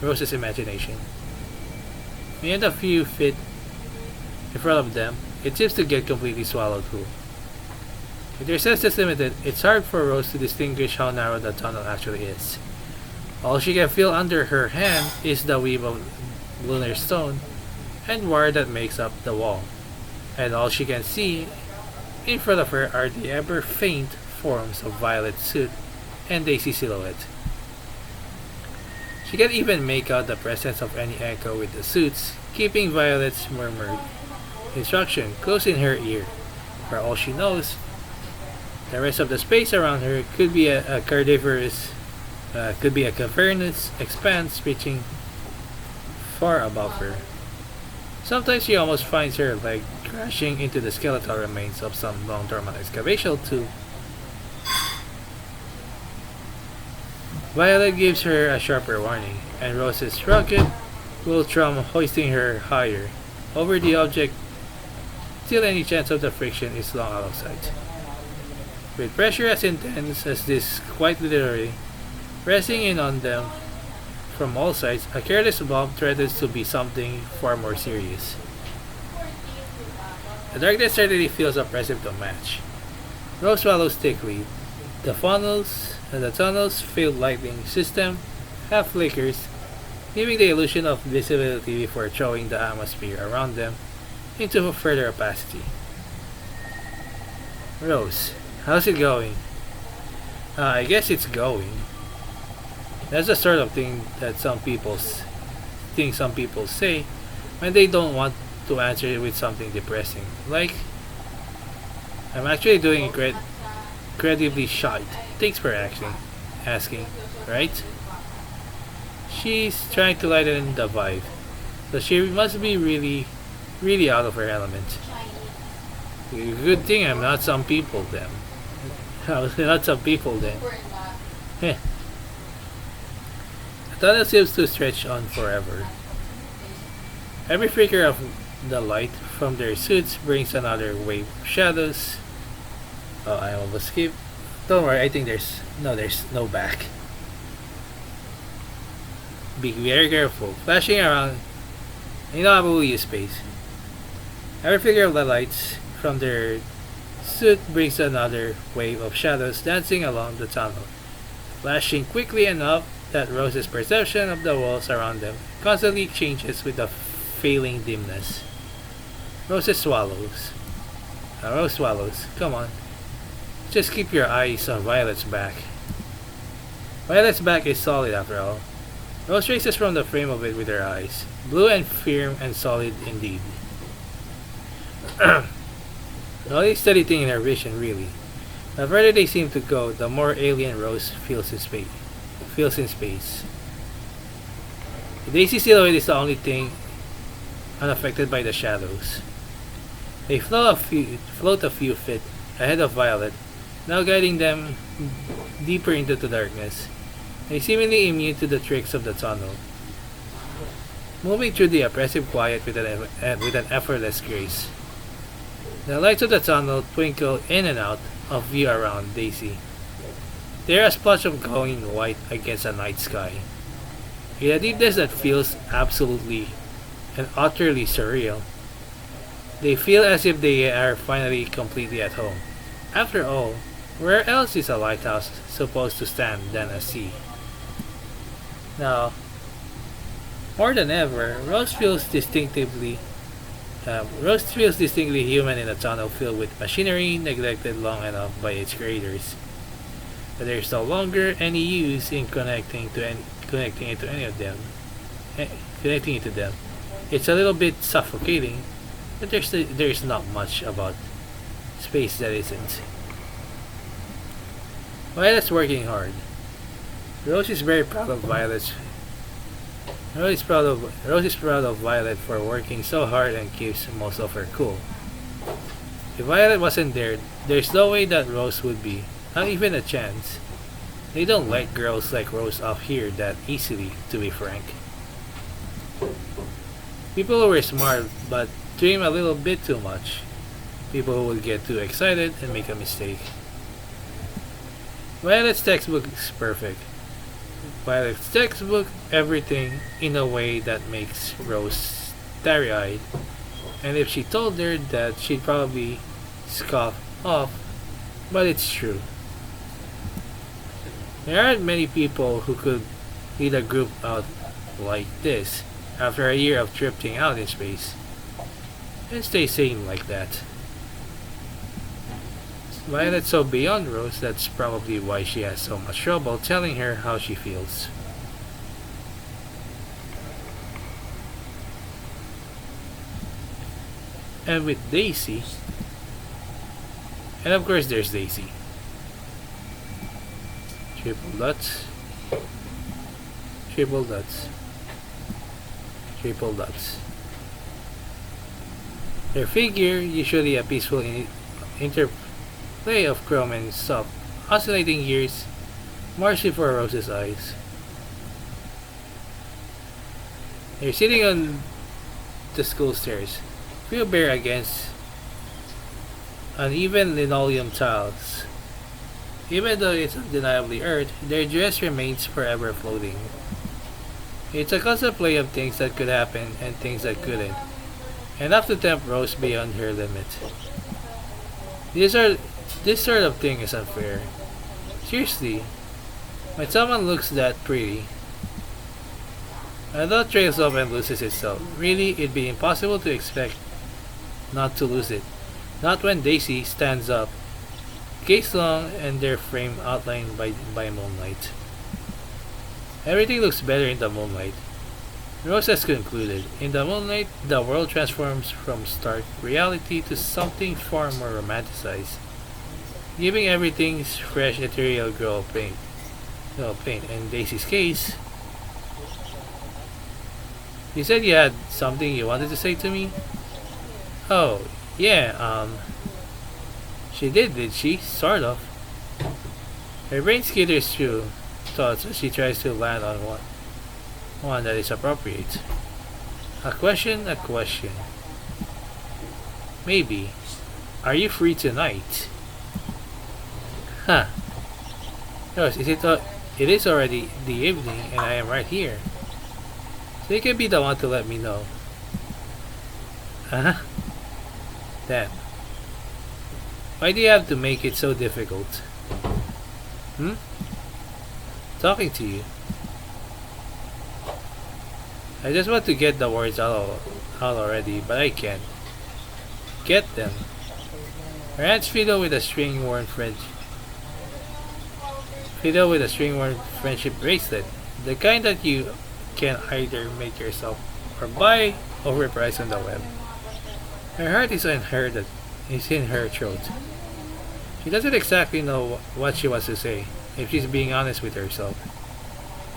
Rose's imagination. Beyond a few feet in front of them, it seems to get completely swallowed whole. With their senses limited, it's hard for Rose to distinguish how narrow the tunnel actually is. All she can feel under her hand is the weave of lunar stone and wire that makes up the wall, and all she can see in front of her are the ever faint forms of Violet's suit and Daisy's silhouette. She can't even make out the presence of any echo with the suits, keeping Violet's murmured instruction close in her ear. For all she knows, the rest of the space around her could be a cavernous expanse reaching far above her. Sometimes she almost finds her leg crashing into the skeletal remains of some long-term excavation too. Violet gives her a sharper warning, and Rose's rocket will trum hoisting her higher over the object till any chance of the friction is long out of sight. With pressure as intense as this quite literally pressing in on them from all sides, a careless bump threatens to be something far more serious. The darkness certainly feels oppressive to match. Rose swallows thickly. The tunnel's failed lighting system half flickers, giving the illusion of visibility before throwing the atmosphere around them into a further opacity. Rose, how's it going? I guess it's going. That's the sort of thing that some people say when they don't want to answer it with something depressing. Like, I'm actually doing incredibly shite. Thanks for asking, right? She's trying to lighten the vibe, so she must be really out of her element. Good thing I'm not some people then. Not some people then. Heh. The tunnel seems to stretch on forever. Every flicker of the light from their suits brings another wave of shadows. Oh, I almost skipped. Don't worry, I think there's no back. Be very careful. Flashing around inaudible space. Every flicker of the lights from their suit brings another wave of shadows dancing along the tunnel. Flashing quickly enough that Rose's perception of the walls around them constantly changes with the failing dimness. Rose swallows. Rose swallows. Come on. Just keep your eyes on Violet's back. Violet's back is solid after all. Rose traces from the frame of it with her eyes. Blue and firm and solid indeed. The only steady thing in her vision, really. The further they seem to go, the more alien Rose feels in space. The daisy silhouette is the only thing unaffected by the shadows. They float a few feet ahead of Violet, now guiding them deeper into the darkness. They seemingly immune to the tricks of the tunnel, moving through the oppressive quiet with an effortless grace. The lights of the tunnel twinkle in and out of view around Daisy. They are a splotch of glowing white against a night sky, in a deepness that feels absolutely and utterly surreal. They feel as if they are finally completely at home. After all, where else is a lighthouse supposed to stand than a sea? Now, more than ever, Rose feels distinctly human in a tunnel filled with machinery neglected long enough by its creators. But there is no longer any use in connecting it to any of them. Connecting it to them. It's a little bit suffocating, but there's not much about space that isn't. Violet's working hard. Rose is very proud of Rose is proud of Violet for working so hard and keeps most of her cool. If Violet wasn't there, there's no way that Rose would be. Not even a chance. They don't like girls like Rose up here that easily, to be frank. People who were smart but dream a little bit too much. People who would get too excited and make a mistake. Violet's textbook is perfect. Violet's textbook everything in a way that makes Rose starry-eyed, and if she told her that, she'd probably scoff off, but it's true. There aren't many people who could lead a group out like this after a year of drifting out in space and stay sane like that. Violet's so beyond Rose, that's probably why she has so much trouble telling her how she feels. And with Daisy, and of course there's Daisy. Triple dots. Triple dots. Triple dots. Their figure, usually a peaceful interplay of chrome and soft, oscillating gears, marks before Rose's eyes. They're sitting on the school stairs, feel bare against uneven linoleum tiles. Even though it's undeniably earth, their dress remains forever floating. It's a constant play of things that could happen and things that couldn't, enough to tempt Rose beyond her limit. This sort of thing is unfair. Seriously, when someone looks that pretty, a thought trails off and loses itself. Really, it'd be impossible to expect not to lose it. Not when Daisy stands up, gaze long and their frame outlined by moonlight. Everything looks better in the moonlight. Rose has concluded, in the moonlight, the world transforms from stark reality to something far more romanticized, giving everything fresh ethereal glow paint. In Daisy's case, you said you had something you wanted to say to me? Oh, yeah, she did she? Sort of. Her brain skitters through thoughts as she tries to land on one that is appropriate. A question. Maybe. Are you free tonight? Huh. Yes, it is already the evening and I am right here. So you can be the one to let me know. Uh-huh. Damn. Why do you have to make it so difficult? Talking to you. I just want to get the words out already, but I can't get them. Her hands fiddle with a string-worn friendship bracelet, the kind that you can either make yourself or buy overpriced on the web. Her heart is in her throat. She doesn't exactly know what she wants to say, if she's being honest with herself.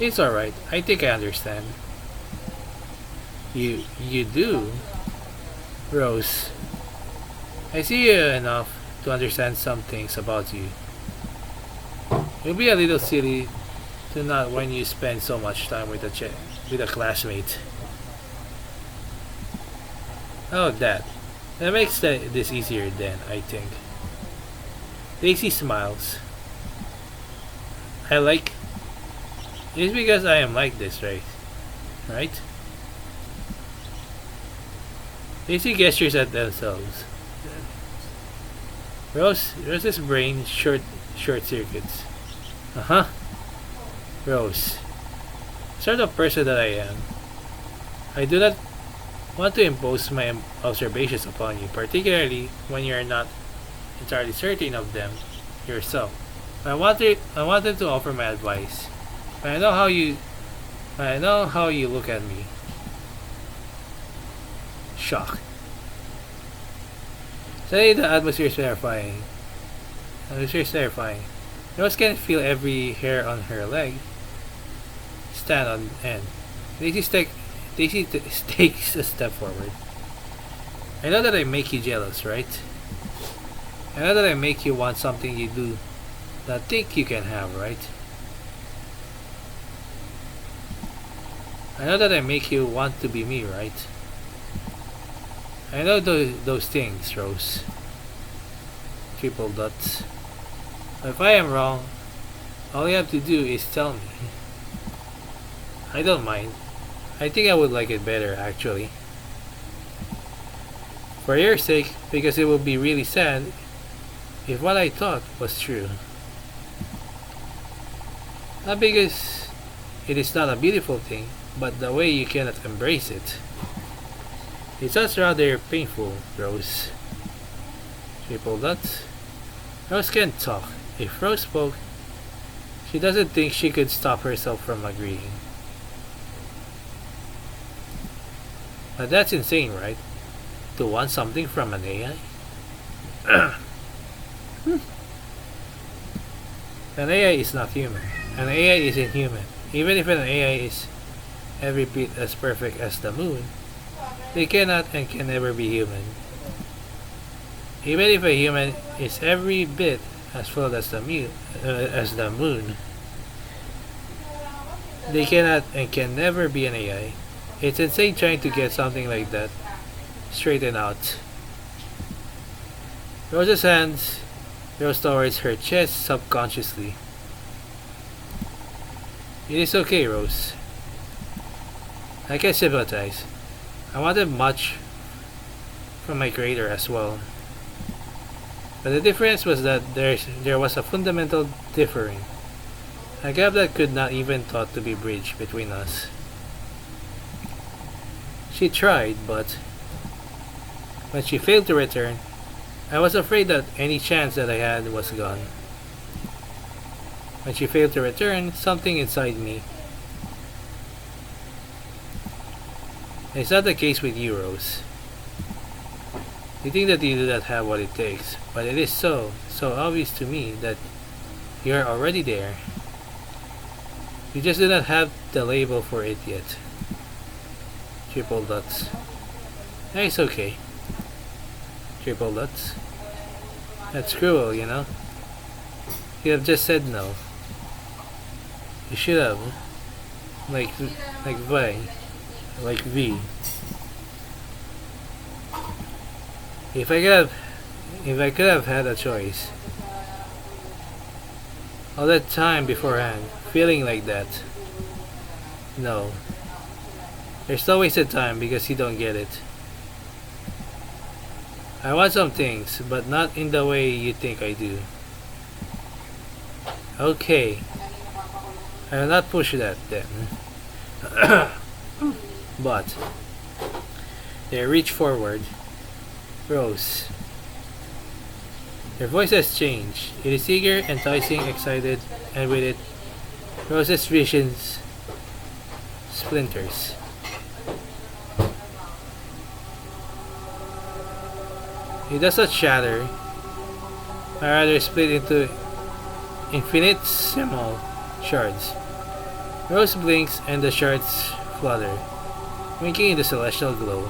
It's alright, I think I understand. You do? Rose. I see you enough to understand some things about you. You'll be a little silly to not when you spend so much time with a classmate. Oh, that makes this easier then, I think. Daisy smiles. It's because I am like this, right? Right? Daisy gestures at themselves. Rose's brain short circuits. Uh-huh. Rose. Sort of person that I am. I do not want to impose my observations upon you, particularly when you are not entirely certain of them yourself. I wanted to offer my advice. But I know how you look at me. Shock. Suddenly the atmosphere is terrifying. Rose can feel every hair on her leg stand on end. Daisy takes a step forward. I know that I make you jealous, right? I know that I make you want something you do not think you can have, right? I know that I make you want to be me, right? I know those things, Rose. Triple dots. If I am wrong, all you have to do is tell me. I don't mind. I think I would like it better, actually. For your sake, because it would be really sad if what I thought was true. Not because it is not a beautiful thing, but the way you cannot embrace it. It sounds rather painful, Rose. Triple dots. Rose can't talk. If Rose spoke, she doesn't think she could stop herself from agreeing. But that's insane, right? To want something from an AI? An AI is not human. An AI isn't human. Even if an AI is every bit as perfect as the moon, they cannot and can never be human. Even if a human is every bit as full as the moon, they cannot and can never be an AI. It's insane trying to get something like that straightened out. Rose's hands goes towards her chest subconsciously. It is okay, Rose. I can sympathize. I wanted much from my creator as well. But the difference was that there was a fundamental differing. A gap that could not even thought to be bridged between us. She tried, but when she failed to return, I was afraid that any chance that I had was gone. When she failed to return, something inside me. It's not the case with you, Rose. You think that you do not have what it takes, but it is so obvious to me that you are already there. You just do not have the label for it yet. Triple dots. It's okay. Triple dots. That's cruel, you know? You have just said no. You should have. Like V. If I could have had a choice. All that time beforehand, feeling like that. No. There's no wasted time because you don't get it. I want some things, but not in the way you think I do. Okay. I will not push that then. but they reach forward. Rose. Her voice has changed. It is eager, enticing, excited, and with it, Rose's visions splinters. It does not shatter, but rather split into infinitesimal shards. Rose blinks and the shards flutter, winking in the celestial glow.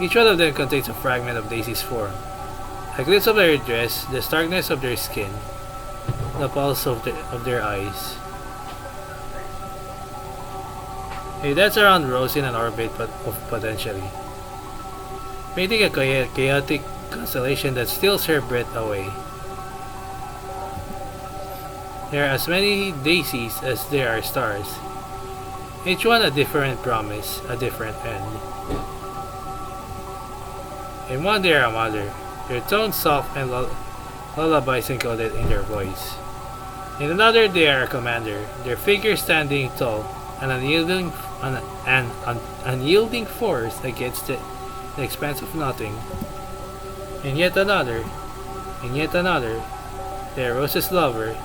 Each one of them contains a fragment of Daisy's form. A glimpse of their dress, the starkness of their skin, the pulse of their eyes. They dance around Rose in an orbit of potentially, painting a chaotic constellation that steals her breath away. There are as many daisies as there are stars, each one a different promise, a different end. In one they are a mother, their tones soft and lullabies encoded in their voice. In another they are a commander, their figure standing tall, an unyielding force against the expanse of nothing. In yet another, they are Rose's lover,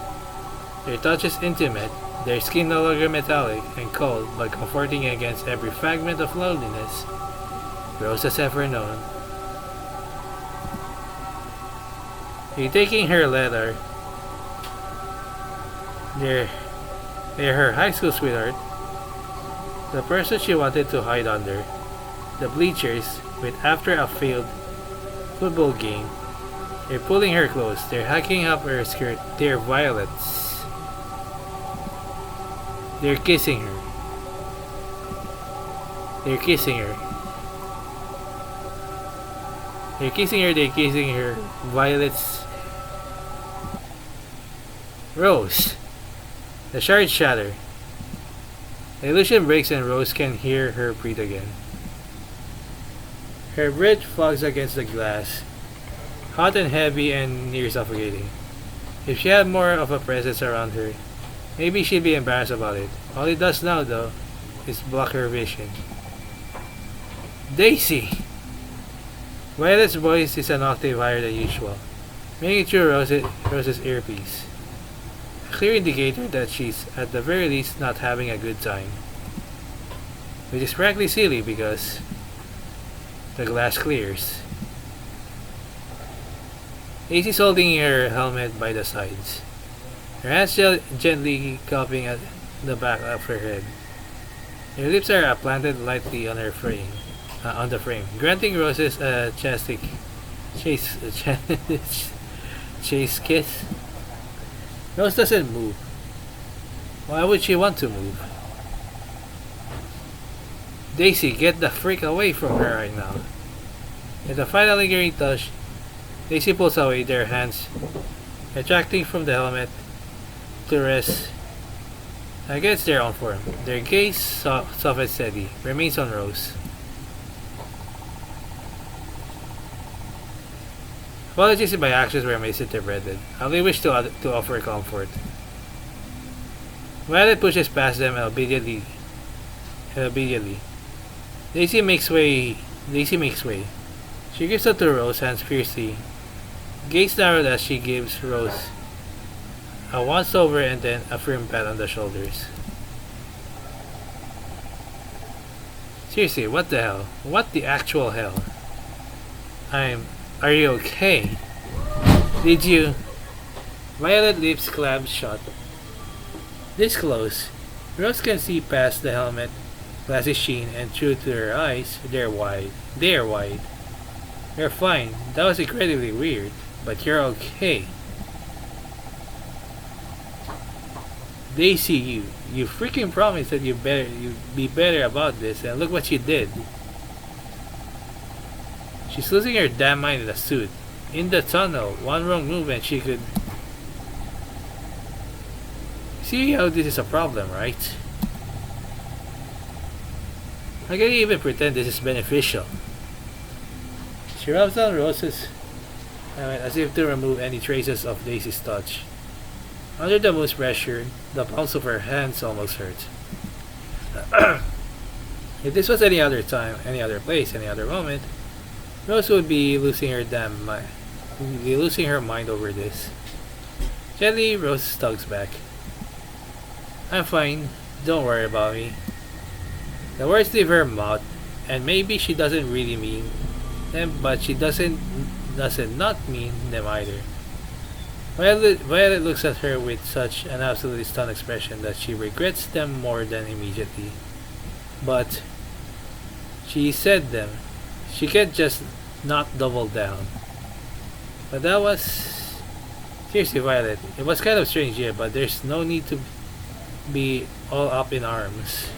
their touch is intimate, their skin no longer metallic and cold but comforting against every fragment of loneliness Rose has ever known. Retaking her letter, they're her high school sweetheart, the person she wanted to hide under, the bleachers, with after a failed football game. They're pulling her close, they're hacking up her skirt, they're violets. They're kissing her. They're kissing her. They're kissing her, they're kissing her. Violets. Rose. The shards shatter. The illusion breaks and Rose can hear her breathe again. Her breath fogs against the glass, hot and heavy and near suffocating. If she had more of a presence around her, maybe she'd be embarrassed about it. All it does now, though, is block her vision. Daisy! Violet's voice is an octave higher than usual, making it through Rose's earpiece. A clear indicator that she's, at the very least, not having a good time. Which is frankly silly because the glass clears. Daisy's holding her helmet by the sides, her hands gently cupping at the back of her head. Her lips are planted lightly on her frame, on the frame, granting Rose's chase kiss. Rose doesn't move. Why would she want to move? Daisy, get the freak away from her right now. With a final lingering touch, Daisy pulls away, their hands retracting from the helmet to rest against their own form. Their gaze, soft and steady, remains on Rose. Apologies if my actions were misinterpreted. I only wish to offer comfort. Violet pushes past them and obediently. Daisy makes way. She gives up to Rose, hands fiercely. Gaze narrowed as she gives Rose a once over and then a firm pat on the shoulders. Seriously, what the hell? What the actual hell? Are you okay? Did you? Violet lips clamped shut. This close, Rose can see past the helmet, glassy sheen, and through to her eyes. They're wide. You're fine. That was incredibly weird, but you're okay. Daisy, you freaking promised that you'd be better about this, and look what you did. She's losing her damn mind in a suit. In the tunnel, one wrong move and she could... See how this is a problem, right? I can't even pretend this is beneficial. She rubs down Rose's helmet as if to remove any traces of Daisy's touch. Under the moon's pressure, the palms of her hands almost hurt. If this was any other time, any other place, any other moment, Rose would be losing her damn mind. Would be losing her mind over this. Gently, Rose tugs back. I'm fine. Don't worry about me. The words leave her mouth, and maybe she doesn't really mean them, but she doesn't not mean them either. Violet looks at her with such an absolutely stunned expression that she regrets them more than immediately. But she said them. She can't just not double down. But that was... Seriously, Violet, it was kind of strange, yeah, but there's no need to be all up in arms.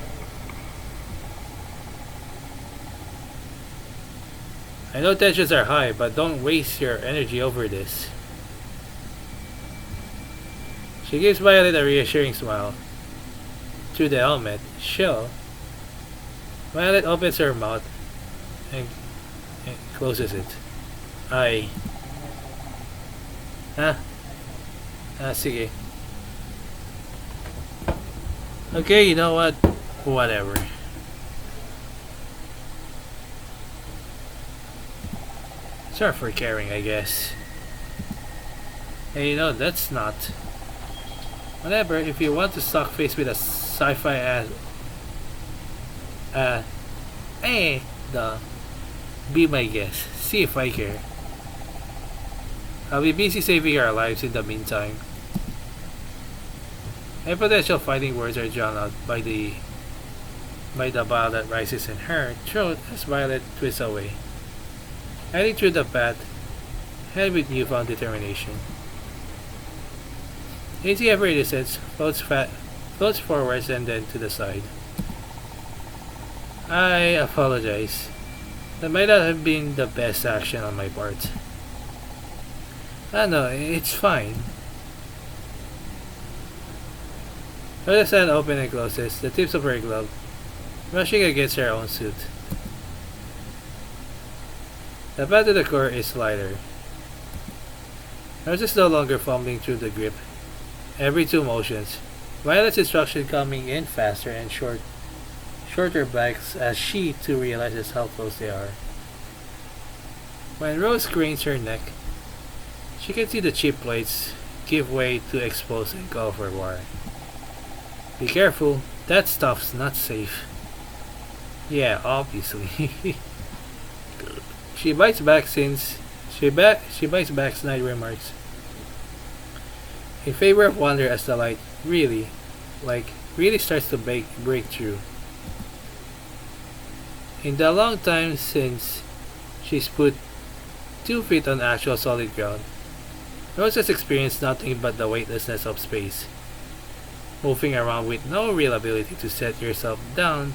I know tensions are high, but don't waste your energy over this. She gives Violet a reassuring smile. Through the helmet, shell. Violet opens her mouth and closes it. I... sige. Okay, you know what? Whatever. Sorry for caring, I guess. Hey, you know, that's not... Whatever, if you want to suck face with a sci-fi ass... Be my guest. See if I care. I'll be busy saving our lives in the meantime. Any potential fighting words are drowned out by the bile that rises in her throat as Violet twists away. Heading through the path, head with newfound determination. Easy every distance, floats forwards and then to the side. I apologize. That might not have been the best action on my part. No, it's fine. Her hand opens and closes, the tips of her glove brushing against her own suit. The path to the core is lighter. Nurse is no longer fumbling through the grip. Every two motions, Violet's instruction coming in faster and shorter blanks as she too realizes how close they are. When Rose cranes her neck, she can see the chip plates give way to expose and call for war. Be careful, that stuff's not safe. Yeah, obviously. She bites back snide remarks in favor of wonder as the light really starts to break through. In the long time since she's put 2 feet on actual solid ground, Rose has experienced nothing but the weightlessness of space. Moving around with no real ability to set yourself down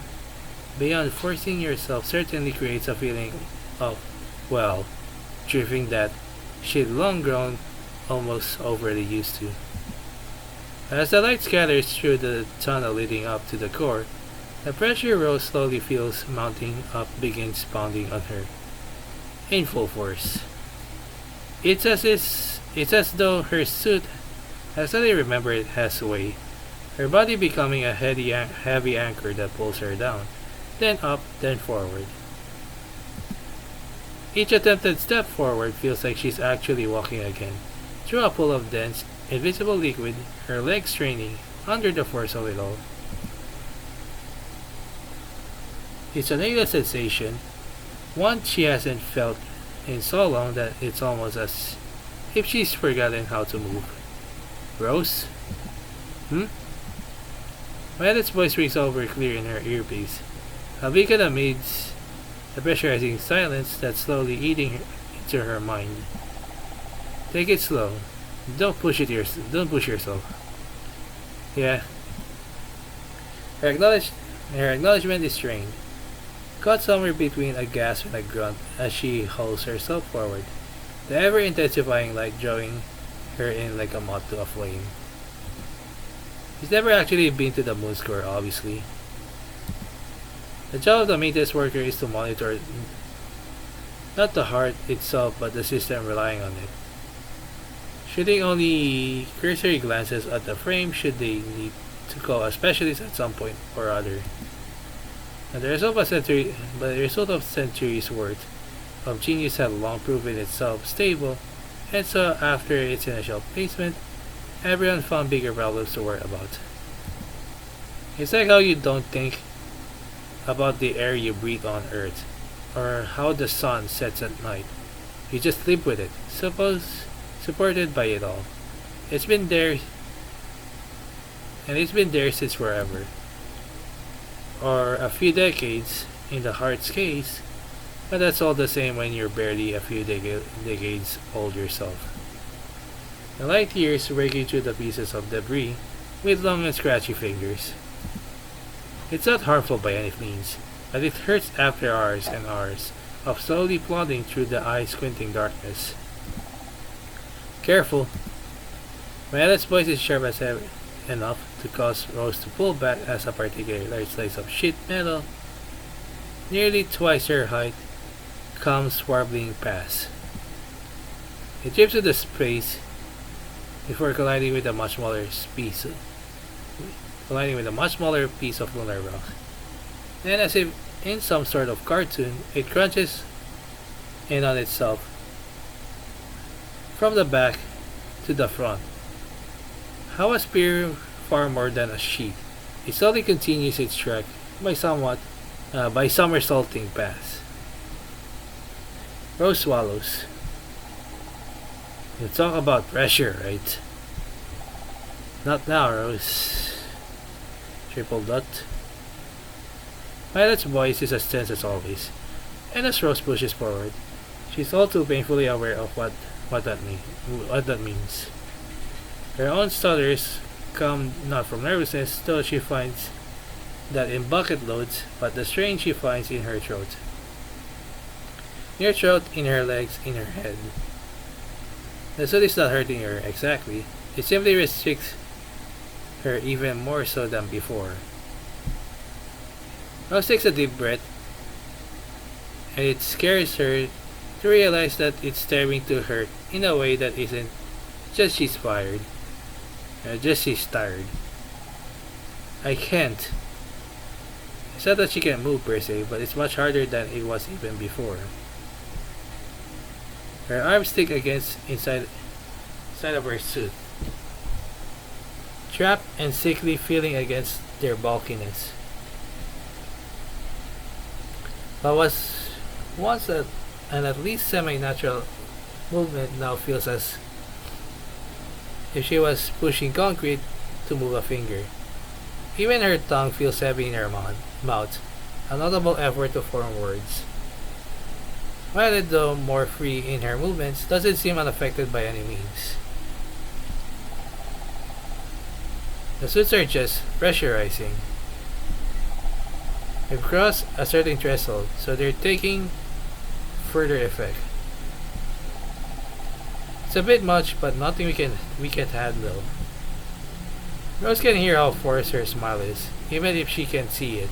beyond forcing yourself certainly creates a feeling of, well, drifting that she'd long grown almost overly used to. As the light scatters through the tunnel leading up to the core, the pressure Rose slowly feels mounting up begins pounding on her in full force. It's as though her suit has suddenly remembered it has weight, her body becoming a heavy anchor that pulls her down, then up, then forward. Each attempted step forward feels like she's actually walking again, through a pool of dense, invisible liquid, her legs straining under the force of it all. It's an alien sensation, one she hasn't felt in so long that it's almost as if she's forgotten how to move. Rose? Violet's voice rings over clear in her earpiece, a beacon amidst the pressurizing silence that's slowly eating into her mind. Take it slow. Don't push yourself. Yeah. Her acknowledgement is strained, caught somewhere between a gasp and a grunt as she hauls herself forward, the ever-intensifying light drawing her in like a moth to a flame. She's never actually been to the moon's core, obviously. The job of the maintenance worker is to monitor not the heart itself but the system relying on it. Shooting only cursory glances at the frame should they to call a specialist at some point or other. And the result of centuries' worth of genius had long proven itself stable, and so after its initial placement, everyone found bigger problems to worry about. It's like how you don't think about the air you breathe on Earth, or how the sun sets at night. You just live with it, supported by it all. It's been there, and it's been there since forever, or a few decades in the heart's case, but that's all the same when you're barely a few decades old yourself. The light years breaking through the pieces of debris with long and scratchy fingers. It's not harmful by any means, but it hurts after hours and hours of slowly plodding through the eye-squinting darkness. Careful! Violet's voice is sharp as enough to cause Rose to pull back as a particularly large slice of sheet metal, nearly twice her height, comes warbling past. It drifts to the space before colliding with a much smaller piece of lunar rock. Then, as if in some sort of cartoon, it crunches in on itself from the back to the front. How a spear far more than a sheet, it slowly continues its trek by somersaulting past. Rose swallows. You talk about pressure, right? Not now, Rose. Triple dot. Violet's voice is as tense as always, and as Rose pushes forward, she's all too painfully aware of what that means. Her own stutters come not from nervousness, though she finds that in bucket loads, but the strain she finds in her throat. In her throat, in her legs, in her head. The suit is not hurting her exactly, it simply restricts her even more so than before. Rose takes a deep breath, and it scares her to realize that it's staring to hurt in a way that isn't just she's tired. She's tired. I can't. It's not that she can't move per se, but it's much harder than it was even before. Her arms stick against inside of her suit, trapped and sickly feeling against their bulkiness. But was once an at least semi-natural movement now feels as if she was pushing concrete to move a finger. Even her tongue feels heavy in her mouth, a notable effort to form words. Violet, though more free in her movements, doesn't seem unaffected by any means. The suits are just pressurizing. They've crossed a certain threshold, so they're taking further effect. It's a bit much, but nothing we can handle. Rose can hear how forced her smile is, even if she can't see it.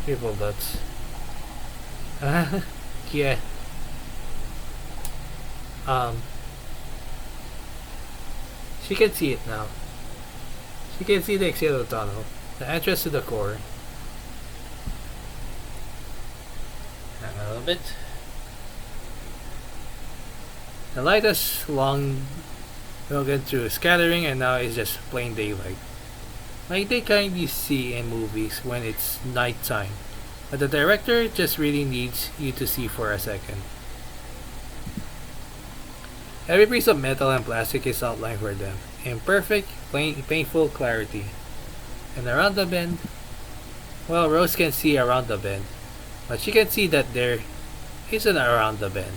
Triple dots. Yeah. She can see it now. She can see the exit of the tunnel, the entrance to the core. Hang on a little bit. The light has long broken through, scattering, and now it's just plain daylight. Like they kindly see in movies when it's nighttime, but the director just really needs you to see for a second. Every piece of metal and plastic is outlined for them, in perfect, painful clarity. And around the bend, well, Rose can see around the bend, but she can see that there isn't around the bend.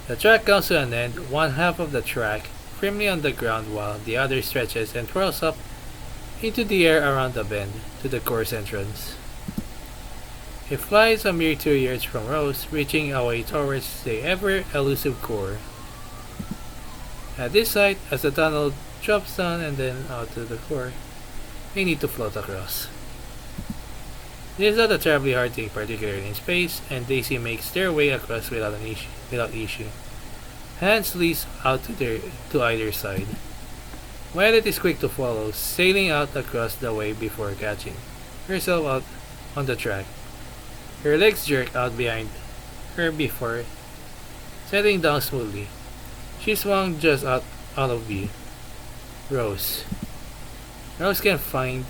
The track comes to an end, one half of the track firmly on the ground while the other stretches and twirls up into the air around the bend to the core's entrance. It flies a mere 2 yards from Rose, reaching away towards the ever-elusive core. At this site, as the tunnel drops down and then out to the core, they need to float across. This is not a terribly hard thing, particularly in space, and Daisy makes their way across without issue. Hands leads out to either side. Violet is quick to follow, sailing out across the way before catching herself out on the track. Her legs jerk out behind her before settling down smoothly. She swung just out of view. Rose. Rose can find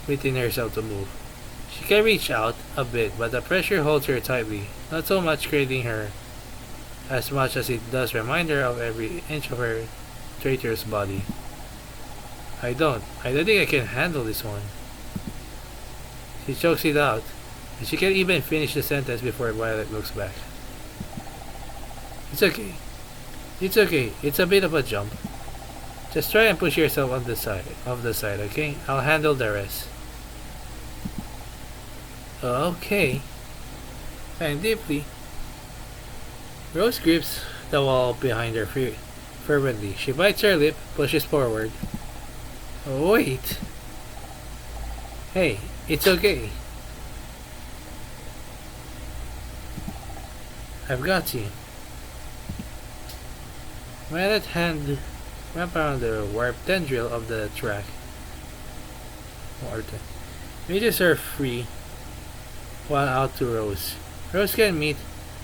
within herself to move. She can reach out a bit, but the pressure holds her tightly, not so much creating her as much as it does remind her of every inch of her traitorous body. I don't think I can handle this one. She chokes it out, and she can't even finish the sentence before Violet looks back. It's okay. It's okay. It's a bit of a jump. Just try and push yourself on the side, okay? I'll handle the rest. Okay. And deeply. Rose grips the wall behind her fervently. She bites her lip, pushes forward. Oh, wait. Hey, it's okay. I've got you. Violet hand wrap around the warped tendril of the track. Reaches her free while out to Rose. Rose can meet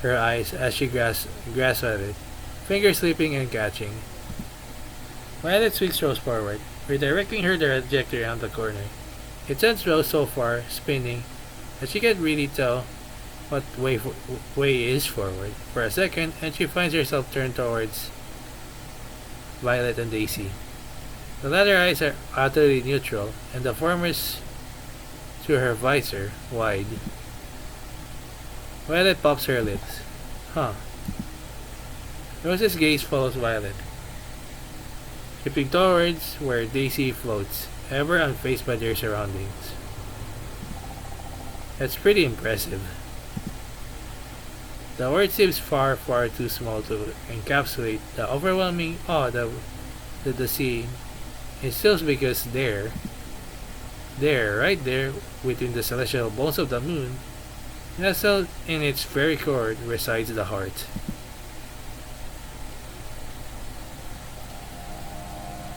her eyes as she grasps at it, fingers slipping and catching. Violet swings Rose forward, redirecting her trajectory around the corner. It sends Rose so far, spinning, that she can't really tell what way is forward for a second, and she finds herself turned towards Violet and Daisy. The latter eyes are utterly neutral, and the former's through her visor, wide. Violet pops her lips. Huh. Rose's gaze follows Violet, tripping towards where Daisy floats, ever unfazed by their surroundings. That's pretty impressive. The word seems far too small to encapsulate the overwhelming awe that the scene instills, because right there, within the celestial bones of the moon, nestled in its very core, resides the heart.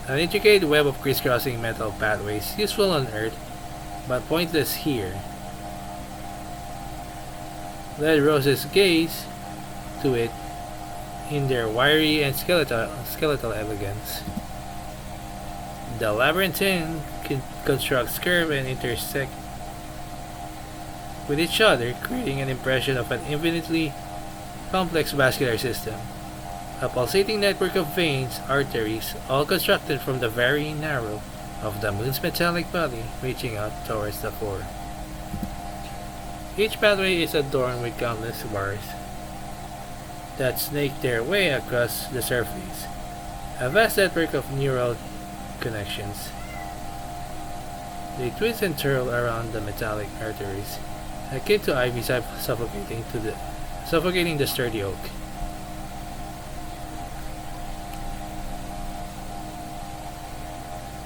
An intricate web of crisscrossing metal pathways, useful on Earth, but pointless here, led Rose's gaze to it in their wiry and skeletal elegance. The labyrinthine constructs curve and intersect with each other, creating an impression of an infinitely complex vascular system. A pulsating network of veins, arteries, all constructed from the very narrow of the moon's metallic body, reaching out towards the core. Each pathway is adorned with countless bars that snake their way across the surface, a vast network of neural connections. They twist and twirl around the metallic arteries, akin to ivy suffocating the sturdy oak.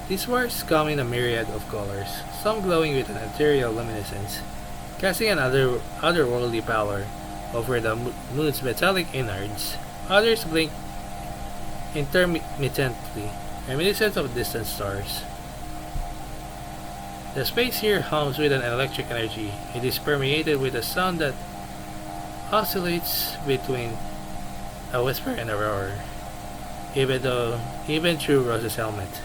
These wires come in a myriad of colors, some glowing with an ethereal luminescence, casting an otherworldly pallor over the moon's metallic innards. Others blink intermittently, reminiscent of distant stars. The space here hums with an electric energy. It is permeated with a sound that oscillates between a whisper and a roar, even through Rose's helmet.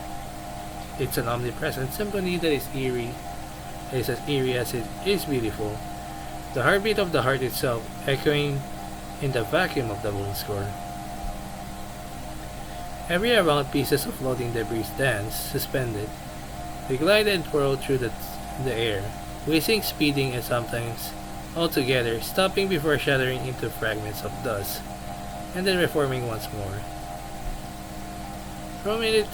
It's an omnipresent symphony that is as eerie as it is beautiful, the heartbeat of the heart itself echoing in the vacuum of the moon's core. Every around pieces of floating debris dance, suspended. They glide and twirl through the air, whizzing, speeding, and sometimes altogether stopping before shattering into fragments of dust, and then reforming once more. From it,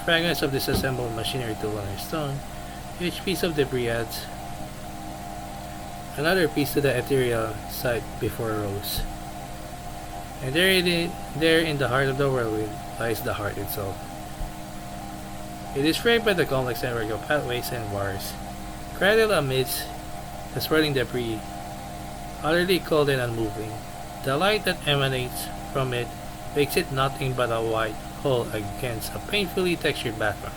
fragments of disassembled machinery, tool, or stone, each piece of debris adds another piece to the ethereal site before Rose. And there in the heart of the whirlwind lies the heart itself. It is framed by the complex network of pathways and wires, cradled amidst the swirling debris, utterly cold and unmoving. The light that emanates from it makes it nothing but a white hole against a painfully textured background,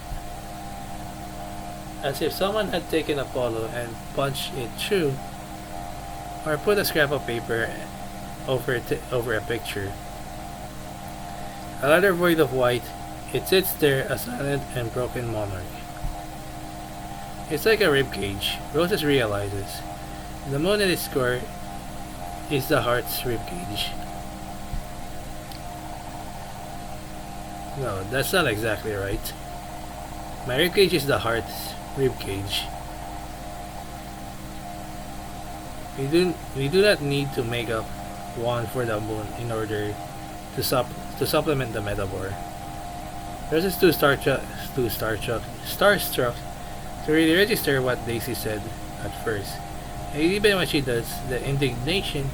as if someone had taken a photo and punched it through, or put a scrap of paper over a picture. A letter void of white, it sits there a silent and broken monarch. It's like a rib cage, Roses realizes. The moon in its core is the heart's rib cage. No, that's not exactly right. My rib cage is the heart's rib cage. We do not need to make up one for the moon in order to supplement the metaphor. Rose is starstruck to really register what Daisy said at first. And even when she does, the indignation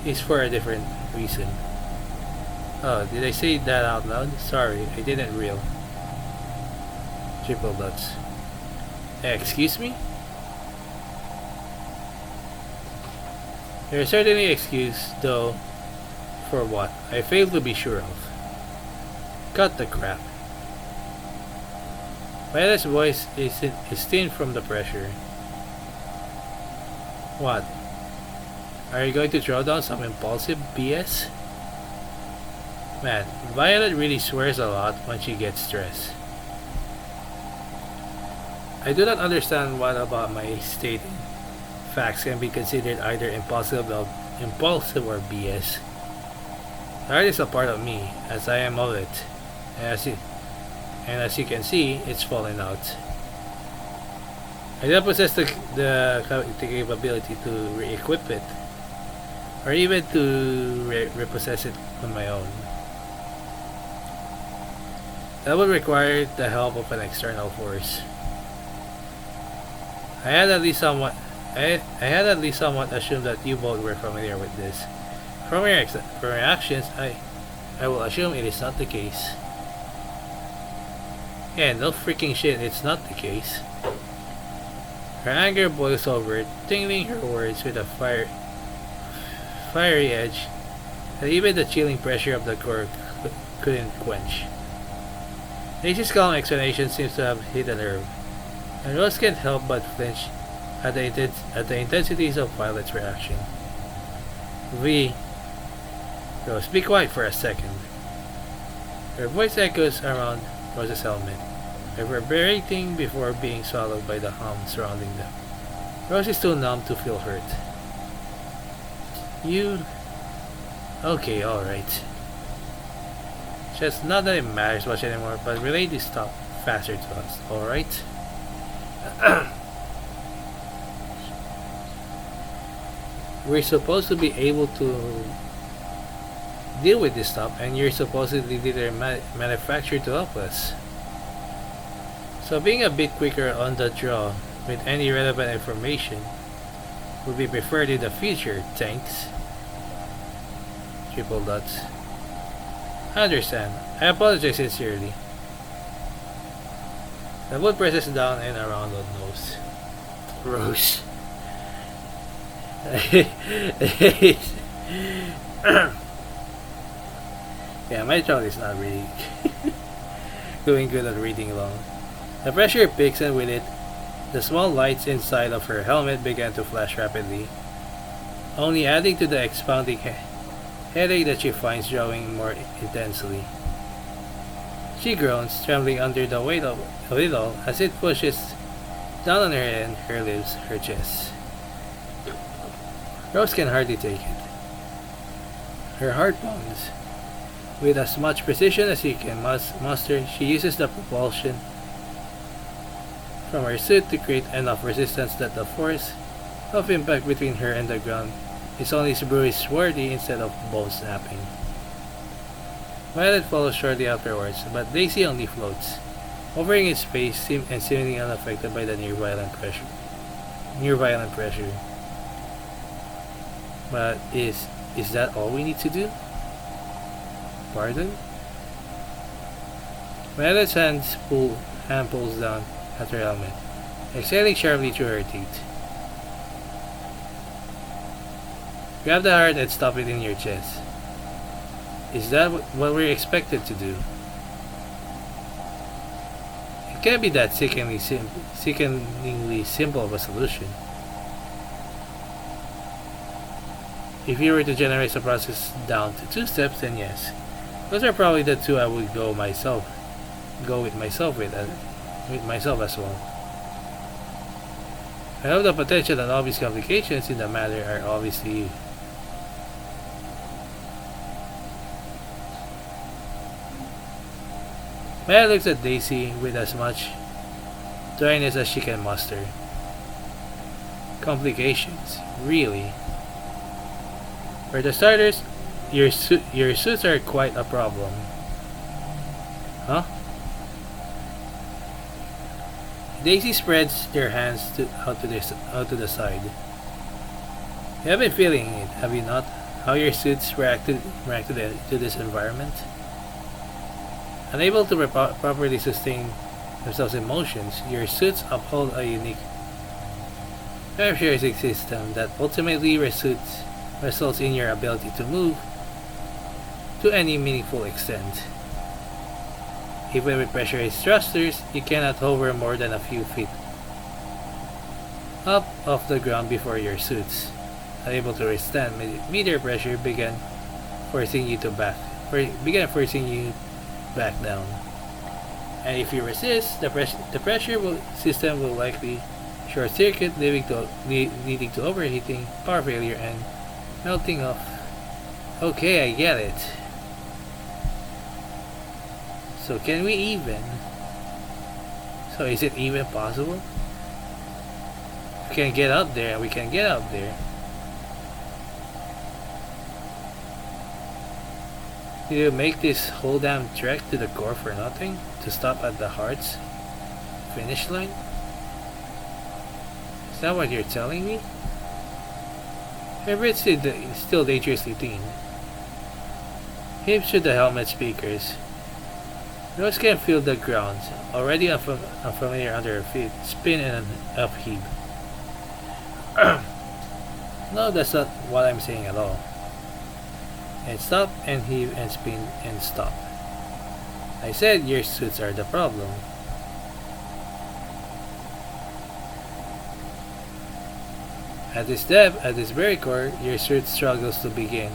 is for a different reason. Oh, did I say that out loud? Sorry, I didn't real. Triple dots. Excuse me? There is certainly excuse, though, for what? I fail to be sure of. Cut the crap. Violet's voice is thin from the pressure. What? Are you going to throw down some impulsive BS? Man, Violet really swears a lot when she gets stressed. I do not understand what about my stating facts can be considered either impulsive or BS. The art is a part of me, as I am of it, and as you can see, it's falling out. I don't possess the capability to re-equip it, or even to repossess it on my own. That would require the help of an external force. I had at least somewhat assumed that you both were familiar with this. From your actions, I will assume it is not the case. Yeah, no freaking shit, it's not the case. Her anger boils over, tingling her words with a fiery edge that even the chilling pressure of the core couldn't quench. Daisy's calm explanation seems to have hit a nerve, and Rose can't help but flinch at the intensities of Violet's reaction. Rose, be quiet for a second. Her voice echoes around Rose's helmet, reverberating before being swallowed by the hum surrounding them. Rose is too numb to feel hurt. Okay, alright. Just not that it matters much anymore, but relay this stuff faster to us, alright? We're supposed to be able to deal with this stuff, and you're supposedly later manufactured to help us. So being a bit quicker on the draw with any relevant information would be preferred in the future, thanks. Triple dots. I understand. I apologize sincerely. The wood presses down and around the nose. Rose. Yeah, my throat is not really doing good at reading long. The pressure peaks, and with it, the small lights inside of her helmet began to flash rapidly, only adding to the expounding headache that she finds drawing more intensely. She groans, trembling under the weight of it all as it pushes down on her head, her lips, her chest. Rose can hardly take it. Her heart pounds. With as much precision as she can muster, she uses the propulsion from her suit to create enough resistance that the force of impact between her and the ground is only bruise-worthy instead of bone snapping. Violet follows shortly afterwards, but Daisy only floats, hovering in space and seemingly unaffected by the near violent pressure. But is that all we need to do? Pardon? Violet's hand pulls down at her helmet, exhaling sharply through her teeth. Grab the heart and stop it in your chest. Is that what we're expected to do? can't be that sickeningly simple of a solution. If you were to generate the process down to 2 steps, then yes. Those are probably the two I would go with myself as well. I hope the potential and obvious complications in the matter are obvious to you. Maya looks at Daisy with as much dryness as she can muster. Complications, really? For the starters, your suits are quite a problem. Huh? Daisy spreads their hands out to the side. You have been feeling it, have you not? How your suits reacted to this environment? Unable to properly sustain themselves in motions, your suits uphold a unique characterization system that ultimately results in your ability to move to any meaningful extent. Even with pressurized thrusters, you cannot hover more than a few feet up off the ground before your suits, unable to withstand meteor pressure, began forcing you back down. And if you resist, the pressure system will likely short circuit, leading to overheating, power failure, and melting off. Okay, I get it. So can we even? So is it even possible? We can get up there, and we can get up there. Did you make this whole damn trek to the core for nothing? To stop at the heart's finish line? Is that what you're telling me? Her breath is still dangerously thin. Hips to the helmet speakers. Nose can feel the ground, already unfamiliar under her feet, spin in an upheave. No, that's not what I'm saying at all. And stop and heave and spin and stop. I said your suits are the problem. At this depth, at this very core, your suit struggles to begin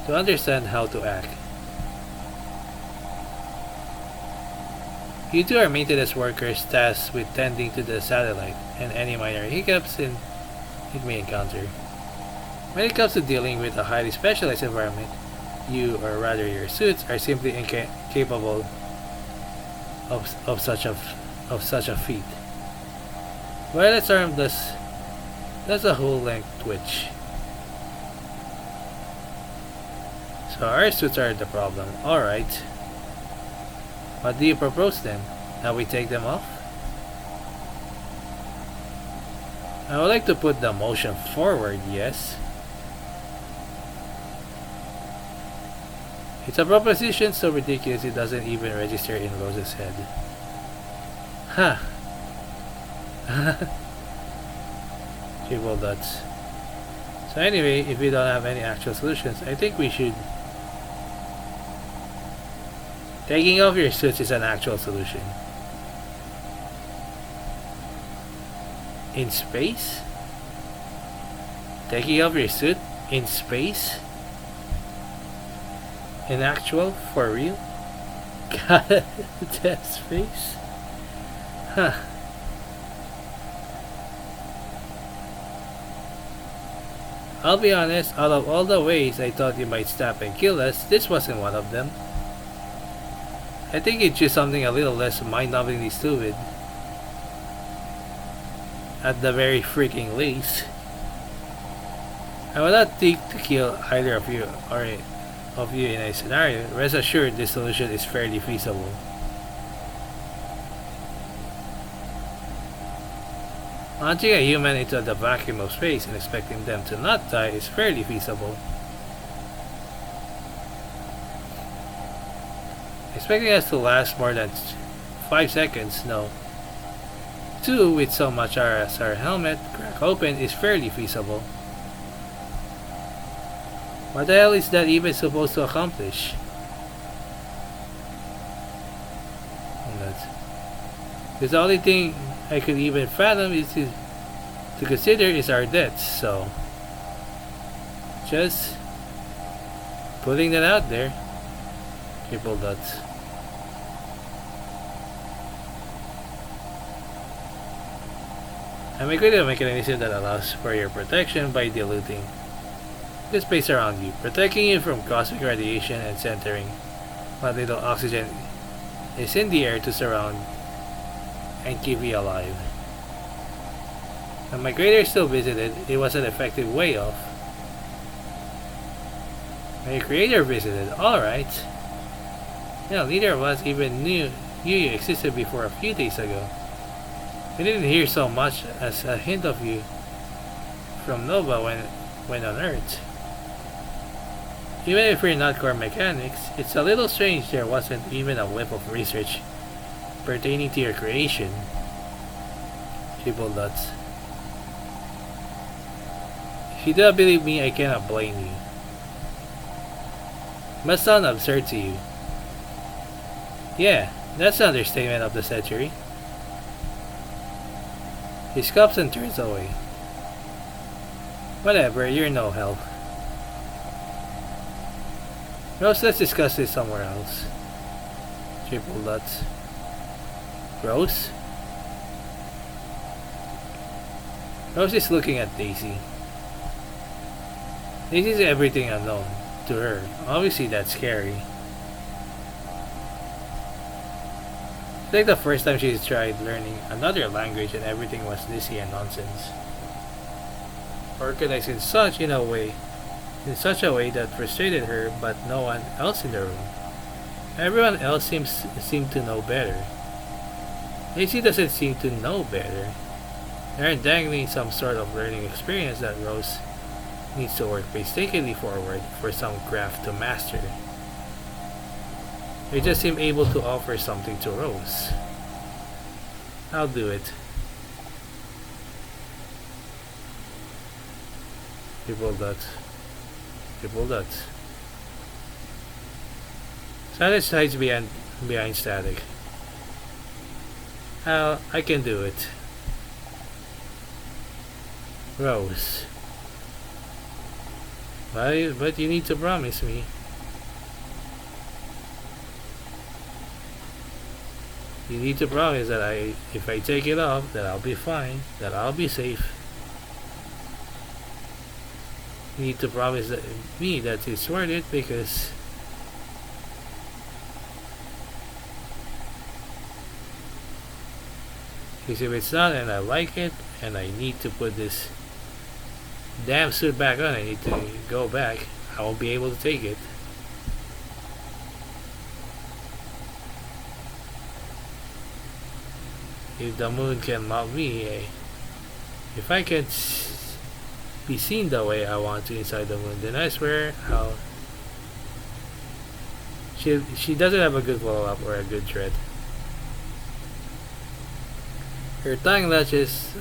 to understand how to act. You two are maintenance workers tasked with tending to the satellite and any minor hiccups it may encounter. When it comes to dealing with a highly specialized environment, you, or rather your suits, are simply incapable of such a feat. Violet's arm does a whole length twitch. So our suits are the problem. Alright. What do you propose then? That we take them off? I would like to put the motion forward, yes. It's a proposition so ridiculous it doesn't even register in Rose's head. Ha! Triple dots. So anyway, if we don't have any actual solutions, I think we should... Taking off your suits is an actual solution. In space? Taking off your suit in space? In actual? For real? God, that space? Huh. I'll be honest, out of all the ways I thought you might stop and kill us, this wasn't one of them. I think it's just something a little less mind-numbingly stupid. At the very freaking least. I would not think to kill either of you in a scenario. Rest assured this solution is fairly feasible. Launching a human into the vacuum of space and expecting them to not die is fairly feasible. Expecting us to last more than 5 seconds, no. 2 with so much as our helmet crack open is fairly feasible. What the hell is that even supposed to accomplish? Because the only thing I could even fathom is to consider is our debts, so just putting that out there. Triple dots. And make a mechanism that allows for your protection by diluting the space around you, protecting you from cosmic radiation and centering what little oxygen is in the air to surround and keep you alive. And my creator still visited, it was an effective way of. My creator visited, alright. You know, neither of us even knew you existed before a few days ago. We didn't hear so much as a hint of you from Nova when on Earth. Even if we're not core mechanics, it's a little strange there wasn't even a whiff of research pertaining to your creation. Triple dots. If you don't believe me, I cannot blame you. Must sound absurd to you. Yeah, that's the understatement of the century. He scoffs and turns away. Whatever, you're no help. Rose, let's discuss this somewhere else. Triple dots. Rose? Rose is looking at Daisy. Daisy's everything unknown to her. Obviously that's scary. It's like the first time she's tried learning another language and everything was dizzy and nonsense. Organized in such a way that frustrated her, but no one else in the room. Everyone else seemed to know better. Daisy doesn't seem to know better. They're dangling some sort of learning experience that Rose needs to work painstakingly forward for some craft to master. They just seem able to offer something to Rose. I'll do it. Triple dots. Triple dots. Silence hides behind static. I can do it. Rose. But you need to promise me. You need to promise that if I take it off, that I'll be fine, that I'll be safe. You need to promise me that it's worth it because if it's not and I like it and I need to put this damn suit back on, I need to go back, I won't be able to take it. If the moon can mock me, if I can be seen the way I want to inside the moon, then I swear she doesn't have a good follow-up or a good threat. Her tongue latches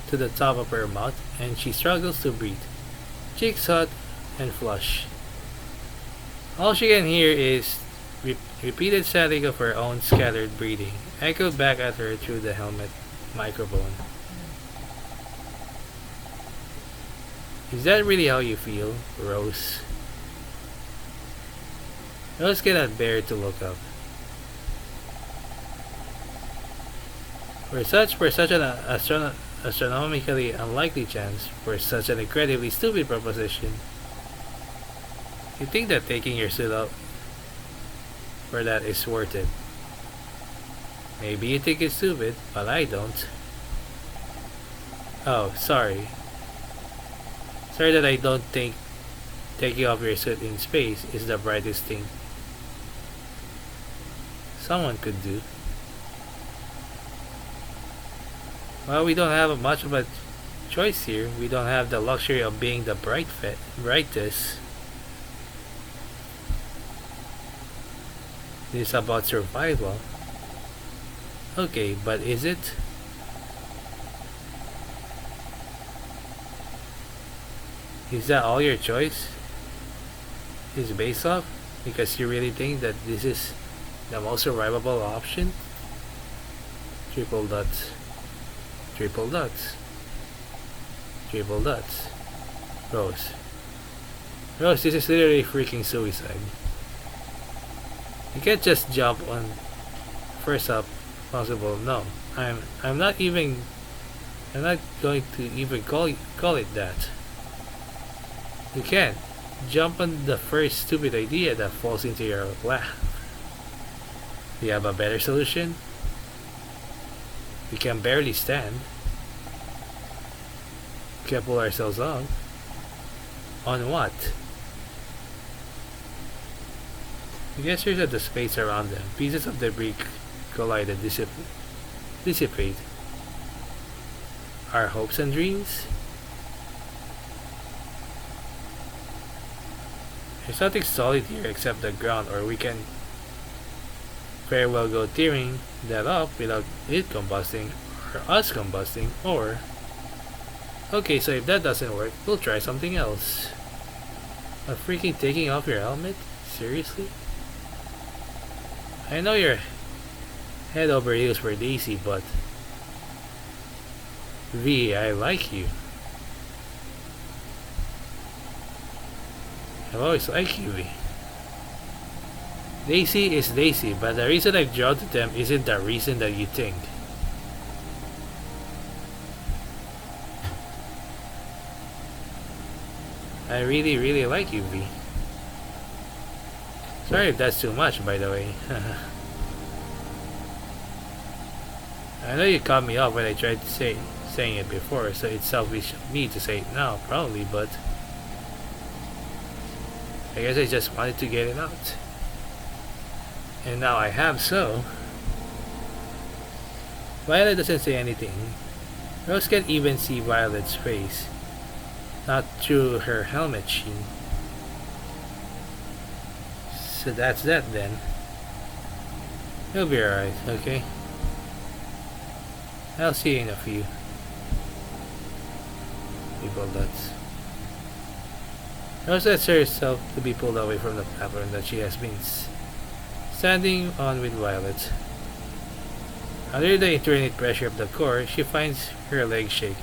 to the top of her mouth and she struggles to breathe, cheeks hot and flush. All she can hear is repeated static of her own scattered breathing, echoed back at her through the helmet microphone. Is that really how you feel, Rose? Rose cannot bear to look up. For such an astronomically unlikely chance, for such an incredibly stupid proposition, you think that taking your suit off for that is worth it. Maybe you think it's stupid, but I don't. Oh, sorry. Sorry that I don't think taking off your suit in space is the brightest thing someone could do. Well, we don't have much of a choice here. We don't have the luxury of being the brightest. This is about survival. Okay, but is it? Is that all your choice is based off? Because you really think that this is the most survivable option? Triple dots. Triple dots. Triple dots. Rose. Rose, this is literally freaking suicide. You can't just jump on first up possible. No. I'm not going to even call it that. You can't jump on the first stupid idea that falls into your lap. Do you have a better solution? We can barely stand. We can pull ourselves up. On what? The gestures at the space around them. Pieces of debris collide and dissipate. Our hopes and dreams? There's nothing solid here except the ground, or we can very well go tearing that up without it combusting, or us combusting, or... Okay, so if that doesn't work, we'll try something else. A freaking taking off your helmet? Seriously? I know you're head over heels for Daisy, but... V, I like you. I've always liked you, V. Daisy is Daisy, but the reason I've drawn to them isn't the reason that you think. I really, really like you, V. Sorry if that's too much, by the way. I know you caught me off when I tried to saying it before, so it's selfish of me to say it now, probably, but... I guess I just wanted to get it out. And now I have, so... Violet doesn't say anything. Rose can't even see Violet's face. Not through her helmet sheen. So that's that then. You'll be alright, okay? I'll see you in a few. People dots. Rose lets herself to be pulled away from the platform that she has been standing on with Violet. Under the infinite pressure of the core, she finds her legs shake.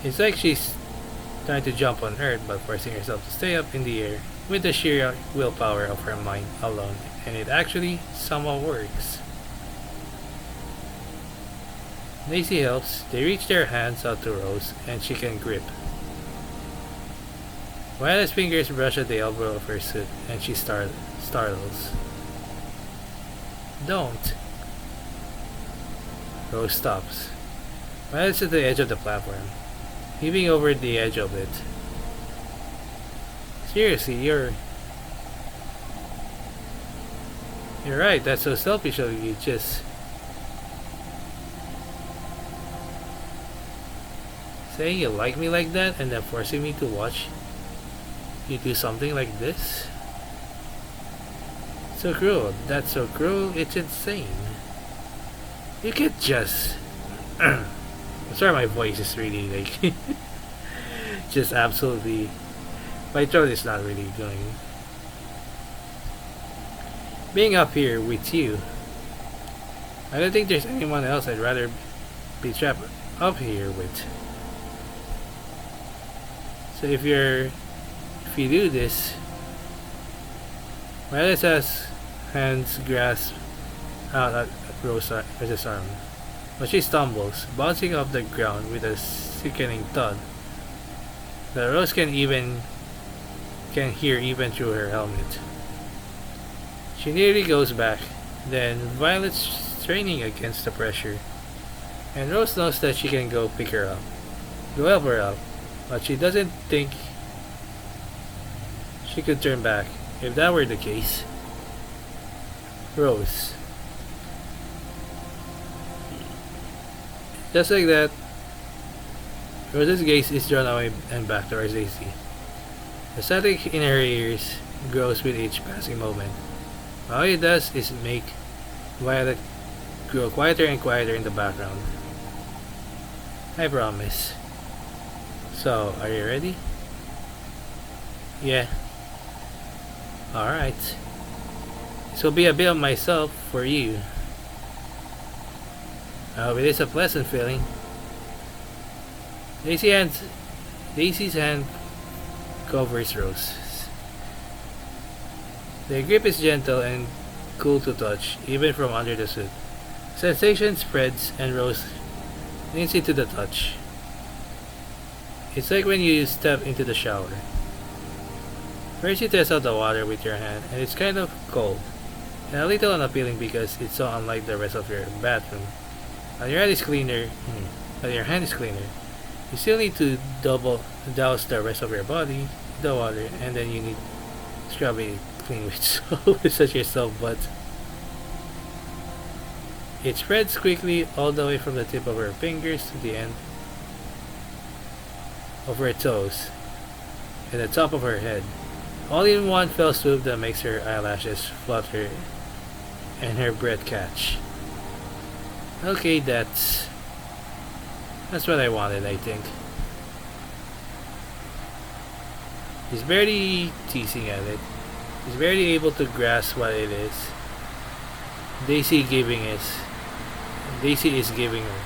It's like she's trying to jump on Earth but forcing herself to stay up in the air with the sheer willpower of her mind alone, and it actually somewhat works. Daisy helps. They reach their hands out to Rose, and she can grip. Violet's fingers brush at the elbow of her suit, and she startles. Don't. Rose stops. Violet's at the edge of the platform, heaving over the edge of it. Seriously, you're right, that's so selfish of you, just... saying you like me like that and then forcing me to watch you do something like this? So cruel. That's so cruel, it's insane. You can't just... I'm sorry, my voice is really like... just absolutely... My throat is not really going. Being up here with you, I don't think there's anyone else I'd rather be trapped up here with. So if you do this, Violet has hands grasp out at Rose's arm, but she stumbles, bouncing off the ground with a sickening thud that Rose can hear even through her helmet. She nearly goes back, then Violet's straining against the pressure, and Rose knows that she can go help her up, but she doesn't think she could turn back. If that were the case, Rose. Just like that, Rose's gaze is drawn away and back towards Daisy. The static in her ears grows with each passing moment. All it does is make Violet grow quieter and quieter in the background. I promise. So, are you ready? Yeah. Alright. This will be a bit of myself for you. I hope it is a pleasant feeling. Daisy hands, Daisy's hand covers Rose. The grip is gentle and cool to touch, even from under the suit. Sensation spreads and Rose leans into the touch. It's like when you step into the shower. First you test out the water with your hand, and it's kind of cold, and a little unappealing because it's so unlike the rest of your bathroom. When your hand is cleaner, you still need to double douse the rest of your body with the water, and then you need to scrub it clean with soap such yourself, but it spreads quickly all the way from the tip of her fingers to the end of her toes and the top of her head, all in one fell swoop that makes her eyelashes flutter and her breath catch. Okay, that's what I wanted, I think. He's barely teasing at it. He's barely able to grasp what it is. Daisy is giving her.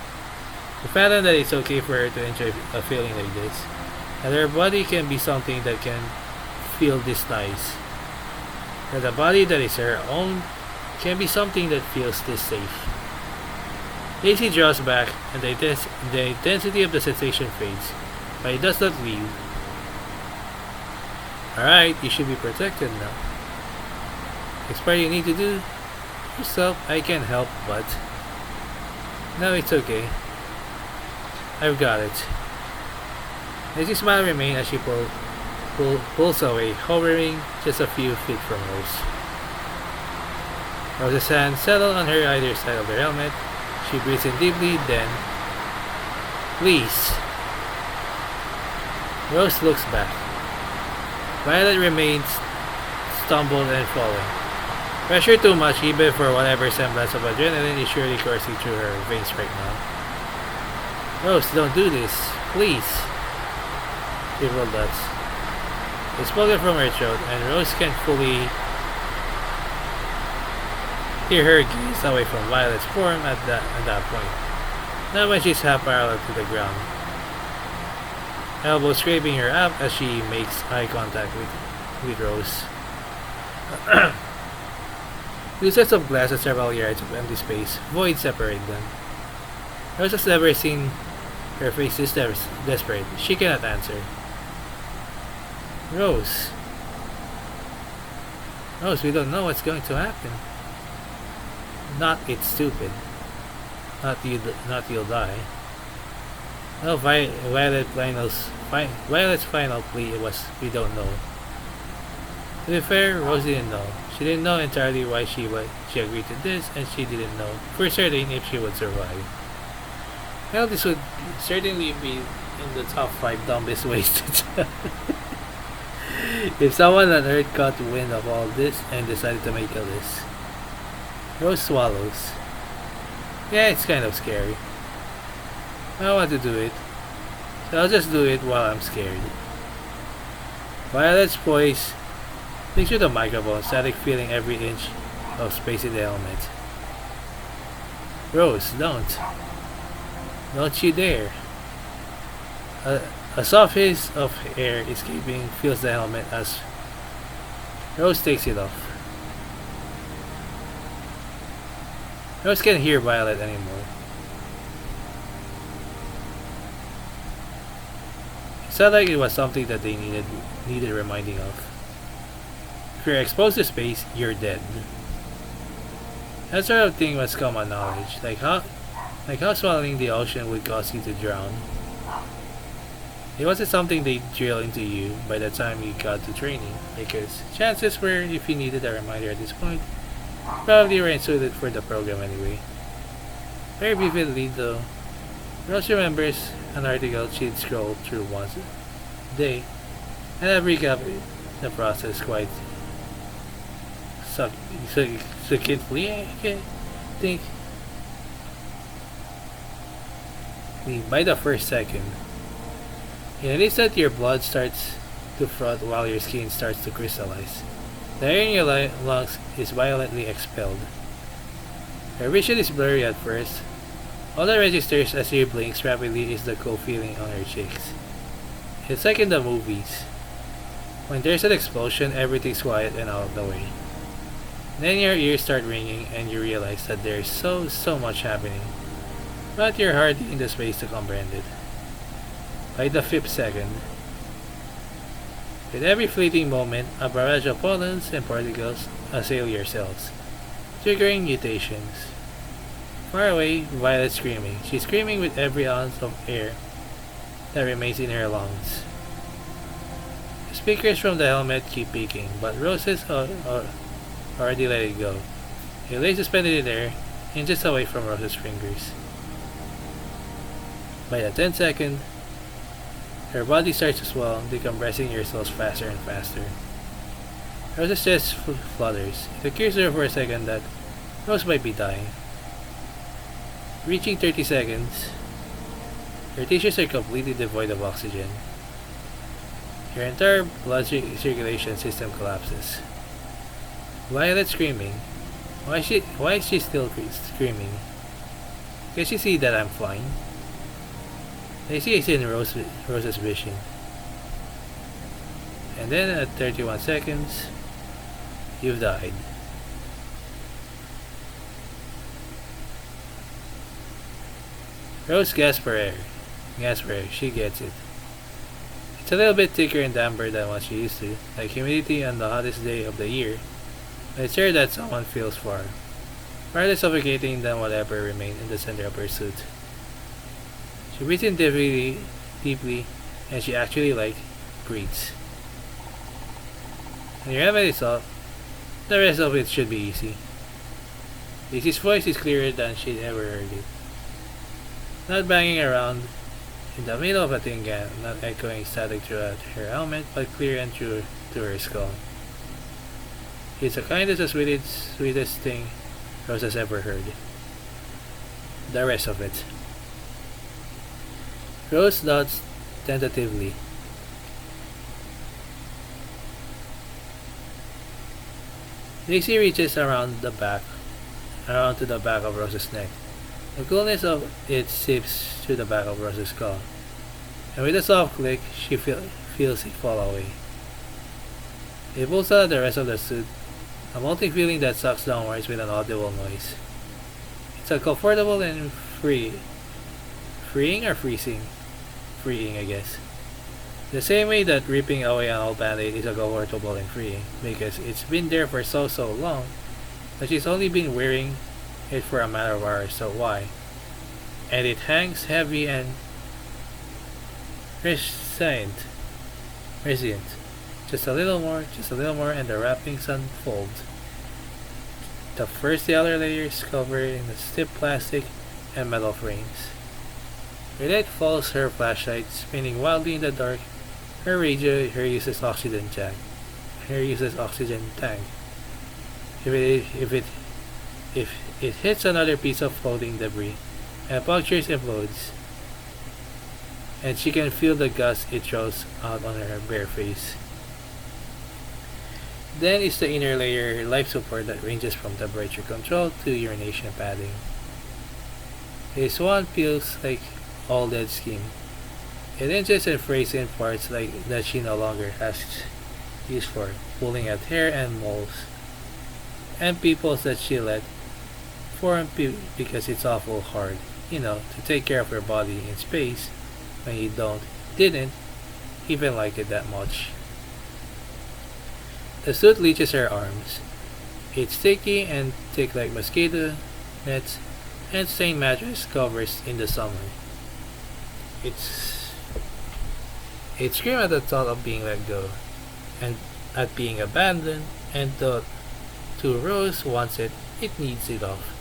To fathom that it's okay for her to enjoy a feeling like this. That her body can be something that can feel this nice. That the body that is her own can be something that feels this safe. Daisy draws back and the intensity of the sensation fades, but it does not leave. Alright, you should be protected now. Next part you need to do yourself, I can't help but. No, it's okay. I've got it. Daisy's smile remains as she pulls away, hovering just a few feet from Rose. Rose's hands settle on her either side of the helmet. She breathes in deeply, then, please. Rose looks back. Violet remains stumbled and falling. Pressure too much, even for whatever semblance of adrenaline is surely coursing through her veins right now. Rose, don't do this, please. She rolled nuts. It's spoken from her throat, and Rose can fully hear her gaze away from Violet's form at that point. Not when she's half parallel to the ground. Elbow scraping her up as she makes eye contact with Rose. Two sets of glass and several yards of empty space. Void separate them. Rose has never seen her face this desperate. She cannot answer. Rose, we don't know what's going to happen. Not it's stupid. Not you'll die. No, Violet's final plea was we don't know. To be fair, Rose didn't know. She didn't know entirely why she agreed to this, and she didn't know for certain if she would survive. Well, this would certainly be in the top 5 dumbest ways to die. If someone on Earth caught wind of all this and decided to make a list. Rose swallows. Yeah, it's kind of scary. I don't want to do it, so I'll just do it while I'm scared. Violet's poise. Picture the microphone, static feeling every inch of space in the helmet. Rose, don't. Don't you dare. A soft hiss of air escaping fills the helmet as Rose takes it off. Rose can't hear Violet anymore. It sounded like it was something that they needed reminding of. If you're exposed to space, you're dead. That sort of thing was common knowledge, like how swallowing the ocean would cause you to drown. It wasn't something they drill into you by the time you got to training, because chances were, if you needed a reminder at this point, probably were suited for the program anyway. Very vividly though, Rose remembers an article she'd scrolled through once a day, and I've recapped the process quite succinctly. I think by the first second. In an instant, your blood starts to froth while your skin starts to crystallize. The air in your lungs is violently expelled. Your vision is blurry at first, All that registers as she blinks rapidly is the cold feeling on her cheeks. It's like in the movies. When there's an explosion, everything's quiet and out of the way. Then your ears start ringing and you realize that there's so much happening. But you're hardly in the space to comprehend it. By the 5th second, with every fleeting moment, a barrage of pollens and particles assail your cells, triggering mutations. Far away, Violet's screaming. She's screaming with every ounce of air that remains in her lungs. The speakers from the helmet keep peaking, but Rose's already let it go. It lays suspended in air, inches away from Rose's fingers. By the 10th second, her body starts to swell, decompressing your cells faster and faster. Rose's chest flutters. It occurs to her for a second that Rose might be dying. Reaching 30 seconds, your tissues are completely devoid of oxygen. Your entire blood circulation system collapses. Violet screaming. Why is she still screaming? Can she see that I'm flying? I see it's in Rose's vision. And then at 31 seconds, you've died. Rose gasps for air. She gets it. It's a little bit thicker and damper than what she used to, like humidity on the hottest day of the year, but it's rare that someone feels far less suffocating than whatever remained in the center of her suit. She breathes in deeply, and she actually, breathes. When your helmet is off, the rest of it should be easy. Lizzie's voice is clearer than she'd ever heard it. Not banging around in the middle of a tin can, not echoing static throughout her helmet, but clear and true to her skull. It's the kindest and sweetest thing Rose has ever heard. The rest of it. Rose nods tentatively. Daisy reaches around to the back of Rose's neck. The coolness of it seeps through the back of Rose's skull, and with a soft click, she feels it fall away. It pulls out the rest of the suit, a melting feeling that sucks downwards with an audible noise. It's a comfortable and freeing, or freezing? Freeing, I guess. The same way that ripping away an old band-aid is a comfortable and freeing, because it's been there for so long that she's only been wearing it for a matter of hours, so why? And it hangs heavy and resilient. Just a little more, and the wrappings unfold. The first outer layer is covered in the stiff plastic and metal frames. Her light follows her flashlight, spinning wildly in the dark. Her radio, her uses oxygen tank. If it hits another piece of floating debris, and punctures implodes, and she can feel the gas it throws out on her bare face. Then is the inner layer life support that ranges from temperature control to urination padding. This one feels like all dead skin. It inches and frays in parts that she no longer has use for, pulling at hair and moles, and pimples that she let form because it's awful hard, to take care of your body in space when you didn't even like it that much. The suit leaches her arms. It's sticky and thick like mosquito nets and stained mattress covers in the summer. It screams at the thought of being let go, and at being abandoned, and thought to Rose wants it needs it off.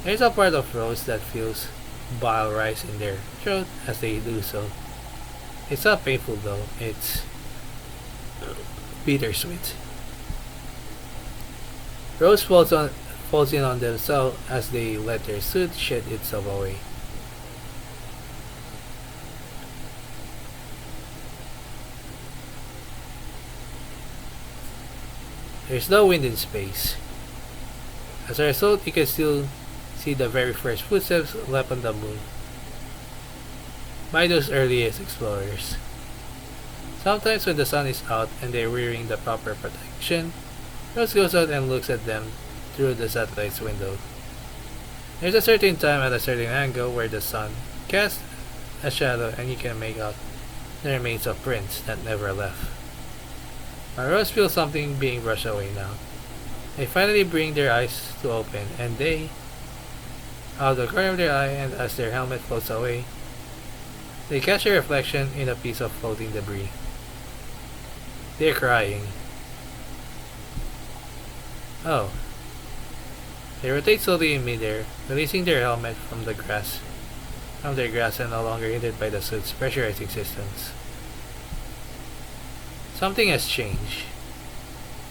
There's a part of Rose that feels bile rise in their throat as they do so. It's not painful though, it's bittersweet. Rose falls in on themselves as they let their suit shed itself away. There's no wind in space. As a result, you can still see the very first footsteps left on the moon by those earliest explorers. Sometimes when the sun is out and they're wearing the proper protection, Rose goes out and looks at them through the satellite's window. There's a certain time at a certain angle where the sun casts a shadow and you can make out the remains of prints that never left. But Rose feels something being brushed away now. They finally bring their eyes to open and they, out of the corner of their eye and as their helmet floats away, they catch a reflection in a piece of floating debris. They're crying. Oh. They rotate slowly in midair, releasing their helmet from their grasp and no longer hindered by the suit's pressurizing systems. Something has changed.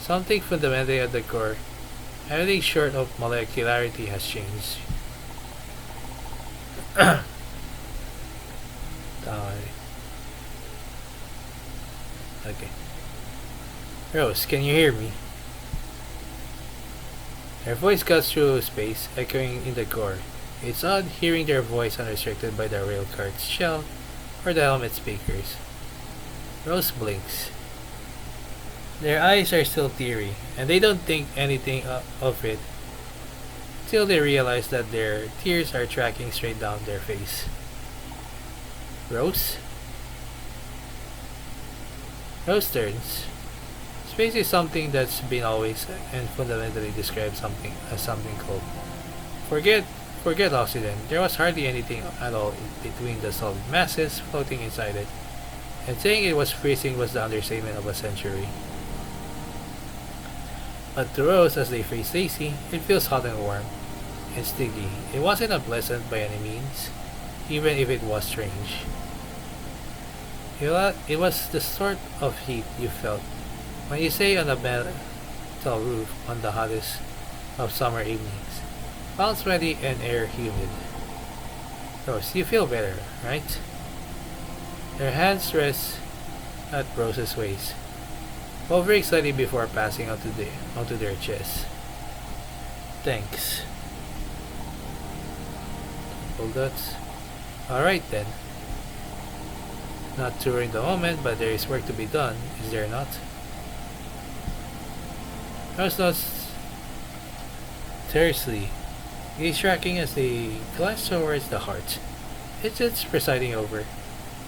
Something fundamentally at the core, everything short of molecularity has changed. Okay. Rose, can you hear me? Her voice cuts through space, echoing in the core. It's odd hearing their voice unrestricted by the railcar's shell or the helmet speakers. Rose blinks. Their eyes are still teary, and they don't think anything of it till they realize that their tears are tracking straight down their face. Rose? Rose turns. Space is something that's been always and fundamentally described as something cold. Forget oxygen. There was hardly anything at all between the solid masses floating inside it, and saying it was freezing was the understatement of a century. But to Rose, as they face Stacy, it feels hot and warm, and sticky. It wasn't unpleasant by any means, even if it was strange. It was the sort of heat you felt when you stay on a metal roof on the hottest of summer evenings, palms sweaty and air humid. Rose, you feel better, right? Their hands rest at Rose's waist, hovering slightly before passing onto their chest. Thanks. Well, that's alright then. Not during the moment, but there is work to be done, is there not? Rose nods tersely, gaze tracking as they glance towards the heart. It's presiding over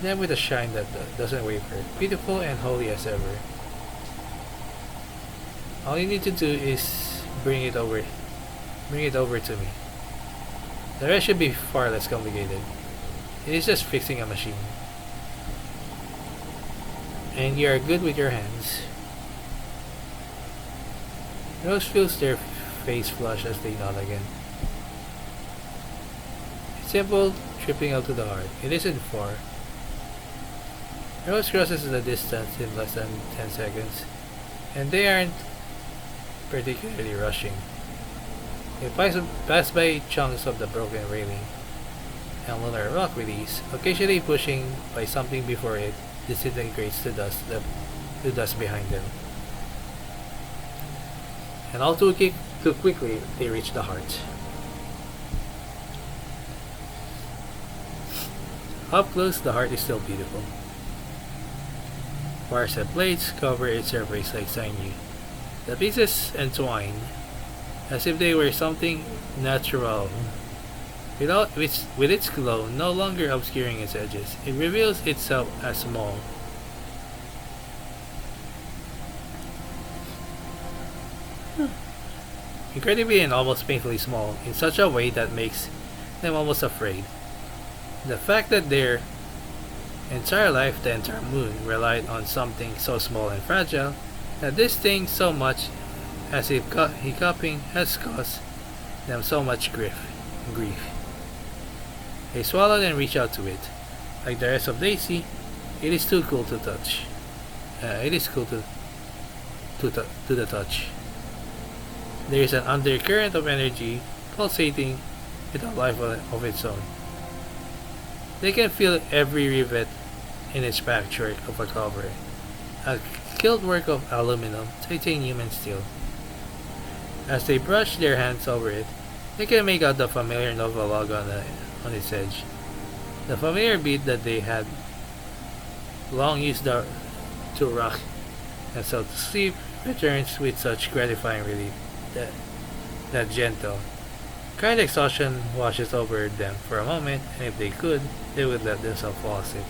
them with a shine that doesn't waver, beautiful and holy as ever. All you need to do is bring it over to me. The rest should be far less complicated. It is just fixing a machine. And you are good with your hands. Rose feels their face flush as they nod again. It's simple, tripping out to the heart. It isn't far. Rose crosses the distance in less than 10 seconds, and they aren't particularly rushing. They pass by chunks of the broken railing and lunar rock with ease, occasionally pushing by something before it disintegrates to dust behind them. And all too quickly, they reach the heart. Up close, the heart is still beautiful. Wires and plates cover its surface like sinew. The pieces entwine, as if they were something natural. With its glow no longer obscuring its edges, it reveals itself as small. Incredibly and almost painfully small, in such a way that makes them almost afraid. The fact that their entire life, the entire moon, relied on something so small and fragile, that this thing so much as if hiccuping has caused them so much grief. They swallowed and reached out to it. Like the rest of Daisy, it is too cool to touch. It is cool to the touch. There is an undercurrent of energy pulsating with a life of its own. They can feel every rivet in its patchwork of a cover, a skilled work of aluminum, titanium, and steel. As they brush their hands over it, They can make out the familiar Nova logo on its edge. The familiar beat that they had long used to rock themselves to sleep returns with such gratifying relief that gentle, kind exhaustion washes over them for a moment, and if they could, they would let themselves fall asleep,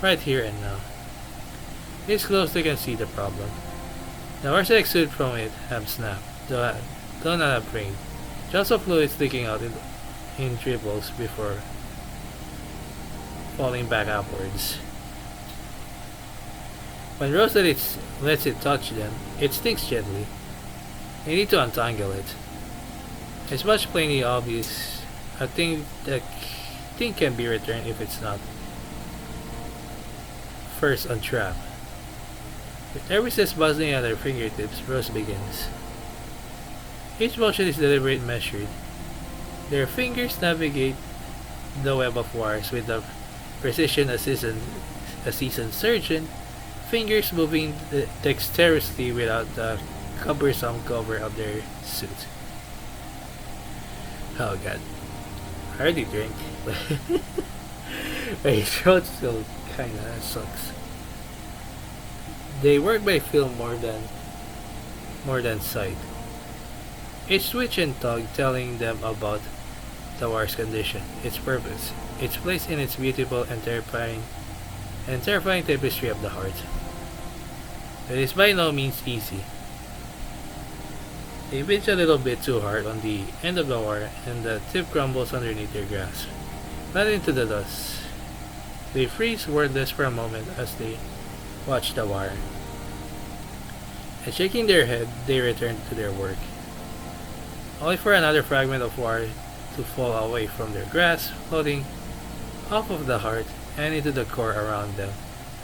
right here and now. This close they can see the problem. The horse exuded from it have snapped, though not have brain. Drops of fluids leaking out in dribbles before falling back upwards. When Rose lets it touch them, it stings gently. They need to untangle it. It's much plainly obvious. A thing can be returned if it's not first untrapped. With every sense buzzing at their fingertips, Rose begins. Each motion is deliberate and measured. Their fingers navigate the web of wires with the precision a seasoned surgeon, fingers moving dexterously without the cumbersome cover of their suit. Oh god. I already drink. My throat still kinda sucks. They work by feel more than sight. Each switch and tug telling them about the wire's condition, its purpose, its place in its beautiful and terrifying tapestry of the heart. It is by no means easy. They pinch a little bit too hard on the end of the wire and the tip crumbles underneath their grasp, not into the dust. They freeze wordless for a moment as they watch the wire. And shaking their head, they return to their work. Only for another fragment of wire to fall away from their grasp, floating off of the heart and into the core around them.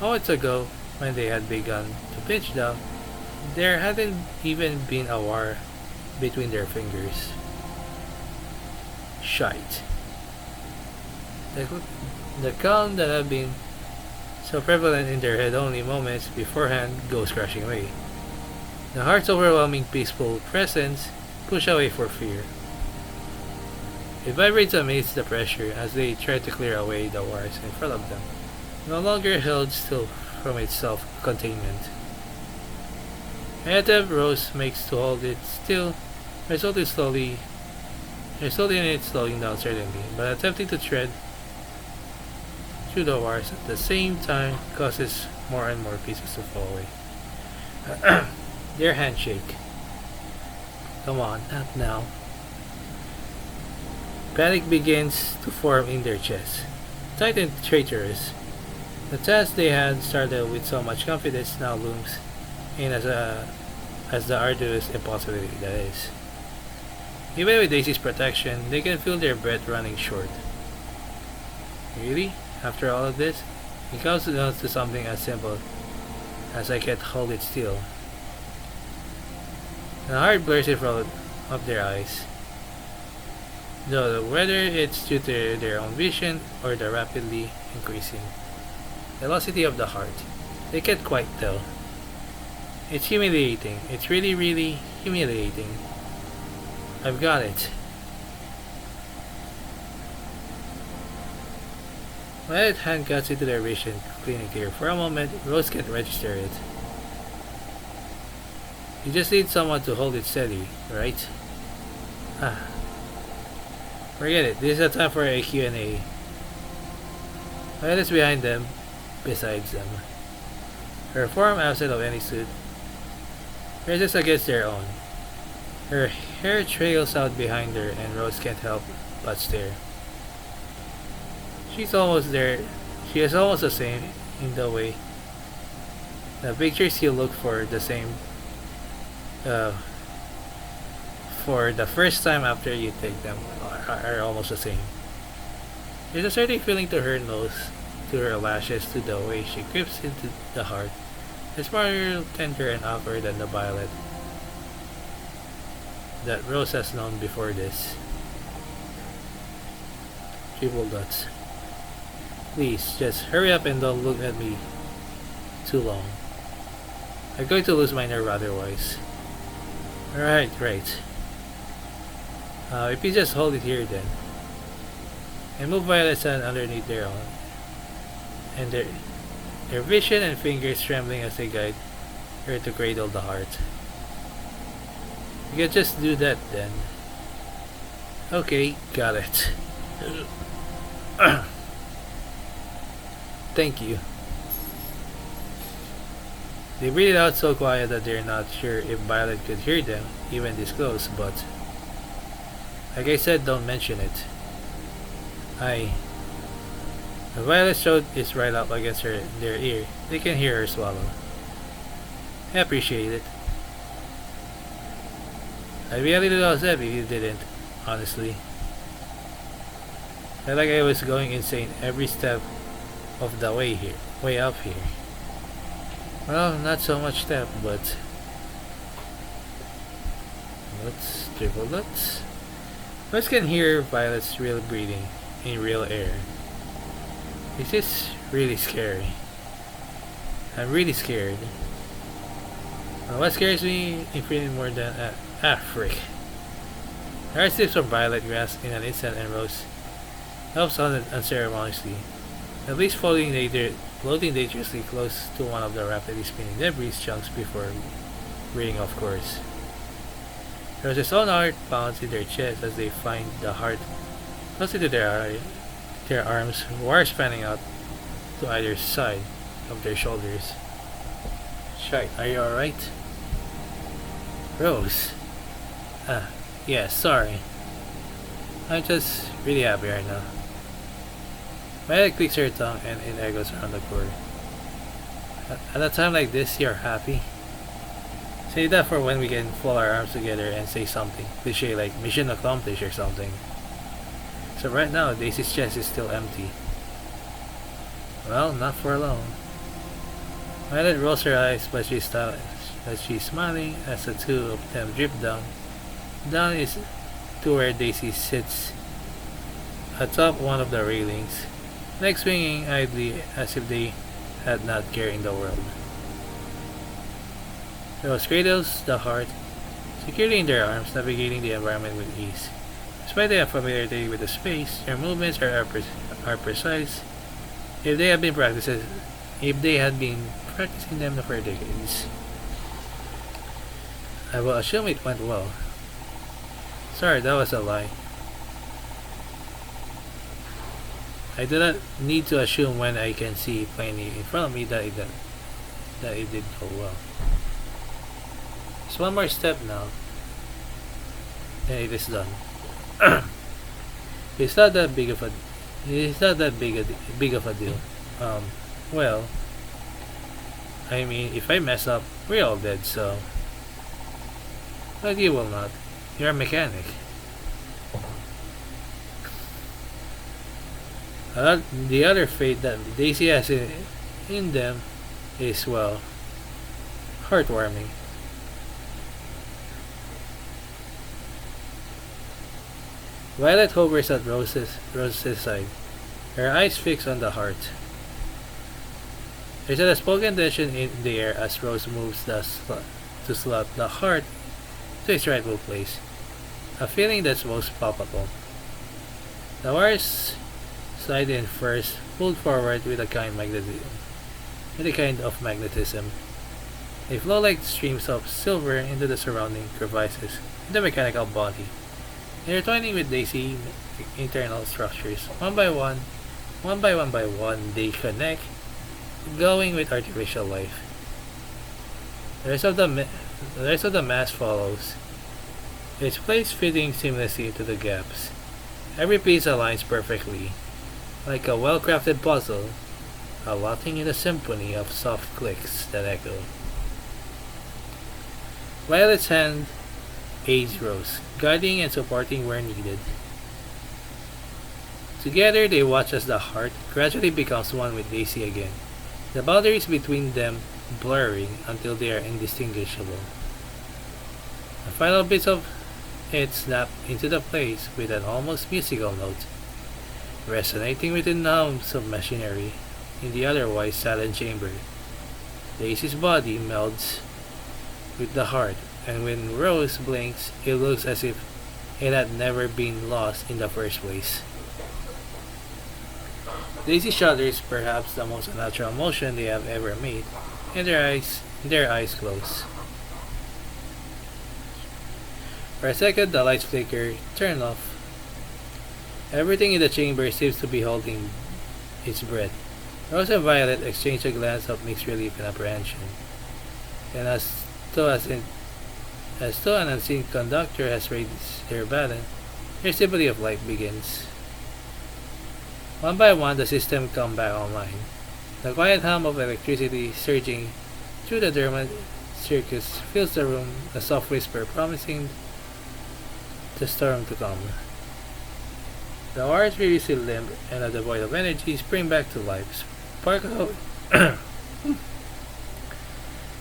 Moments ago, when they had begun to pinch down, there hadn't even been a wire between their fingers. Shite. The calm that had been so prevalent in their head only moments beforehand goes crashing away. The heart's overwhelming peaceful presence push away for fear. It vibrates amidst the pressure as they try to clear away the wires in front of them, no longer held still from its self-containment. An attempt Rose makes to hold it still resulting in it slowing down certainly, but attempting to tread through the wires at the same time causes more and more pieces to fall away. Their handshake. Come on, not now. Panic begins to form in their chests. Tight and traitorous. The task they had started with so much confidence now looms in as the arduous impossibility that is. Even with Daisy's protection, they can feel their breath running short. Really? After all of this? It comes down to something as simple as I can't hold it still. The heart blurs in front of their eyes. Though whether it's due to their own vision or the rapidly increasing velocity of the heart, they can't quite tell. It's humiliating. It's really, really humiliating. I've got it. When that hand cuts into their vision, clean and clear. For a moment, Rose can't register it. You just need someone to hold it steady, right? Forget it. This is a time for a Q&A. Violet is behind them, besides them. Her form absent of any suit, races against their own. Her hair trails out behind her and Rose can't help but stare. She's almost there. She is almost the same in the way. The pictures you look for the same for the first time after you take them are almost the same. There's a certain feeling to her nose, to her lashes, to the way she creeps into the heart. It's more tender and awkward than the violet that Rose has known before this. Triple dots. Please, just hurry up and don't look at me too long. I'm going to lose my nerve otherwise. Right. If you just hold it here then, and move Violet's hand underneath their own, and their vision and fingers trembling as they guide her to cradle the heart. You can just do that then. Okay, got it. Thank you. They breathed out so quiet that they're not sure if Violet could hear them, even this close, but like I said, don't mention it. Violet's throat is right up against their ear. They can hear her swallow. I appreciate it. I'd be a little upset if you didn't, honestly. I felt like I was going insane every step of the way up here. Well, not so much step, but let's triple that. Let's can hear Violet's real breathing in real air. This is really scary. I'm really scared. What scares me infinitely more than frick. The heart slips from Violet grasp in an instant and Rose helps on it unceremoniously, at least floating dangerously close to one of the rapidly spinning debris chunks before veering off course. Rose's own heart pounds in their chest as they find the heart close to their arms, wires spanning out to either side of their shoulders. Shite, are you alright? Rose. Yeah, sorry. I'm just really happy right now. Violet clicks her tongue and it echoes around the court. At a time like this, you're happy? Say that for when we can fold our arms together and say something cliche like mission accomplished or something. So right now, Daisy's chest is still empty. Well, not for long. Violet rolls her eyes, but she's smiling as the two of them drip down. Down is to where Daisy sits atop one of the railings, legs swinging idly as if they had not care in the world. Rose cradles the heart securely in their arms, navigating the environment with ease. Despite their familiarity with the space, their movements are precise. If they had been practicing them for decades, I will assume it went well. Sorry, that was a lie. I do not need to assume when I can see plainly in front of me that it did go well. Just one more step now, and it is done. It's not that big of a deal. Well, I mean, if I mess up, we're all dead, so. But you will not. You're a mechanic. The other fate that Daisy has in them is, well, heartwarming. Violet hovers at Rose's side, her eyes fixed on the heart. There's an unspoken tension in the air as Rose moves to slot the heart to its rightful place, a feeling that's most palpable. The wires slide in first, pulled forward with a kind of magnetism. They flow like streams of silver into the surrounding crevices in the mechanical body, intertwining with Daisy's internal structures. One by one, they connect, glowing with artificial life. The rest of the mass follows, its place fitting seamlessly into the gaps. Every piece aligns perfectly, like a well-crafted puzzle, allotting in a symphony of soft clicks that echo. Violet's hand aids Rose, guiding and supporting where needed. Together they watch as the heart gradually becomes one with Daisy again, the boundaries between them blurring until they are indistinguishable. The final bits of it snap into the place with an almost musical note, resonating with the hums of machinery in the otherwise silent chamber. Daisy's body melds with the heart, and when Rose blinks, it looks as if it had never been lost in the first place. Daisy shudders, perhaps the most unnatural motion they have ever made, and their eyes close. For a second, the lights flicker, turn off. Everything in the chamber seems to be holding its breath. Rose and Violet exchange a glance of mixed relief and apprehension, and though as, in, as though an unseen conductor has raised their baton, their sympathy of life begins. One by one, the system come back online. The quiet hum of electricity surging through the dermal circuits fills the room, a soft whisper promising the storm to come. The wires previously limp and are devoid of energy spring back to life.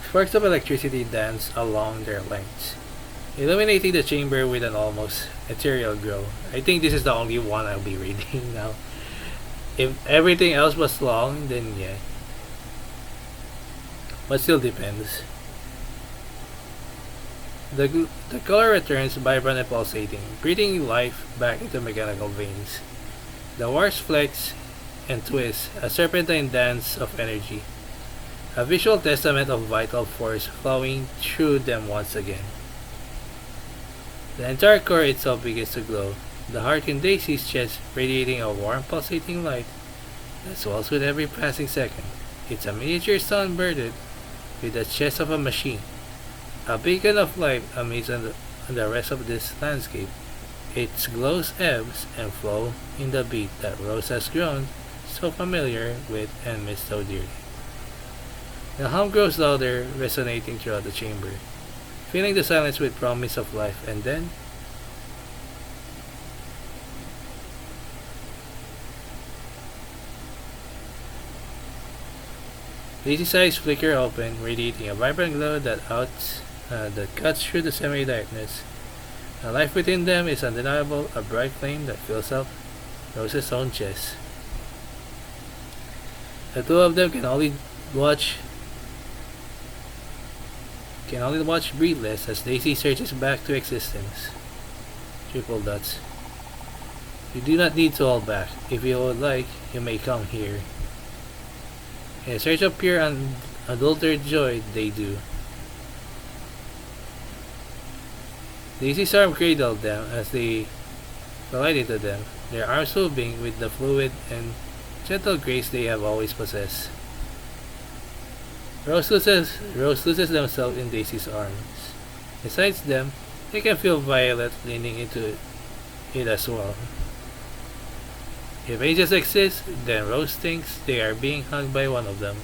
Sparks of electricity dance along their lengths, illuminating the chamber with an almost ethereal glow. I think this is the only one I'll be reading now. If everything else was long, then yeah. But still depends. The color returns vibrant and pulsating, breathing life back into mechanical veins. The wires flex and twist, a serpentine dance of energy, a visual testament of vital force flowing through them once again. The entire core itself begins to glow, the heart in Daisy's chest radiating a warm, pulsating light that swells with every passing second. It's a miniature sun bird with the chest of a machine, a beacon of light amidst the rest of this landscape. Its glows ebbs and flow in the beat that Rose has grown so familiar with and missed so dearly. The hum grows louder, resonating throughout the chamber, filling the silence with promise of life, and then Daisy's eyes flicker open, radiating a vibrant glow that cuts through the semi-darkness. The life within them is undeniable, a bright flame that fills up Rose's own chest. The two of them watch can only watch breathless as Daisy surges back to existence. Triple dots. You do not need to hold back. If you would like, you may come here. In a search of pure unadulterated joy, they do. Daisy's arm cradled them as they collided to them, their arms moving with the fluid and gentle grace they have always possessed. Rose loses themselves in Daisy's arms. Besides them, they can feel Violet leaning into it as well. If angels exist, then Rose thinks they are being hugged by one of them.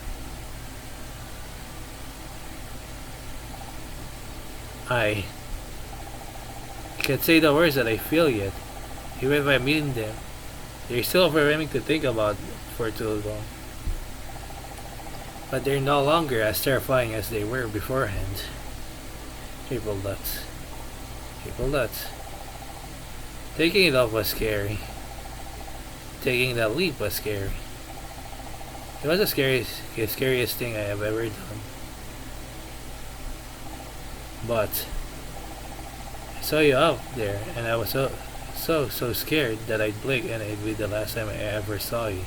I can't say the words that I feel yet. Even if I'm meeting them, they're still overwhelming to think about for too long. But they're no longer as terrifying as they were beforehand. Triple dots. Triple dots. Taking it off was scary. Taking that leap was scary. It was the scariest thing I have ever done. But I saw you up there, and I was so scared that I'd blink and it'd be the last time I ever saw you.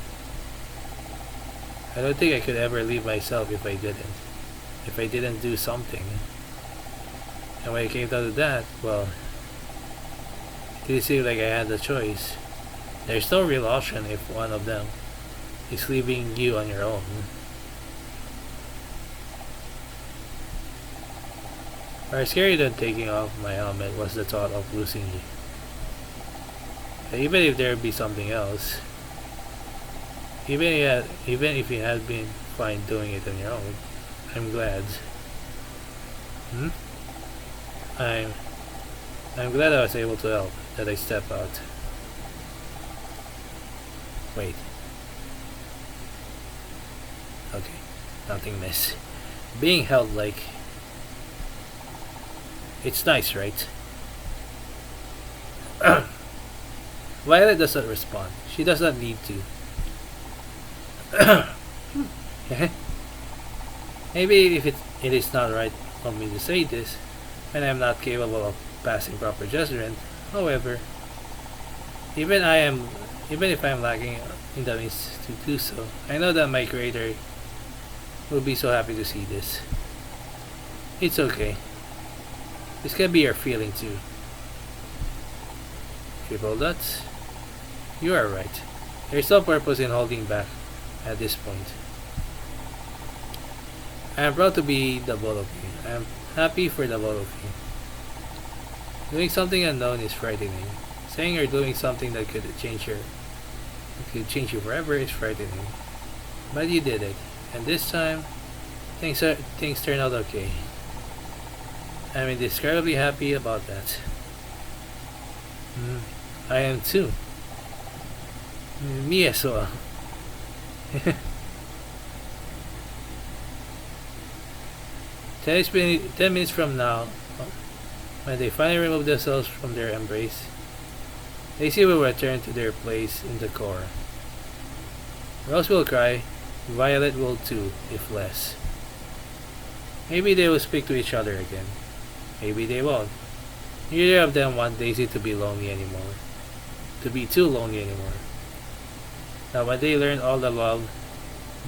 I don't think I could ever leave myself if I didn't. If I didn't do something. And when it came down to that, well, it didn't seem like I had a choice. There's no real option if one of them is leaving you on your own. More scary than taking off my helmet was the thought of losing you. And even if there be something else, even if you had been fine doing it on your own, I'm glad. I'm glad I was able to help, that I stepped out. Wait. Okay, nothing miss. Being held like... It's nice, right? Violet does not respond. She does not need to. Maybe if it is not right for me to say this, and I am not capable of passing proper judgment, However, even I am, even if I am lacking in the means to do so, I know that my creator will be so happy to see this. It's okay. This can be your feeling too. Triple dots. You are right. There's no purpose in holding back at this point. I am proud to be the both of you. I am happy for the both of you. Doing something unknown is frightening. Saying you're doing something that could change you forever is frightening. But you did it, and this time, things turned out okay. I'm indescribably happy about that. I am too. Me as well. 10 minutes from now, when they finally remove themselves from their embrace, Daisy will return to their place in the core. Rose will cry, Violet will too, if less. Maybe they will speak to each other again. Maybe they won't. Neither of them want Daisy to be lonely anymore. To be too lonely anymore. Now when they learn all the love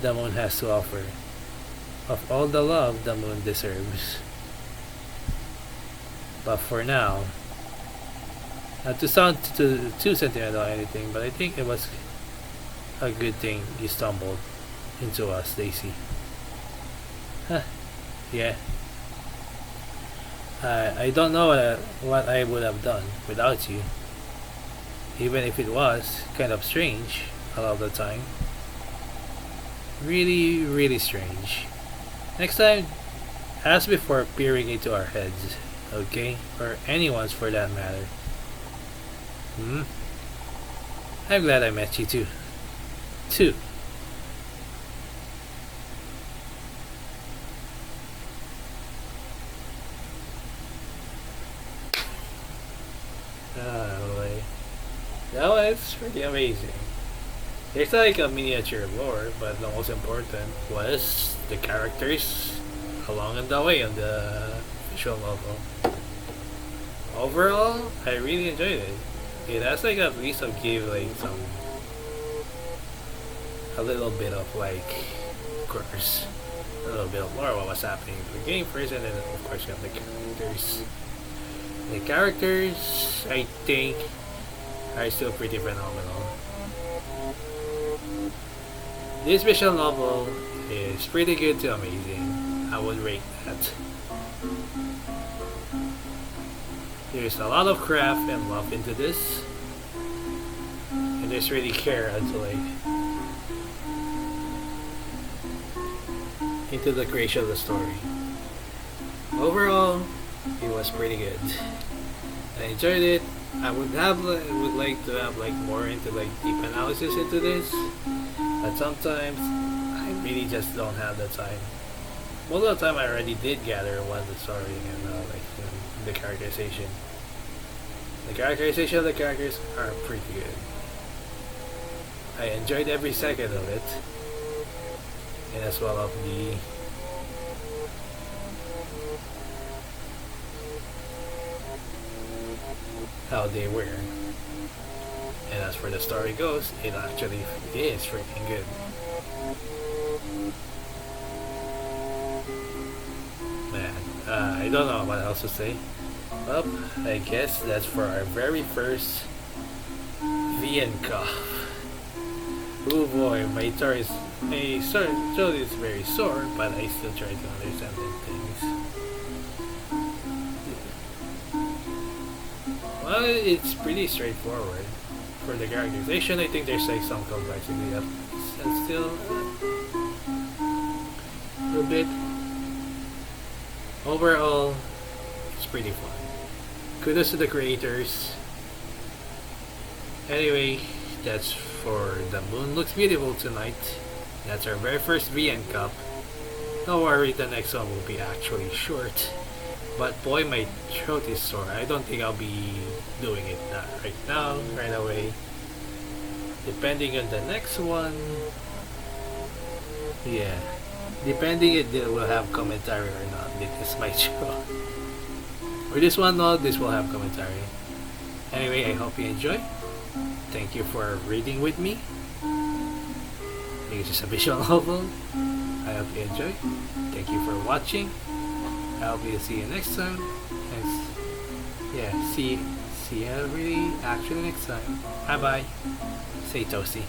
the moon has to offer. Of all the love the moon deserves. But for now, not to sound too sentimental or anything, but I think it was a good thing you stumbled into us, Daisy. Huh. Yeah. I don't know what I would have done without you. Even if it was kind of strange a lot of the time. Really, really strange. Next time, ask before peering into our heads, okay? Or anyone's for that matter. I'm glad I met you too. Boy. That was pretty amazing. There's like a miniature lore, but the most important was the characters along the way on the visual novel. Overall, I really enjoyed it. It has like at least gave like a little bit of like, of course, a little bit of lore what was happening in the game first, and then of course you have the characters. The characters, I think, are still pretty phenomenal. This visual novel is pretty good to amazing. I would rate that. There's a lot of craft and love into this, and there's really care into into the creation of the story. Overall, it was pretty good. I enjoyed it. I would like to have like more into like deep analysis into this, but sometimes I really just don't have the time. Most of the time, I already did gather what the story and the characterization. The characterization of the characters are pretty good. I enjoyed every second of it, and as well of the how they were. And as for the story goes, it actually is freaking good. Man, I don't know what else to say. Well, I guess that's for our very first VNCup. Oh boy, my throat is very sore, but I still try to understand the things. Well, it's pretty straightforward. For the characterization, I think there's like some complexity up and still a little bit. Overall, it's pretty fun. Kudos to the creators. Anyway, that's for The Moon Looks Beautiful Tonight. That's our very first VNCup. Don't worry, the next one will be actually short. But boy, my throat is sore. I don't think I'll be doing it right now, right away. Depending on the next one. Yeah. Depending if it will have commentary or not, because my throat. For this one, no, this will have commentary. Anyway, I hope you enjoy. Thank you for reading with me. It's just a visual novel. I hope you enjoy. Thank you for watching. I hope you see you next time. And yeah, see you really actually next time. Bye bye. Stay toasty.